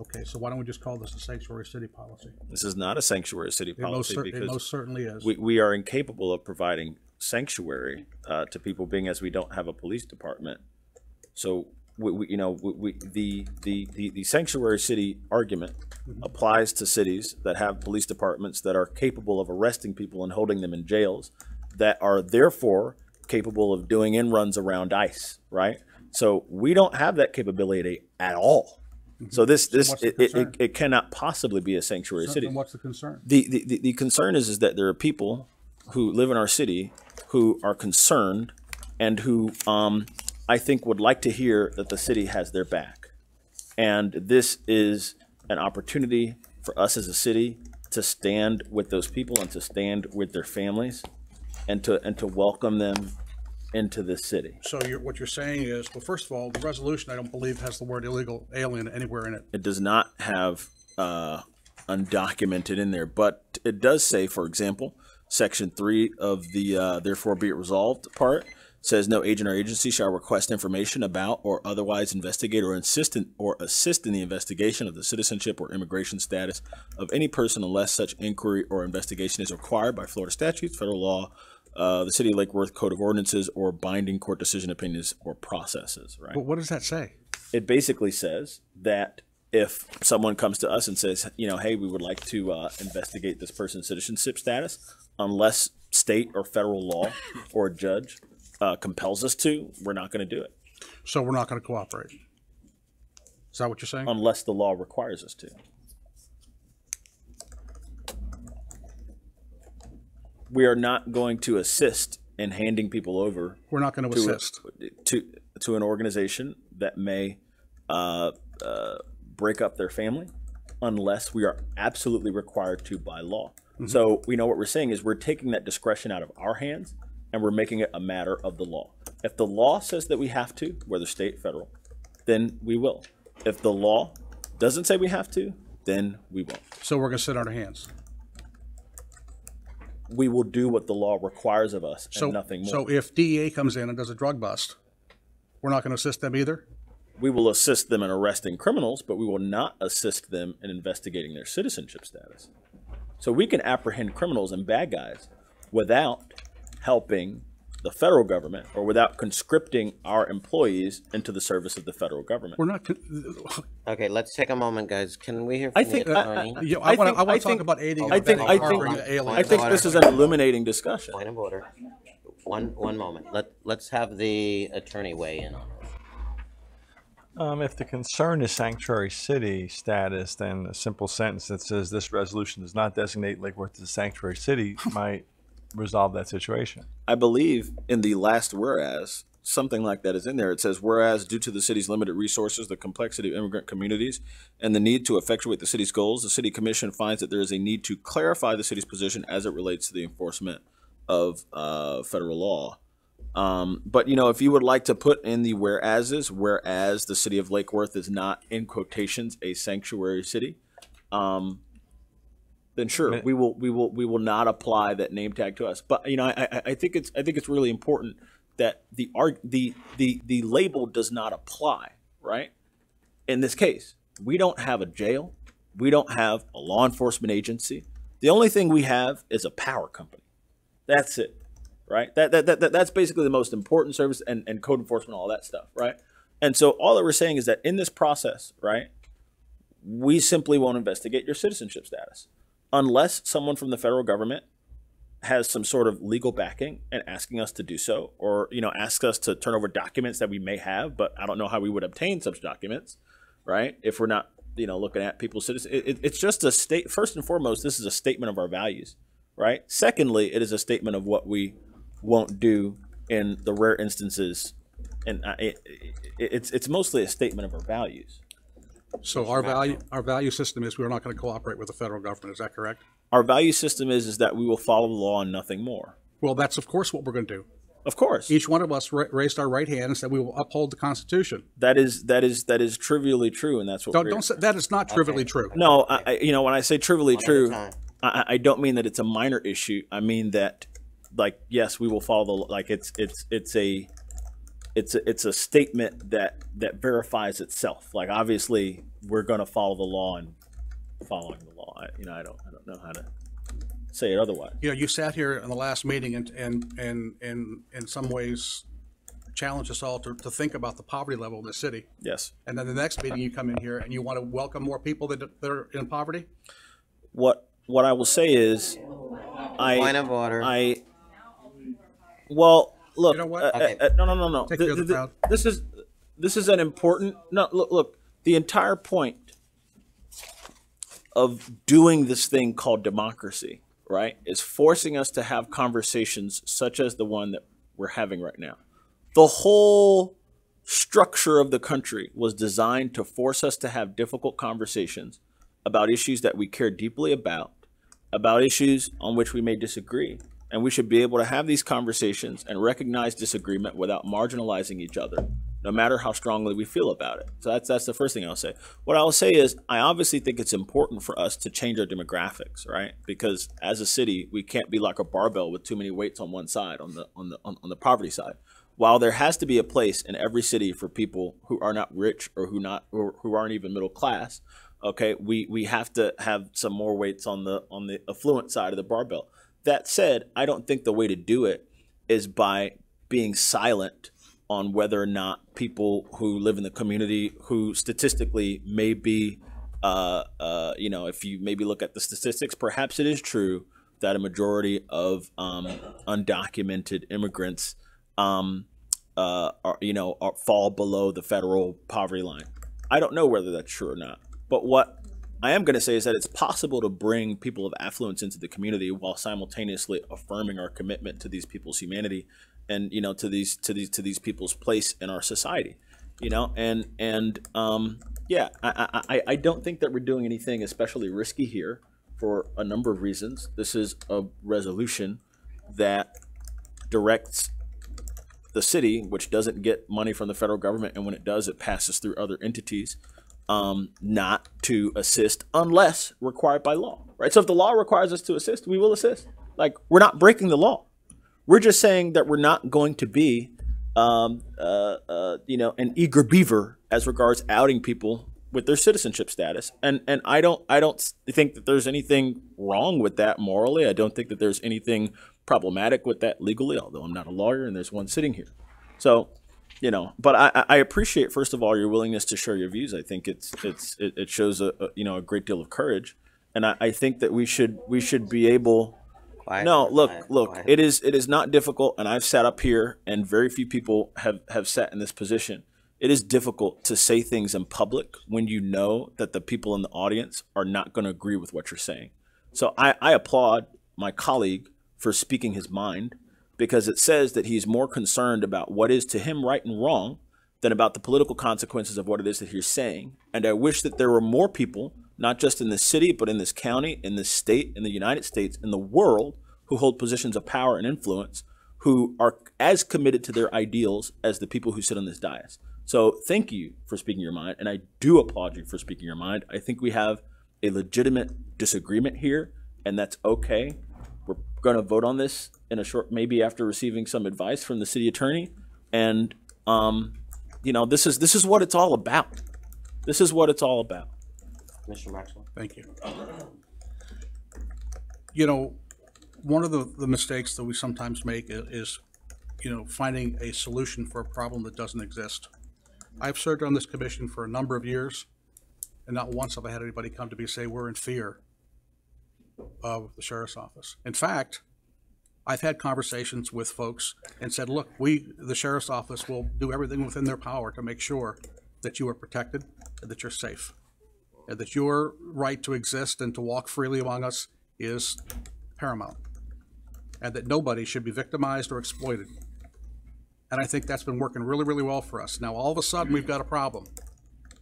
Okay, so why don't we just call this a sanctuary city policy? This is not a sanctuary city policy because it most certainly is. We are incapable of providing sanctuary to people, being as we don't have a police department. So the sanctuary city argument applies to cities that have police departments that are capable of arresting people and holding them in jails, that are therefore capable of doing in-runs around ICE, right? So we don't have that capability at all. So it cannot possibly be a sanctuary city. And what's the concern? The concern is that there are people who live in our city who are concerned and who I think would like to hear that the city has their back. And this is an opportunity for us as a city to stand with those people and to stand with their families and to welcome them into this city. So what you're saying is, well, first of all, the resolution, I don't believe, has the word illegal alien anywhere in it. It does not have undocumented in there, but it does say, for example, Section 3 of the therefore be it resolved part says no agent or agency shall request information about or otherwise investigate or assist in the investigation of the citizenship or immigration status of any person unless such inquiry or investigation is required by Florida statutes, federal law, the City of Lake Worth Code of Ordinances, or binding court decision opinions or processes, right? But what does that say? It basically says that if someone comes to us and says, you know, hey, we would like to investigate this person's citizenship status, unless state or federal law or a judge compels us to, we're not going to do it. So we're not going to cooperate. Is that what you're saying? Unless the law requires us to. We are not going to assist in handing people over. We're not going to assist to an organization that may break up their family unless we are absolutely required to by law. Mm-hmm. So we know what we're saying is we're taking that discretion out of our hands and we're making it a matter of the law. If the law says that we have to, whether state, federal, then we will. If the law doesn't say we have to, then we won't. So we're going to sit on our hands. We will do what the law requires of us and nothing more. So if DEA comes in and does a drug bust, We're not going to assist them either? We will assist them in arresting criminals, but we will not assist them in investigating their citizenship status. So we can apprehend criminals and bad guys without helping the federal government or without conscripting our employees into the service of the federal government. We're not. Okay, let's take a moment, guys. Can we hear from the attorney? I want to talk about aiding and abetting harboring aliens. I think this is an illuminating discussion. Point of order. One moment. Let's have the attorney weigh in on it. If the concern is sanctuary city status, then a simple sentence that says this resolution does not designate Lake Worth as a sanctuary city might resolve that situation. I believe in the last whereas, something like that is in there. It says, whereas due to the city's limited resources, the complexity of immigrant communities, and the need to effectuate the city's goals, the city commission finds that there is a need to clarify the city's position as it relates to the enforcement of federal law. But, you know, if you would like to put in the whereases, whereas the city of Lake Worth is not, in quotations, a sanctuary city, then sure, we will not apply that name tag to us. But, you know, I think it's really important that the label does not apply, right? In this case, we don't have a jail, we don't have a law enforcement agency. The only thing we have is a power company. That's it. Right? That's basically the most important service, and code enforcement, all that stuff, right? And so all that we're saying is that in this process, right, we simply won't investigate your citizenship status unless someone from the federal government has some sort of legal backing and asking us to do so, or, you know, ask us to turn over documents that we may have, but I don't know how we would obtain such documents, right? If we're not, you know, looking at people's citizens. It's just a state. First and foremost, this is a statement of our values, right? Secondly, it is a statement of what we won't do in the rare instances, and it's mostly a statement of our values. So our value system is we're not going to cooperate with the federal government. Is that correct? Our value system is that we will follow the law and nothing more. Well, that's of course what we're going to do. Of course, each one of us raised our right hand and said we will uphold the Constitution. That is trivially true, and that's what. Don't say that is not trivially true. No, you know, when I say trivially true, I don't mean that it's a minor issue. I mean that, like, yes, we will follow the, like, it's a statement that verifies itself. Like, obviously we're going to follow the law and following the law. You know, I don't know how to say it otherwise. You know, you sat here in the last meeting and in some ways challenged us all to think about the poverty level in the city. Yes. And then the next meeting you come in here and you want to welcome more people that are in poverty. What I will say is, Point of order. Well, look, you know what? No. Take care of the crowd. This is an important, no, look, the entire point of doing this thing called democracy, right, is forcing us to have conversations such as the one that we're having right now. The whole structure of the country was designed to force us to have difficult conversations about issues that we care deeply about issues on which we may disagree. And we should be able to have these conversations and recognize disagreement without marginalizing each other, no matter how strongly we feel about it. So that's the first thing I'll say. What I'll say is, I obviously think it's important for us to change our demographics, right? Because as a city, we can't be like a barbell with too many weights on one side, on the poverty side. While there has to be a place in every city for people who are not rich or who aren't even middle class, okay, we have to have some more weights on the affluent side of the barbell. That said, I don't think the way to do it is by being silent on whether or not people who live in the community, who statistically may be, you know, if you maybe look at the statistics, perhaps it is true that a majority of undocumented immigrants, fall below the federal poverty line. I don't know whether that's true or not, but what I am going to say is that it's possible to bring people of affluence into the community while simultaneously affirming our commitment to these people's humanity and, you know, to these people's place in our society, you know, yeah, I don't think that we're doing anything especially risky here for a number of reasons. This is a resolution that directs the city, which doesn't get money from the federal government, and when it does, it passes through other entities, not to assist unless required by law, right? So if the law requires us to assist, we will assist. Like, we're not breaking the law. We're just saying that we're not going to be an eager beaver as regards outing people with their citizenship status. And I don't think that there's anything wrong with that morally. I don't think that there's anything problematic with that legally, although I'm not a lawyer and there's one sitting here. So, but I appreciate, first of all, your willingness to share your views. I think it shows a great deal of courage. And I think that we should be able. Quiet, no, look. It is not difficult, and I've sat up here, and very few people have sat in this position. It is difficult to say things in public when you know that the people in the audience are not going to agree with what you're saying. So I applaud my colleague for speaking his mind, because it says that he's more concerned about what is to him right and wrong than about the political consequences of what it is that he's saying. And I wish that there were more people, not just in this city, but in this county, in this state, in the United States, in the world, who hold positions of power and influence, who are as committed to their ideals as the people who sit on this dais. So thank you for speaking your mind, and I do applaud you for speaking your mind. I think we have a legitimate disagreement here, and that's okay. We're going to vote on this in a short, maybe after receiving some advice from the city attorney, and this is what it's all about. This is what it's all about. Mr. Maxwell. Thank you. One of the mistakes that we sometimes make is, finding a solution for a problem that doesn't exist. I've served on this commission for a number of years, and not once have I had anybody come to me and say we're in fear of the sheriff's office. In fact, I've had conversations with folks and said, look, the sheriff's office will do everything within their power to make sure that you are protected and that you're safe, and that your right to exist and to walk freely among us is paramount, and that nobody should be victimized or exploited. And I think that's been working really, really well for us. Now, all of a sudden, we've got a problem,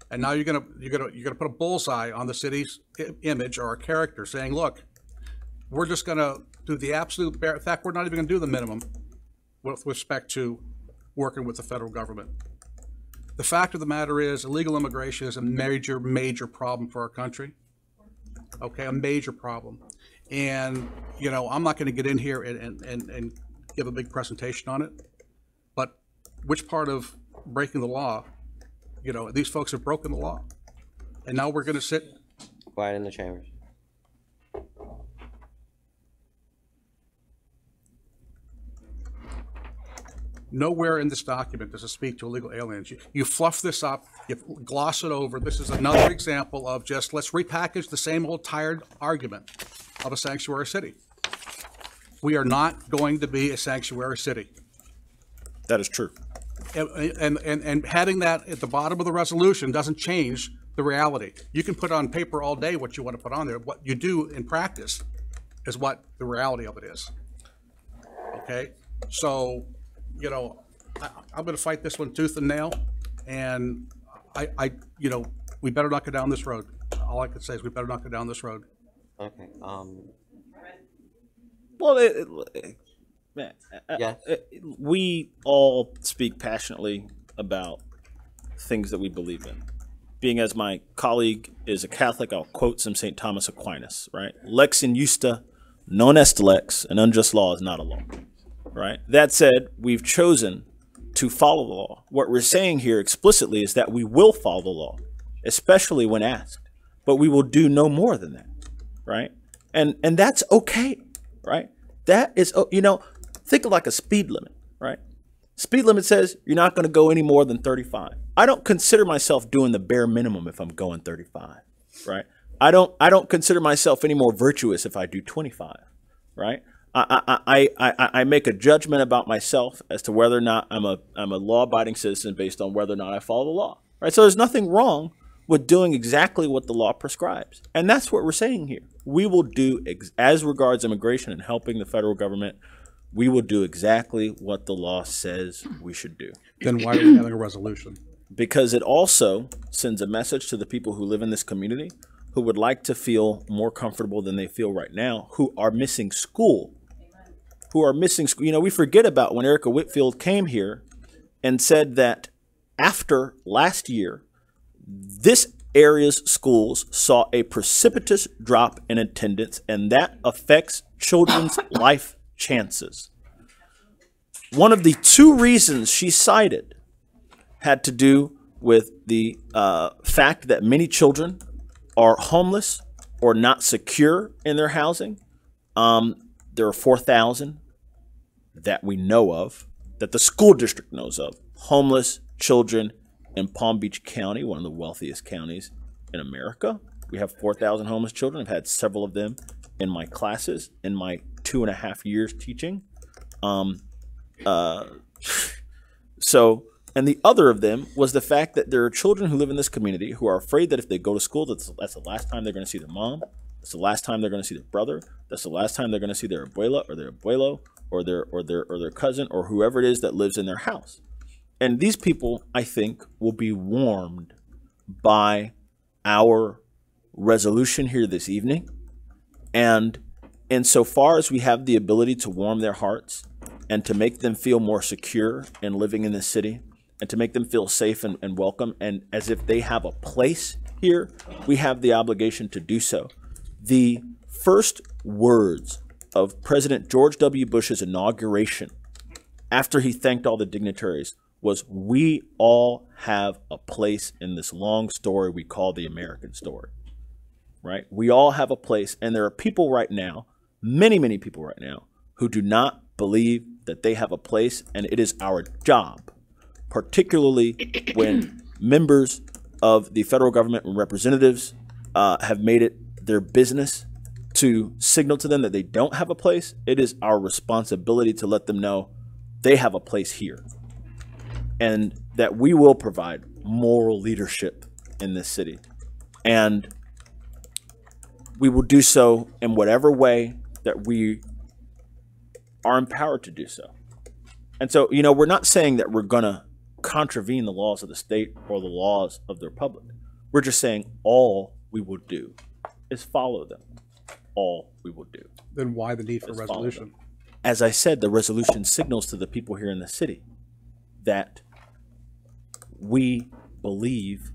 and now you're gonna put a bullseye on the city's image or our character, saying, "Look, we're just gonna do the absolute bare. In fact, we're not even gonna do the minimum with respect to working with the federal government." The fact of the matter is, illegal immigration is a major, major problem for our country. Okay, a major problem. And, I'm not going to get in here and give a big presentation on it, but which part of breaking the law, these folks have broken the law. And now we're going to sit. Quiet in the chambers. Nowhere in this document does it speak to illegal aliens. You fluff this up, you gloss it over. This is another example of just let's repackage the same old tired argument of a sanctuary city. We are not going to be a sanctuary city. That is true. And having that at the bottom of the resolution doesn't change the reality. You can put on paper all day what you want to put on there. What you do in practice is what the reality of it is. Okay? So, I'm going to fight this one tooth and nail, and we better not go down this road. All I can say is we better not go down this road. Okay. Well, yeah. We all speak passionately about things that we believe in. Being as my colleague is a Catholic, I'll quote some St. Thomas Aquinas, right? Lex in justa non est lex, an unjust law is not a law, right? That said, we've chosen to follow the law. What we're saying here explicitly is that we will follow the law, especially when asked, but we will do no more than that, right? And that's okay, right? That is, think of like a speed limit, right? Speed limit says you're not going to go any more than 35. I don't consider myself doing the bare minimum if I'm going 35, right? I don't consider myself any more virtuous if I do 25, right? I make a judgment about myself as to whether or not I'm a law-abiding citizen based on whether or not I follow the law, right? So there's nothing wrong with doing exactly what the law prescribes, and that's what we're saying here. We will do as regards immigration and helping the federal government. We will do exactly what the law says we should do. Then why are we having a resolution? Because it also sends a message to the people who live in this community who would like to feel more comfortable than they feel right now, who are missing school. We forget about when Erica Whitfield came here and said that after last year, this area's schools saw a precipitous drop in attendance, and that affects children's life chances. one of the two reasons she cited had to do with the fact that many children are homeless or not secure in their housing. There are 4,000 that we know of, that the school district knows of, homeless children in Palm Beach County, one of the wealthiest counties in America. We have 4,000 homeless children. I've had several of them in my classes in my 2.5 years teaching. And the other of them was the fact that there are children who live in this community who are afraid that if they go to school, that's the last time they're going to see their mom. That's the last time they're going to see their brother. That's the last time they're going to see their abuela or their abuelo or their cousin or whoever it is that lives in their house. And these people, I think, will be warmed by our resolution here this evening. And insofar as we have the ability to warm their hearts and to make them feel more secure in living in this city, and to make them feel safe and welcome, and as if they have a place here, we have the obligation to do so. The first words of President George W. Bush's inauguration, after he thanked all the dignitaries, was, "We all have a place in this long story we call the American story." Right? We all have a place, and there are people right now, many, many people right now, who do not believe that they have a place, and it is our job, particularly when members of the federal government and representatives have made it their business to signal to them that they don't have a place. It is our responsibility to let them know they have a place here, and that we will provide moral leadership in this city. And we will do so in whatever way that we are empowered to do so. And so, we're not saying that we're going to contravene the laws of the state or the laws of the republic. We're just saying all we will do is follow them. All we will do. Then why the need for resolution? As I said, the resolution signals to the people here in the city that we believe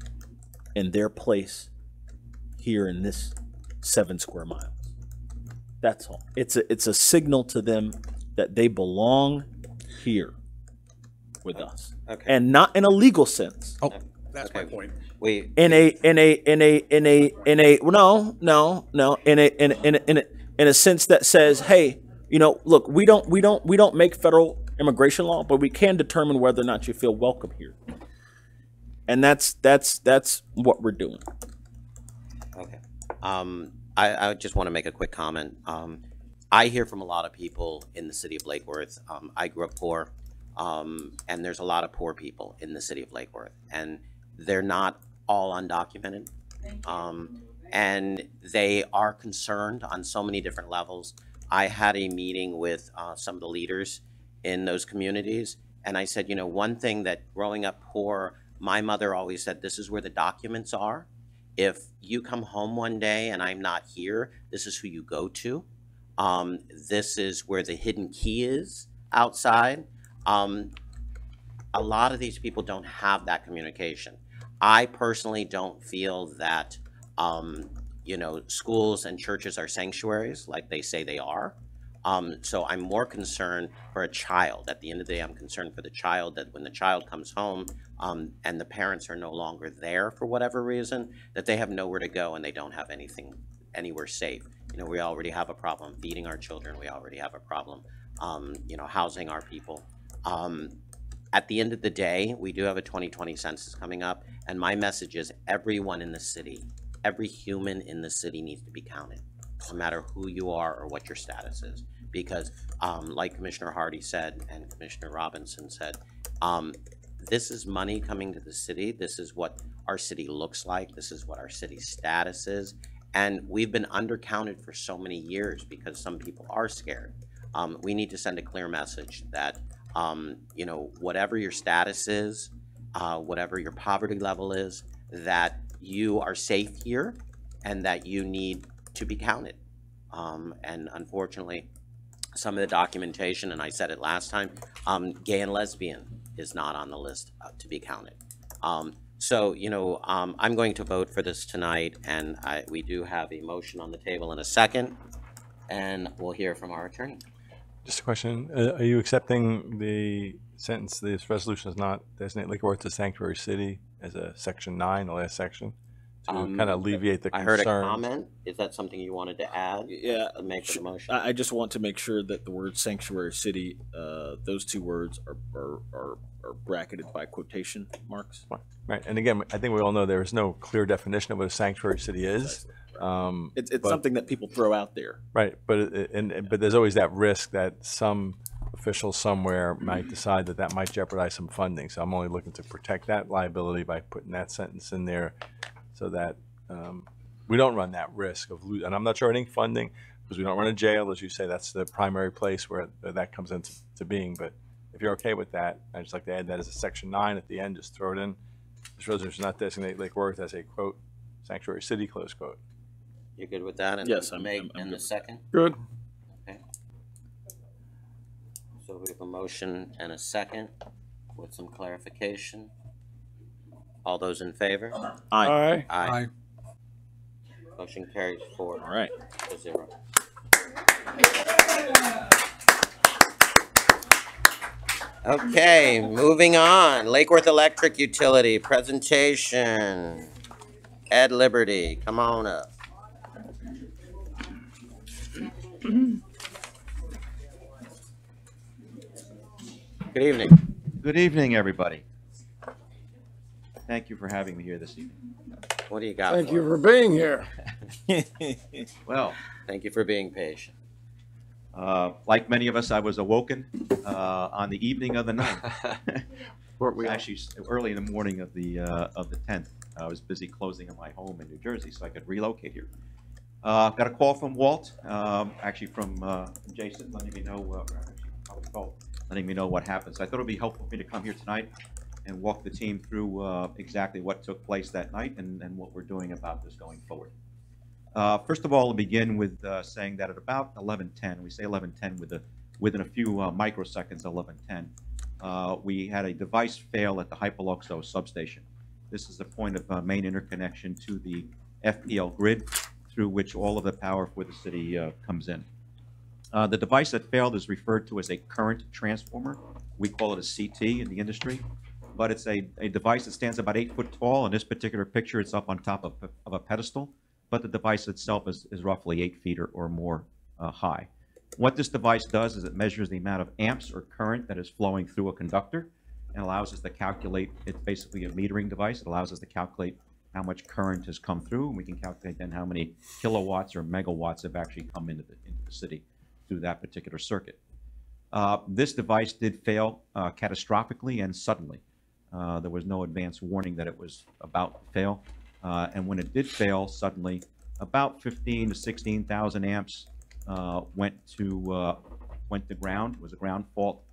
in their place here in this 7 square miles. That's all. It's a signal to them that they belong here with us. Okay. And not in a legal sense. Oh, that's my point. In a sense that says, hey, look, we don't make federal immigration law, but we can determine whether or not you feel welcome here. And that's what we're doing. Okay. I just want to make a quick comment. I hear from a lot of people in the city of Lake Worth. I grew up poor, and there's a lot of poor people in the city of Lake Worth, and they're not all undocumented. And they are concerned on so many different levels. I had a meeting with some of the leaders in those communities, and I said, one thing that growing up poor, my mother always said, this is where the documents are. If you come home one day and I'm not here, this is who you go to. This is where the hidden key is outside. A lot of these people don't have that communication. I personally don't feel that, schools and churches are sanctuaries like they say they are. So I'm more concerned for a child. At the end of the day, I'm concerned for the child, that when the child comes home and the parents are no longer there for whatever reason, that they have nowhere to go and they don't have anything anywhere safe. We already have a problem feeding our children. We already have a problem, housing our people. At the end of the day, we do have a 2020 census coming up, and my message is everyone in the city, every human in the city needs to be counted, no matter who you are or what your status is. Because like Commissioner Hardy said and Commissioner Robinson said, this is money coming to the city. This is what our city looks like. This is what our city's status is. And we've been undercounted for so many years because some people are scared. We need to send a clear message that, whatever your status is, whatever your poverty level is, that you are safe here and that you need to be counted. And unfortunately, some of the documentation, and I said it last time, gay and lesbian is not on the list to be counted. So, I'm going to vote for this tonight, and we do have a motion on the table in a second, and we'll hear from our attorney. Just a question. Are you accepting the sentence, this resolution does not designate Lake Worth a sanctuary city as a section 9, the last section, to kind of alleviate the I concerns? heard a comment. Is that something you wanted to add? Yeah. To make the motion. I just want to make sure that the word sanctuary city, those two words are bracketed by quotation marks. Right, and again, I think we all know there is no clear definition of what a sanctuary city is. It's but- something that people throw out there. Right, but there's always that risk that some official somewhere might decide that that might jeopardize some funding. So I'm only looking to protect that liability by putting that sentence in there, so that we don't run that risk of losing. And I'm not shorting funding because we don't run a jail, as you say. That's the primary place where that comes into being. But if you're okay with that, I'd just like to add that as a section 9 at the end. Just throw it in. This resolution does not designate Lake Worth as a quote sanctuary city, close quote. You good with that? And Yes, I'm in the second. Good. Okay. So we have a motion and a second with some clarification. All those in favor? Aye. Aye. Motion carries 4 All right. to 0. Okay, moving on. Lake Worth Electric Utility presentation. Ed Liberty, come on up. Good evening. Good evening, everybody. Thank you for having me here this evening. What do you got? Thank you for being here. Well, thank you for being patient. Like many of us, I was awoken on the evening of the 9th. Actually, early in the morning of the 10th. I was busy closing on my home in New Jersey so I could relocate here. Got a call from Walt, actually from Jason, letting me know letting me know what happened. So I thought it would be helpful for me to come here tonight and walk the team through exactly what took place that night and what we're doing about this going forward. First of all, I'll begin with saying that at about 11:10, we say 11:10 within a few microseconds of 11:10, we had a device fail at the Hypoluxo substation. This is the point of main interconnection to the FPL grid through which all of the power for the city comes in. The device that failed is referred to as a current transformer. We call it a CT in the industry, but it's a device that stands about 8 foot tall. In this particular picture, it's up on top of a pedestal, but the device itself is roughly 8 feet or more high. What this device does is it measures the amount of amps or current that is flowing through a conductor and allows us to calculate, it's basically a metering device. It allows us to calculate how much current has come through, and we can calculate then how many kilowatts or megawatts have actually come into the city through that particular circuit. This device did fail catastrophically and suddenly. There was no advance warning that it was about to fail. And when it did fail suddenly, about 15 to 16,000 amps went to ground. It was a ground fault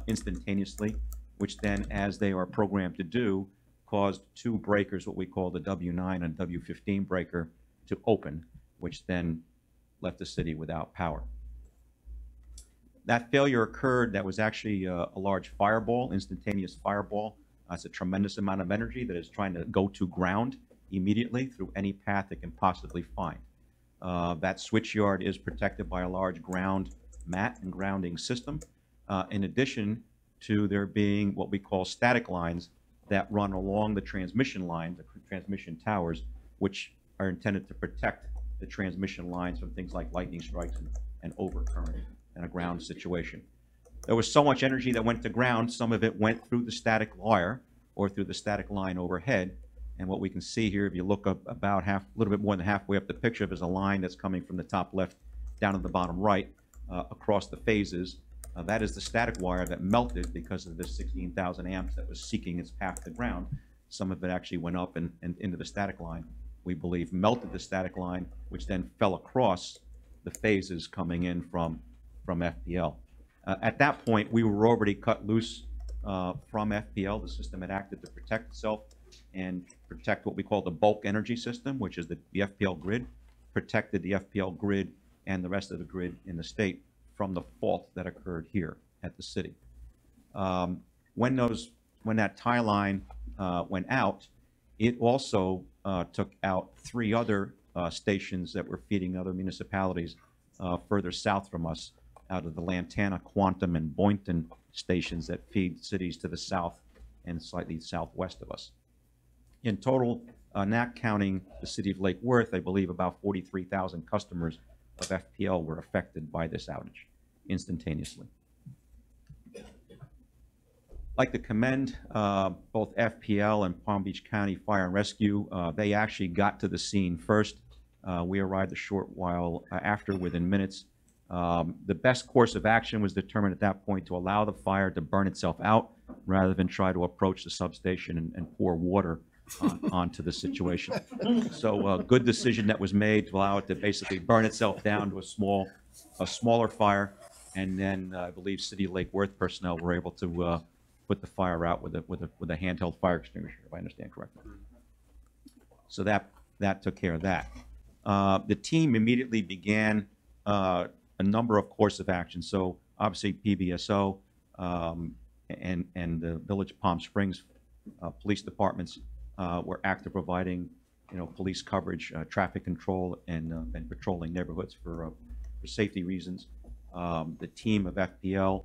instantaneously, which then, as they are programmed to do, caused 2 breakers, what we call the W9 and W15 breaker, to open, which then left the city without power. That failure occurred. That was actually a large fireball, instantaneous fireball. That's a tremendous amount of energy that is trying to go to ground immediately through any path it can possibly find. That switch yard is protected by a large ground mat and grounding system, in addition to there being what we call static lines that run along the transmission line, the transmission towers, which are intended to protect the transmission lines from things like lightning strikes and overcurrent in a ground situation. There was so much energy that went to ground, some of it went through the static wire or through the static line overhead. And what we can see here, if you look up about a little bit more than halfway up the picture, there's a line that's coming from the top left down to the bottom right across the phases. That is the static wire that melted because of the 16,000 amps that was seeking its path to ground. Some of it actually went up and into the static line, we believe, melted the static line, which then fell across the phases coming in from FPL. At that point, we were already cut loose from FPL. The system had acted to protect itself and protect what we call the bulk energy system, which is the FPL grid, protected the FPL grid and the rest of the grid in the state from the fault that occurred here at the city. When that tie line went out, it also took out 3 other stations that were feeding other municipalities further south from us, out of the Lantana, Quantum, and Boynton stations that feed cities to the south and slightly southwest of us. In total, not counting the city of Lake Worth, I believe about 43,000 customers of FPL were affected by this outage instantaneously. I'd like to commend both FPL and Palm Beach County Fire and Rescue. They actually got to the scene first. We arrived a short while after, within minutes. The best course of action was determined at that point to allow the fire to burn itself out rather than try to approach the substation and pour water onto the situation. So good decision that was made to allow it to basically burn itself down to a smaller fire. And then I believe City of Lake Worth personnel were able to put the fire out with a handheld fire extinguisher, if I understand correctly. So that took care of that. The team immediately began a number of course of action. So obviously PBSO and the Village of Palm Springs police departments were active providing, police coverage, traffic control, and patrolling neighborhoods for safety reasons. The team of FPL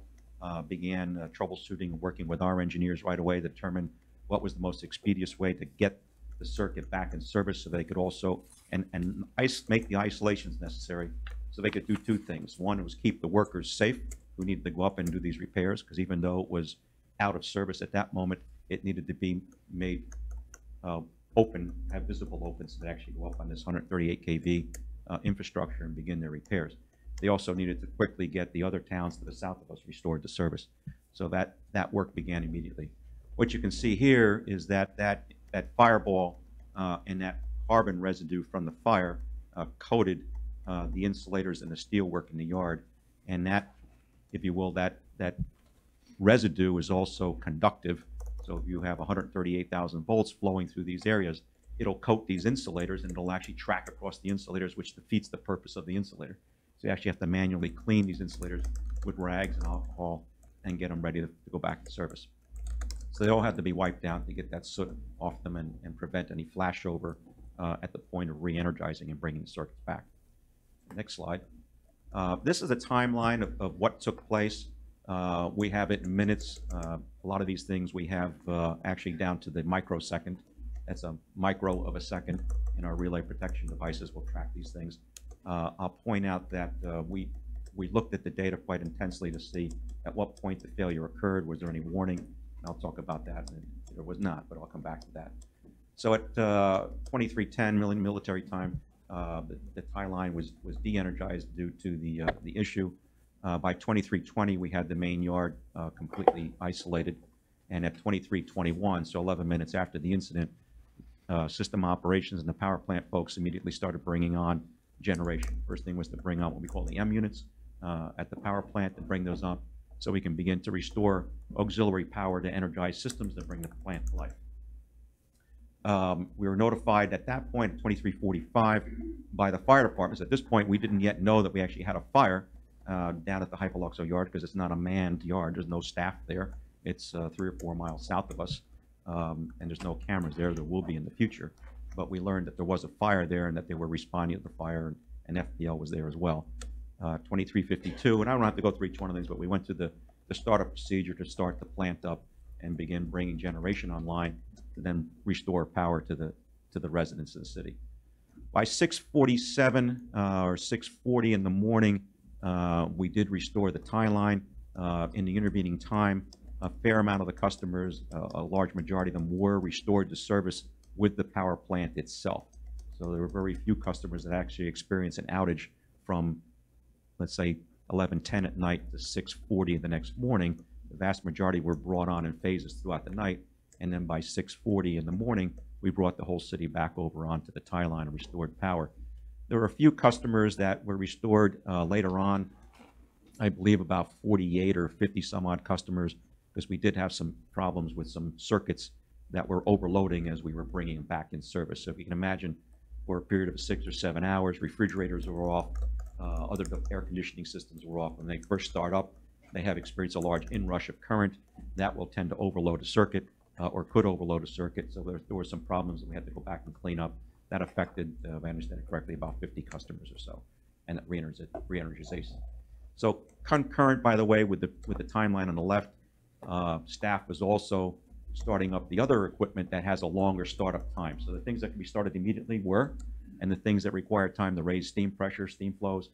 began troubleshooting and working with our engineers right away to determine what was the most expeditious way to get the circuit back in service so they could also make the isolations necessary so they could do two things. One was keep the workers safe who needed to go up and do these repairs, because even though it was out of service at that moment, it needed to be made open, have visible opens to actually go up on this 138 kV infrastructure and begin their repairs. They also needed to quickly get the other towns to the south of us restored to service. So that work began immediately. What you can see here is that fireball and that carbon residue from the fire coated the insulators and the steelwork in the yard. And that, if you will, that residue is also conductive. So if you have 138,000 volts flowing through these areas, it'll coat these insulators and it'll actually track across the insulators, which defeats the purpose of the insulator. So you actually have to manually clean these insulators with rags and alcohol and get them ready to go back to service. So they all have to be wiped down to get that soot off them and prevent any flashover at the point of re-energizing and bringing the circuits back. Next slide. This is a timeline of what took place. We have it in minutes. A lot of these things we have actually down to the microsecond. That's a micro of a second, and our relay protection devices will track these things. I'll point out that we looked at the data quite intensely to see at what point the failure occurred. Was there any warning? And I'll talk about that. And there was not, but I'll come back to that. So at 23:10 military time, the tie line was de-energized due to the issue. By 23:20, we had the main yard completely isolated. And at 23:21, so 11 minutes after the incident, system operations and the power plant folks immediately started bringing on generation. First thing was to bring on what we call the M units at the power plant, to bring those up so we can begin to restore auxiliary power to energize systems that bring the plant to life. We were notified at that point at 23:45 by the fire departments. At this point, we didn't yet know that we actually had a fire down at the Hypoluxo yard, because it's not a manned yard. There's no staff there. It's 3 or 4 miles south of us, and there's no cameras there. There will be in the future. But we learned that there was a fire there and that they were responding to the fire, and FPL was there as well. 23:52, and I don't have to go through each one of these, but we went through the startup procedure to start the plant up and begin bringing generation online to then restore power to the residents of the city. By 6:47 or 6:40 in the morning, we did restore the tie line. In the intervening time, a fair amount of the customers, a large majority of them, were restored to service with the power plant itself. So there were very few customers that actually experienced an outage from, let's say, 11:10 at night to 6:40 the next morning. The vast majority were brought on in phases throughout the night, and then by 6:40 in the morning, we brought the whole city back over onto the tie line and restored power. There were a few customers that were restored later on, I believe about 48 or 50 some odd customers, because we did have some problems with some circuits that were overloading as we were bringing them back in service. So if you can imagine, for a period of 6 or 7 hours, refrigerators were off, other air conditioning systems were off. When they first start up, they have experienced a large inrush of current. That will tend to overload a circuit, or could overload a circuit. So there were some problems that we had to go back and clean up. That affected, if I understand it correctly, about 50 customers or so, and re-energization. So Concurrent, by the way, with the timeline on the left, staff was also starting up the other equipment that has a longer startup time. So the things that can be started immediately were, and the things that require time to raise steam pressure, steam flows,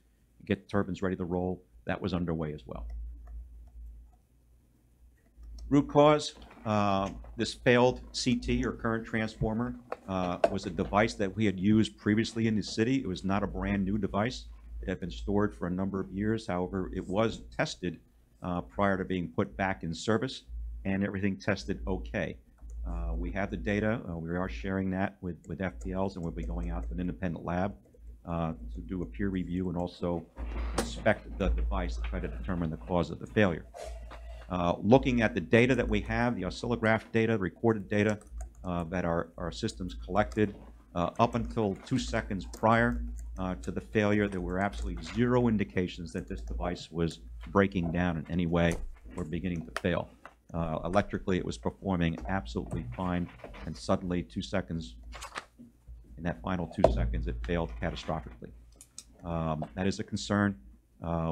get turbines ready to roll, that was underway as well. Root cause, this failed CT or current transformer was a device that we had used previously in the city. It was not a brand new device. It had been stored for a number of years. However, it was tested prior to being put back in service, and everything tested okay. We have the data. We are sharing that with FPLs, and we'll be going out to an independent lab to do a peer review and also inspect the device to try to determine the cause of the failure. Looking at the data that we have, the oscillograph data, recorded data that our systems collected, up until 2 seconds prior to the failure, there were absolutely zero indications that this device was breaking down in any way or beginning to fail. Electrically, it was performing absolutely fine, and suddenly 2 seconds, in that final 2 seconds, it failed catastrophically. That is a concern.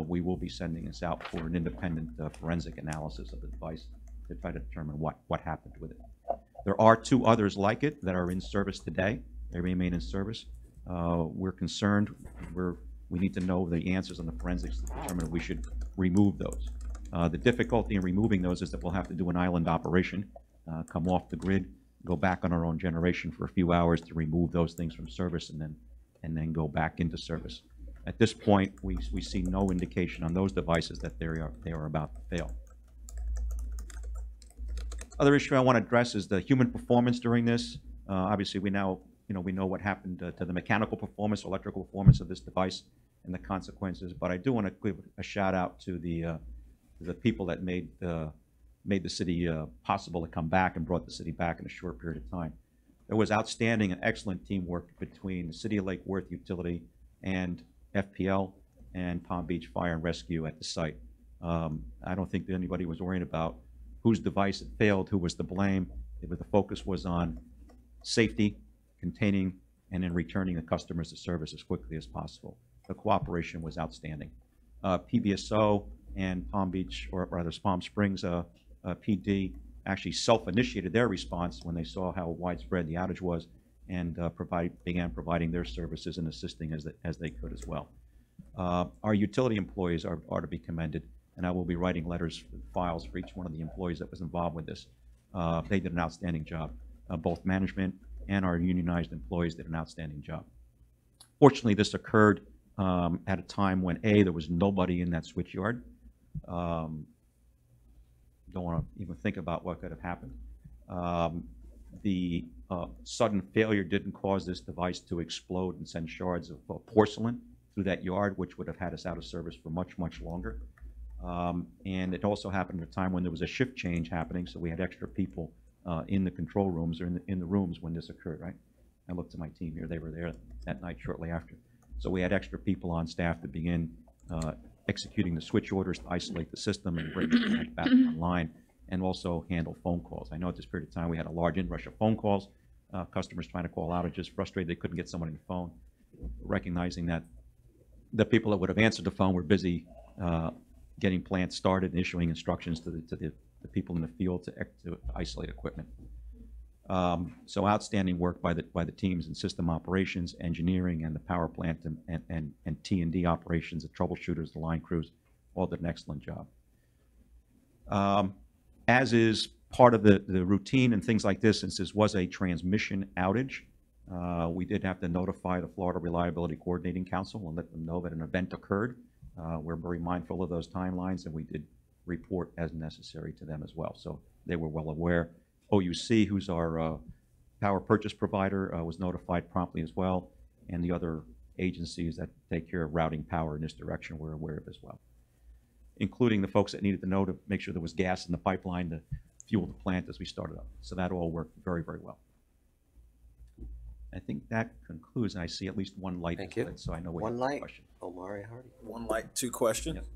We will be sending this out for an independent forensic analysis of the device to try to determine what happened with it. There are 2 others like it that are in service today. They remain in service. We're concerned. We need to know the answers on the forensics to determine if we should remove those. The difficulty in removing those is that we'll have to do an island operation, come off the grid, go back on our own generation for a few hours to remove those things from service, and then go back into service. At this point, we see no indication on those devices that they are about to fail. Other issue I want to address is the human performance during this. Obviously, we know what happened to the mechanical performance, electrical performance of this device, and the consequences. But I do want to give a shout out to the people that made the city possible to come back and brought the city back in a short period of time. There was outstanding and excellent teamwork between the City of Lake Worth Utility and FPL and Palm Beach Fire and Rescue at the site. I don't think that anybody was worrying about whose device had failed, who was to blame. The focus was on safety, containing, and then returning the customers to service as quickly as possible. The cooperation was outstanding. PBSO and Palm Beach, or rather Palm Springs PD, actually self-initiated their response when they saw how widespread the outage was, and began providing their services and assisting as they could as well. Our utility employees are to be commended, and I will be writing letters, files for each one of the employees that was involved with this. They did an outstanding job. Both management and our unionized employees did an outstanding job. Fortunately, this occurred at a time when there was nobody in that switch yard. Don't want to even think about what could have happened. The sudden failure didn't cause this device to explode and send shards of porcelain through that yard, which would have had us out of service for much, much longer. And it also happened at a time when there was a shift change happening, so we had extra people in the control rooms or in the rooms when this occurred, right? I looked at my team here. They were there that night shortly after. So we had extra people on staff to begin executing the switch orders to isolate the system and bring it back online, and also handle phone calls. I know at this period of time we had a large inrush of phone calls, customers trying to call outages, frustrated they couldn't get someone on the phone, recognizing that the people that would have answered the phone were busy getting plants started and issuing instructions to the people in the field to isolate equipment. So outstanding work by the teams in system operations, engineering, and the power plant and T&D operations, the troubleshooters, the line crews, all did an excellent job. As is part of the routine and things like this, since this was a transmission outage, we did have to notify the Florida Reliability Coordinating Council and let them know that an event occurred. We're very mindful of those timelines, and we did report as necessary to them as well. So they were well aware. OUC, who's our power purchase provider, was notified promptly as well, and the other agencies that take care of routing power in this direction were aware of as well, including the folks that needed to know to make sure there was gas in the pipeline to fuel the plant as we started up. So that all worked very, very well. I think that concludes. I see at least one light. Thank you. So I know we one have light. a question. Omari Hardy. One light, 2 questions. Yes.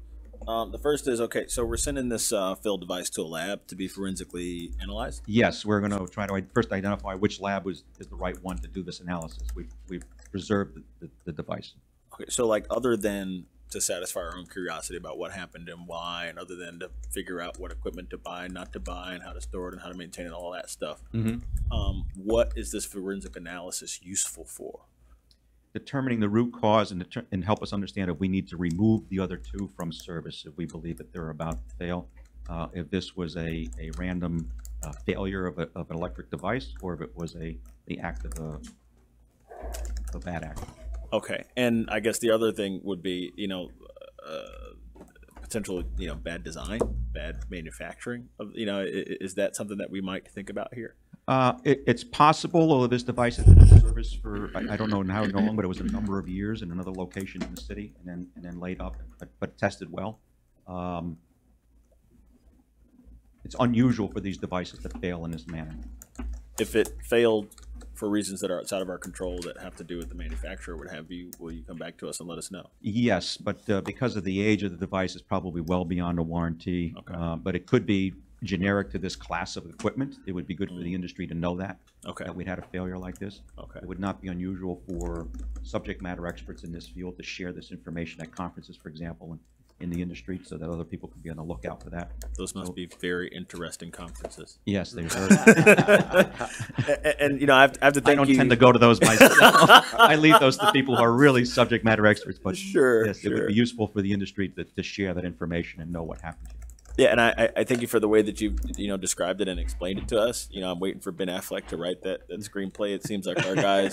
The first is, okay, so we're sending this field device to a lab to be forensically analyzed? Yes, we're going to try to first identify which lab is the right one to do this analysis. We've preserved the device. Okay, so like other than to satisfy our own curiosity about what happened and why, and other than to figure out what equipment to buy, not to buy, and how to store it and how to maintain it, all that stuff. What is this forensic analysis useful for? Determining the root cause and help us understand if we need to remove the other two from service if we believe that they're about to fail. If this was a random failure of an electric device, or if it was the act of a bad act. Okay, and I guess the other thing would be, potential, bad design, bad manufacturing. Is that something that we might think about here? It's possible, although this device has been in service for, I don't know how long, but it was a number of years in another location in the city, and then laid up, but tested well. It's unusual for these devices to fail in this manner. If it failed for reasons that are outside of our control that have to do with the manufacturer, what have you, will you come back to us and let us know? Yes, but because of the age of the device, it's probably well beyond a warranty. Okay. But it could be generic to this class of equipment. It would be good for the industry to know that. Okay. That we'd had a failure like this. Okay. It would not be unusual for subject matter experts in this field to share this information at conferences, for example, and in the industry, so that other people can be on the lookout for that. Those must be very interesting conferences. Yes, they are. and I have to thank you. I don't tend to go to those myself. I leave those to people who are really subject matter experts. But yes, it would be useful for the industry to share that information and know what happened. Yeah, and I thank you for the way that you described it and explained it to us. I'm waiting for Ben Affleck to write that screenplay. It seems like our guys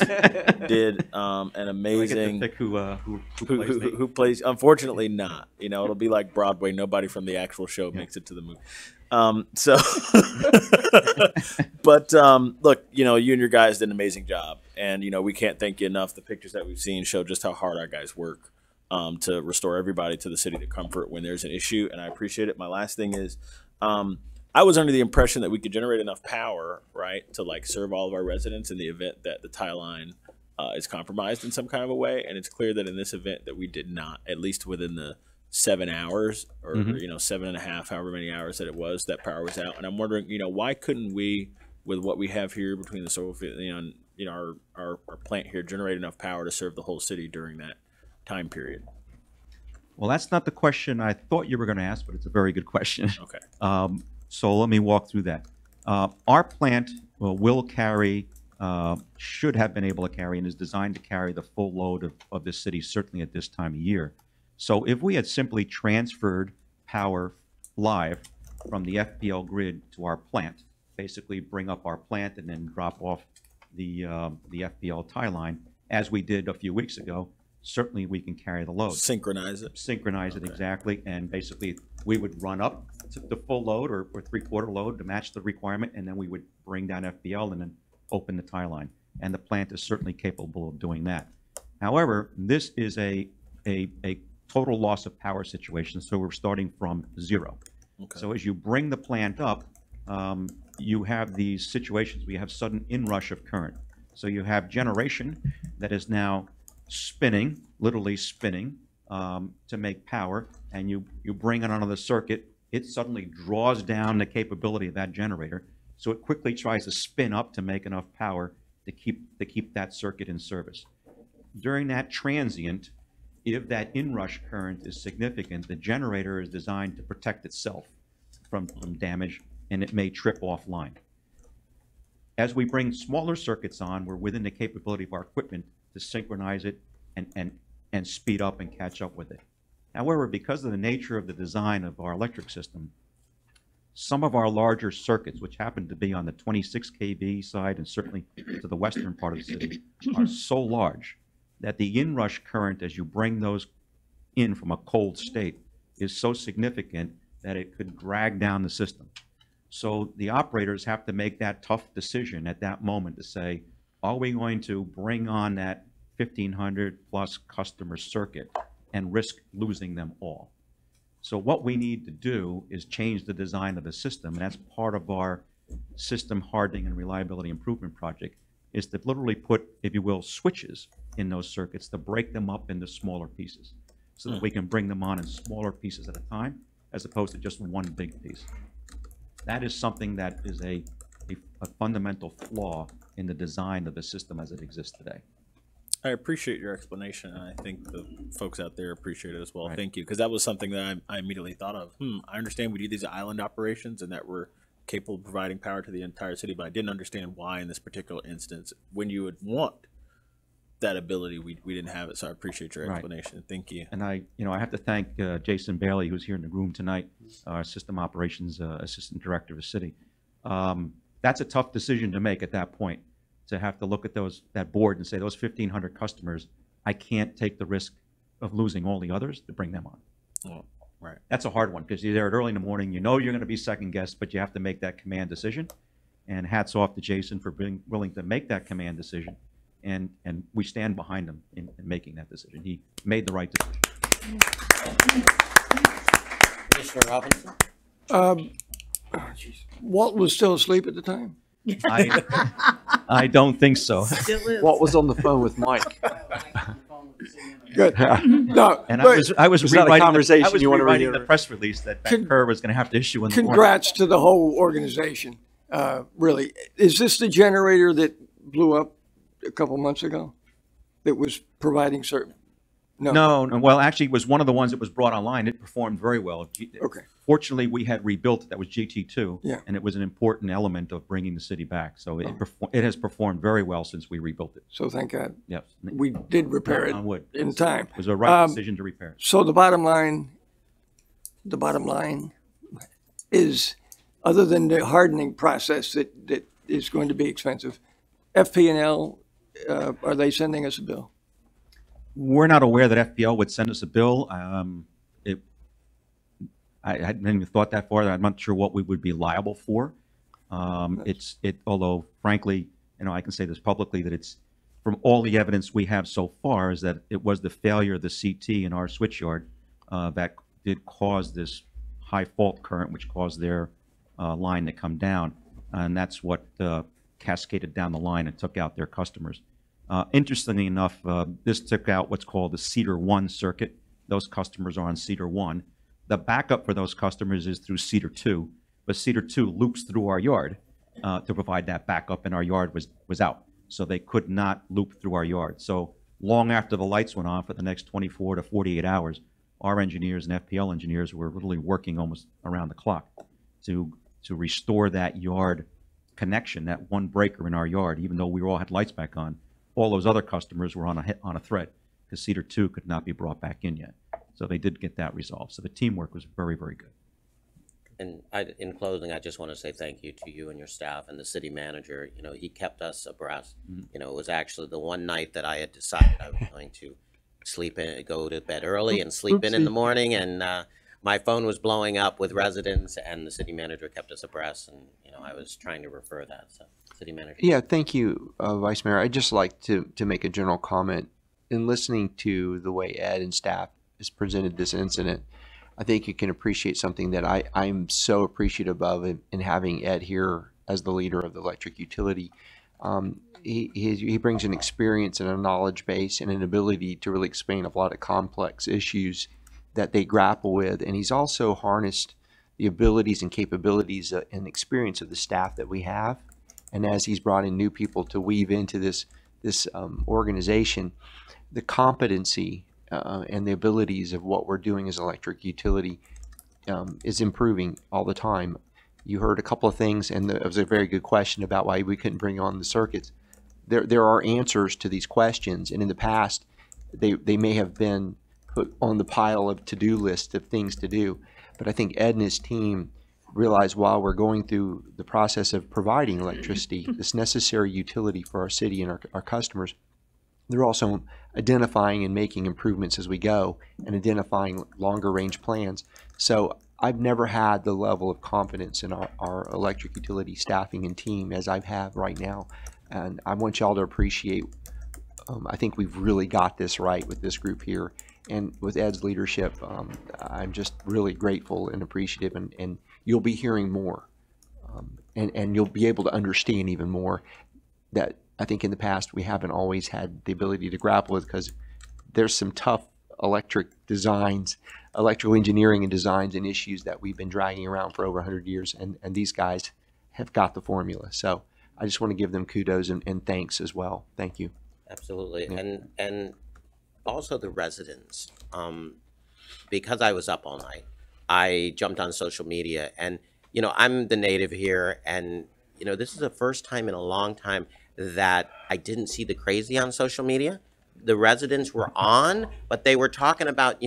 did an amazing. Pick who plays? Unfortunately, not. It'll be like Broadway. Nobody from the actual show makes it to the movie. But look, you and your guys did an amazing job, and we can't thank you enough. The pictures that we've seen show just how hard our guys work. To restore everybody to the city to comfort when there's an issue, and I appreciate it. My last thing is, I was under the impression that we could generate enough power, right, to serve all of our residents in the event that the tie line is compromised in some kind of a way. And it's clear that in this event that we did not, at least within the 7 hours or 7.5, however many hours that it was, that power was out. And I'm wondering, why couldn't we, with what we have here between the solar field, and our plant here, generate enough power to serve the whole city during that time period? Well, that's not the question I thought you were going to ask, but it's a very good question. Okay. So let me walk through that. Our plant will carry, should have been able to carry, and is designed to carry the full load of the city, certainly at this time of year. So if we had simply transferred power live from the FPL grid to our plant, basically bring up our plant and then drop off the FPL tie line, as we did a few weeks ago, certainly we can carry the load. Synchronize it. Synchronize it, exactly. And basically, we would run up to the full load or three-quarter load to match the requirement, and then we would bring down FPL and then open the tie line. And the plant is certainly capable of doing that. However, this is a total loss of power situation, so we're starting from zero. Okay. So as you bring the plant up, you have these situations where you have sudden inrush of current. So you have generation that is now spinning, literally spinning, to make power, and you bring it onto the circuit. It suddenly draws down the capability of that generator, so it quickly tries to spin up to make enough power to keep that circuit in service. During that transient, if that inrush current is significant, the generator is designed to protect itself from damage, and it may trip offline. As we bring smaller circuits on, we're within the capability of our equipment to synchronize it and speed up and catch up with it. However, because of the nature of the design of our electric system, some of our larger circuits, which happen to be on the 26 kV side and certainly to the western part of the city, are so large that the inrush current, as you bring those in from a cold state, is so significant that it could drag down the system. So the operators have to make that tough decision at that moment to say, are we going to bring on that 1,500 plus customer circuit and risk losing them all? So what we need to do is change the design of the system, and that's part of our system hardening and reliability improvement project, is to literally put, if you will, switches in those circuits to break them up into smaller pieces so that we can bring them on in smaller pieces at a time as opposed to just one big piece. That is something that is a fundamental flaw in the design of the system as it exists today. I appreciate your explanation, and I think the folks out there appreciate it as well. Right. Thank you, because that was something that I immediately thought of. I understand we do these island operations and that we're capable of providing power to the entire city, but I didn't understand why in this particular instance, when you would want that ability, we didn't have it. So I appreciate your explanation. Right. Thank you. And I have to thank Jason Bailey, who's here in the room tonight, our System Operations Assistant Director of the city. That's a tough decision to make at that point, to have to look at that board and say, those 1,500 customers, I can't take the risk of losing all the others to bring them on. Oh, right. That's a hard one, because you're there at early in the morning, you know you're going to be second guessed, but you have to make that command decision. And hats off to Jason for being willing to make that command decision. And we stand behind him in making that decision. He made the right decision. Commissioner Robinson? Walt was still asleep at the time? I don't think so. Walt was on the phone with Mike. Good. No, and I was rewriting the press release that Kerr was going to have to issue in the morning. Congrats to the whole organization. Really, is this the generator that blew up a couple months ago that was providing certain? No. Well, actually, it was one of the ones that was brought online. It performed very well. Okay. Fortunately, we had rebuilt it. That was GT2. Yeah. And it was an important element of bringing the city back. So it has performed very well since we rebuilt it. So thank God. Yes. We did repair it in time. It was a right decision to repair it. So the bottom line is, other than the hardening process that is going to be expensive, FP&L, are they sending us a bill? We're not aware that FPL would send us a bill. I hadn't even thought that far. I'm not sure what we would be liable for. Although frankly, I can say this publicly, that it's, from all the evidence we have so far, is that it was the failure of the CT in our switch yard that did cause this high fault current, which caused their line to come down. And that's what cascaded down the line and took out their customers. Interestingly enough, this took out what's called the Cedar 1 circuit. Those customers are on Cedar 1. The backup for those customers is through Cedar 2, but Cedar 2 loops through our yard to provide that backup, and our yard was out. So they could not loop through our yard. So long after the lights went on for the next 24 to 48 hours, our engineers and FPL engineers were literally working almost around the clock to restore that yard connection, that one breaker in our yard. Even though we all had lights back on, all those other customers were on a thread, because Cedar 2 could not be brought back in yet. So they did get that resolved. So the teamwork was very, very good. And in closing, I just want to say thank you to you and your staff and the city manager. He kept us abreast. It was actually the one night that I had decided I was going to go to bed early and sleep in the morning, and my phone was blowing up with residents, and the city manager kept us abreast, and I was trying to refer that. So, city manager. Yeah, thank you, Vice Mayor. I'd just like to make a general comment. In listening to the way Ed and staff has presented this incident, I think you can appreciate something that I'm so appreciative of in having Ed here as the leader of the electric utility. He brings an experience and a knowledge base and an ability to really explain a lot of complex issues that they grapple with, and he's also harnessed the abilities and capabilities and experience of the staff that we have. And as he's brought in new people to weave into this organization, the competency and the abilities of what we're doing as electric utility is improving all the time. You heard a couple of things, and it was a very good question about why we couldn't bring on the circuits. There are answers to these questions, and in the past, they may have been put on the pile of to-do list of things to do. But I think Ed and his team realize, while we're going through the process of providing electricity, this necessary utility for our city and our customers, they're also identifying and making improvements as we go and identifying longer range plans. So I've never had the level of confidence in our electric utility staffing and team as I have right now. And I want y'all to appreciate, I think we've really got this right with this group here. And with Ed's leadership, I'm just really grateful and appreciative, and you'll be hearing more. And you'll be able to understand even more that I think in the past we haven't always had the ability to grapple with, because there's some tough electrical engineering and designs and issues that we've been dragging around for over 100 years, and these guys have got the formula. So I just want to give them kudos and thanks as well. Thank you. Absolutely, and also the residents. Because I was up all night, I jumped on social media, and I'm the native here, and this is the first time in a long time that I didn't see the crazy on social media. The residents were on, but they were talking about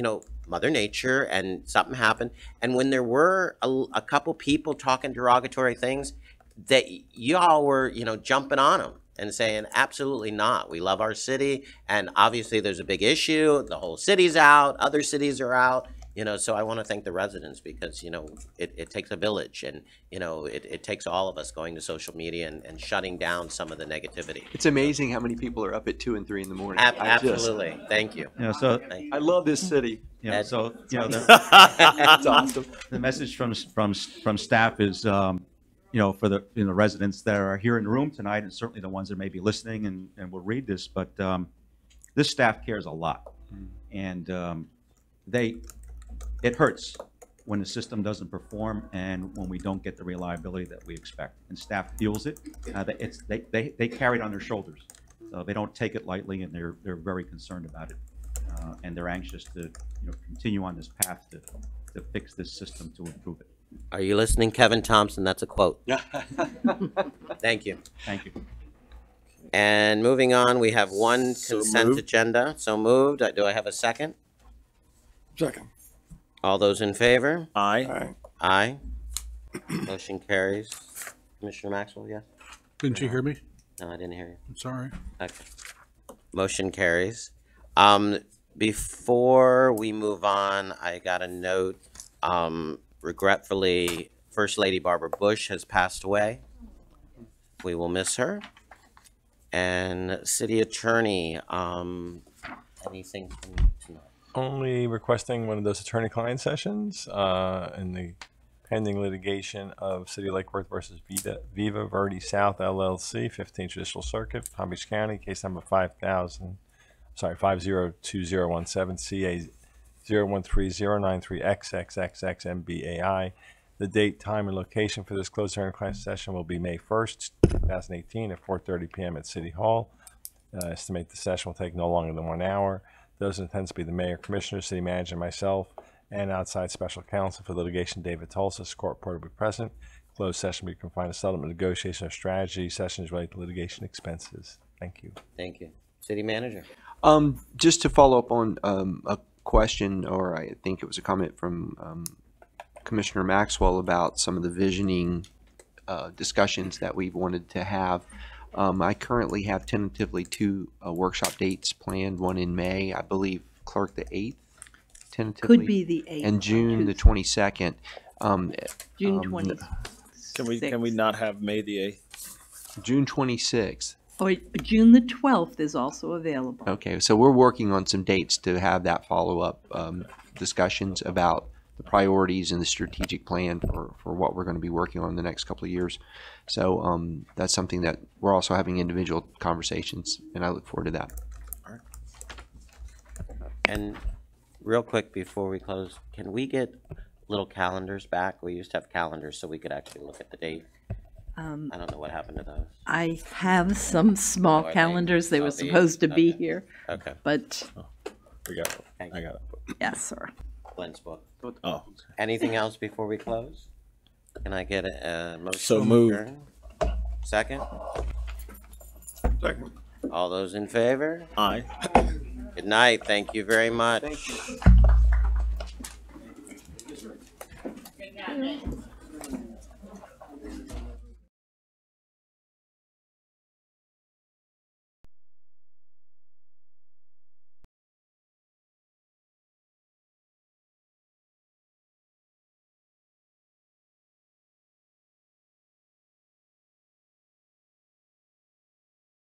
Mother Nature, and something happened, and when there were a couple people talking derogatory things, that y'all were jumping on them and saying, absolutely not. We love our city, and obviously there's a big issue. The whole city's out. Other cities are out. So I want to thank the residents because, it takes a village, and, it takes all of us going to social media and shutting down some of the negativity. It's amazing how many people are up at 2 and 3 in the morning. Absolutely. Thank you. I love this city. That's It's awesome. The message from staff is, for the residents that are here in the room tonight, and certainly the ones that may be listening and will read this, but this staff cares a lot, and it hurts when the system doesn't perform and when we don't get the reliability that we expect. And staff feels it. They carry it on their shoulders, so they don't take it lightly, and they're very concerned about it, and they're anxious to continue on this path to fix this system, to improve it. Are you listening, Kevin Thompson? That's a quote. Thank you. Thank you. And moving on, we have one consent agenda. So moved. Do I have a second? Second. All those in favor? Aye. Aye. Motion carries. Commissioner Maxwell, yes? Didn't you hear me? No, I didn't hear you. I'm sorry. Okay. Motion carries. Before we move on, I got a note. Regretfully, First Lady Barbara Bush has passed away. We will miss her. And City Attorney, anything from you tonight? Only requesting one of those attorney-client sessions in the pending litigation of City of Lake Worth versus Viva Verde South LLC, 15th Judicial Circuit, Palm Beach County, case number 502017 CA 0130938XXXXMBAI. The date, time, and location for this closed attorney-client session will be May 1st, 2018 at 4:30 p.m. at City Hall. Estimate the session will take no longer than 1 hour. Those intends to be the mayor, commissioner, city manager, myself, and outside special counsel for litigation, David Tulsa. Court reporter will be present. Closed session will be confined to settlement, negotiation, or strategy. Sessions related to litigation expenses. Thank you. Thank you. City manager. Just to follow up on a question, or I think it was a comment from Commissioner Maxwell about some of the visioning discussions that we've wanted to have. I currently have tentatively 2 workshop dates planned, one in May, I believe, Clerk, the 8th, tentatively. Could be the 8th. And June the 22nd. June 26th. Can we not have May the 8th? June 26th. Or June the 12th is also available. Okay, so we're working on some dates to have that follow-up discussions about the priorities and the strategic plan for what we're going to be working on in the next couple of years. So that's something that we're also having individual conversations, and I look forward to that. All right. And real quick before we close, can we get little calendars back? We used to have calendars so we could actually look at the date. I don't know what happened to those. I have some small calendars. They were supposed to be here. Okay. But. We got it. I got it. Yes, sir. Glenn's book. Oh. Anything else before we close? Can I get a motion? So moved. Second? Second. All those in favor? Aye. Good night. Thank you very much. Thank you.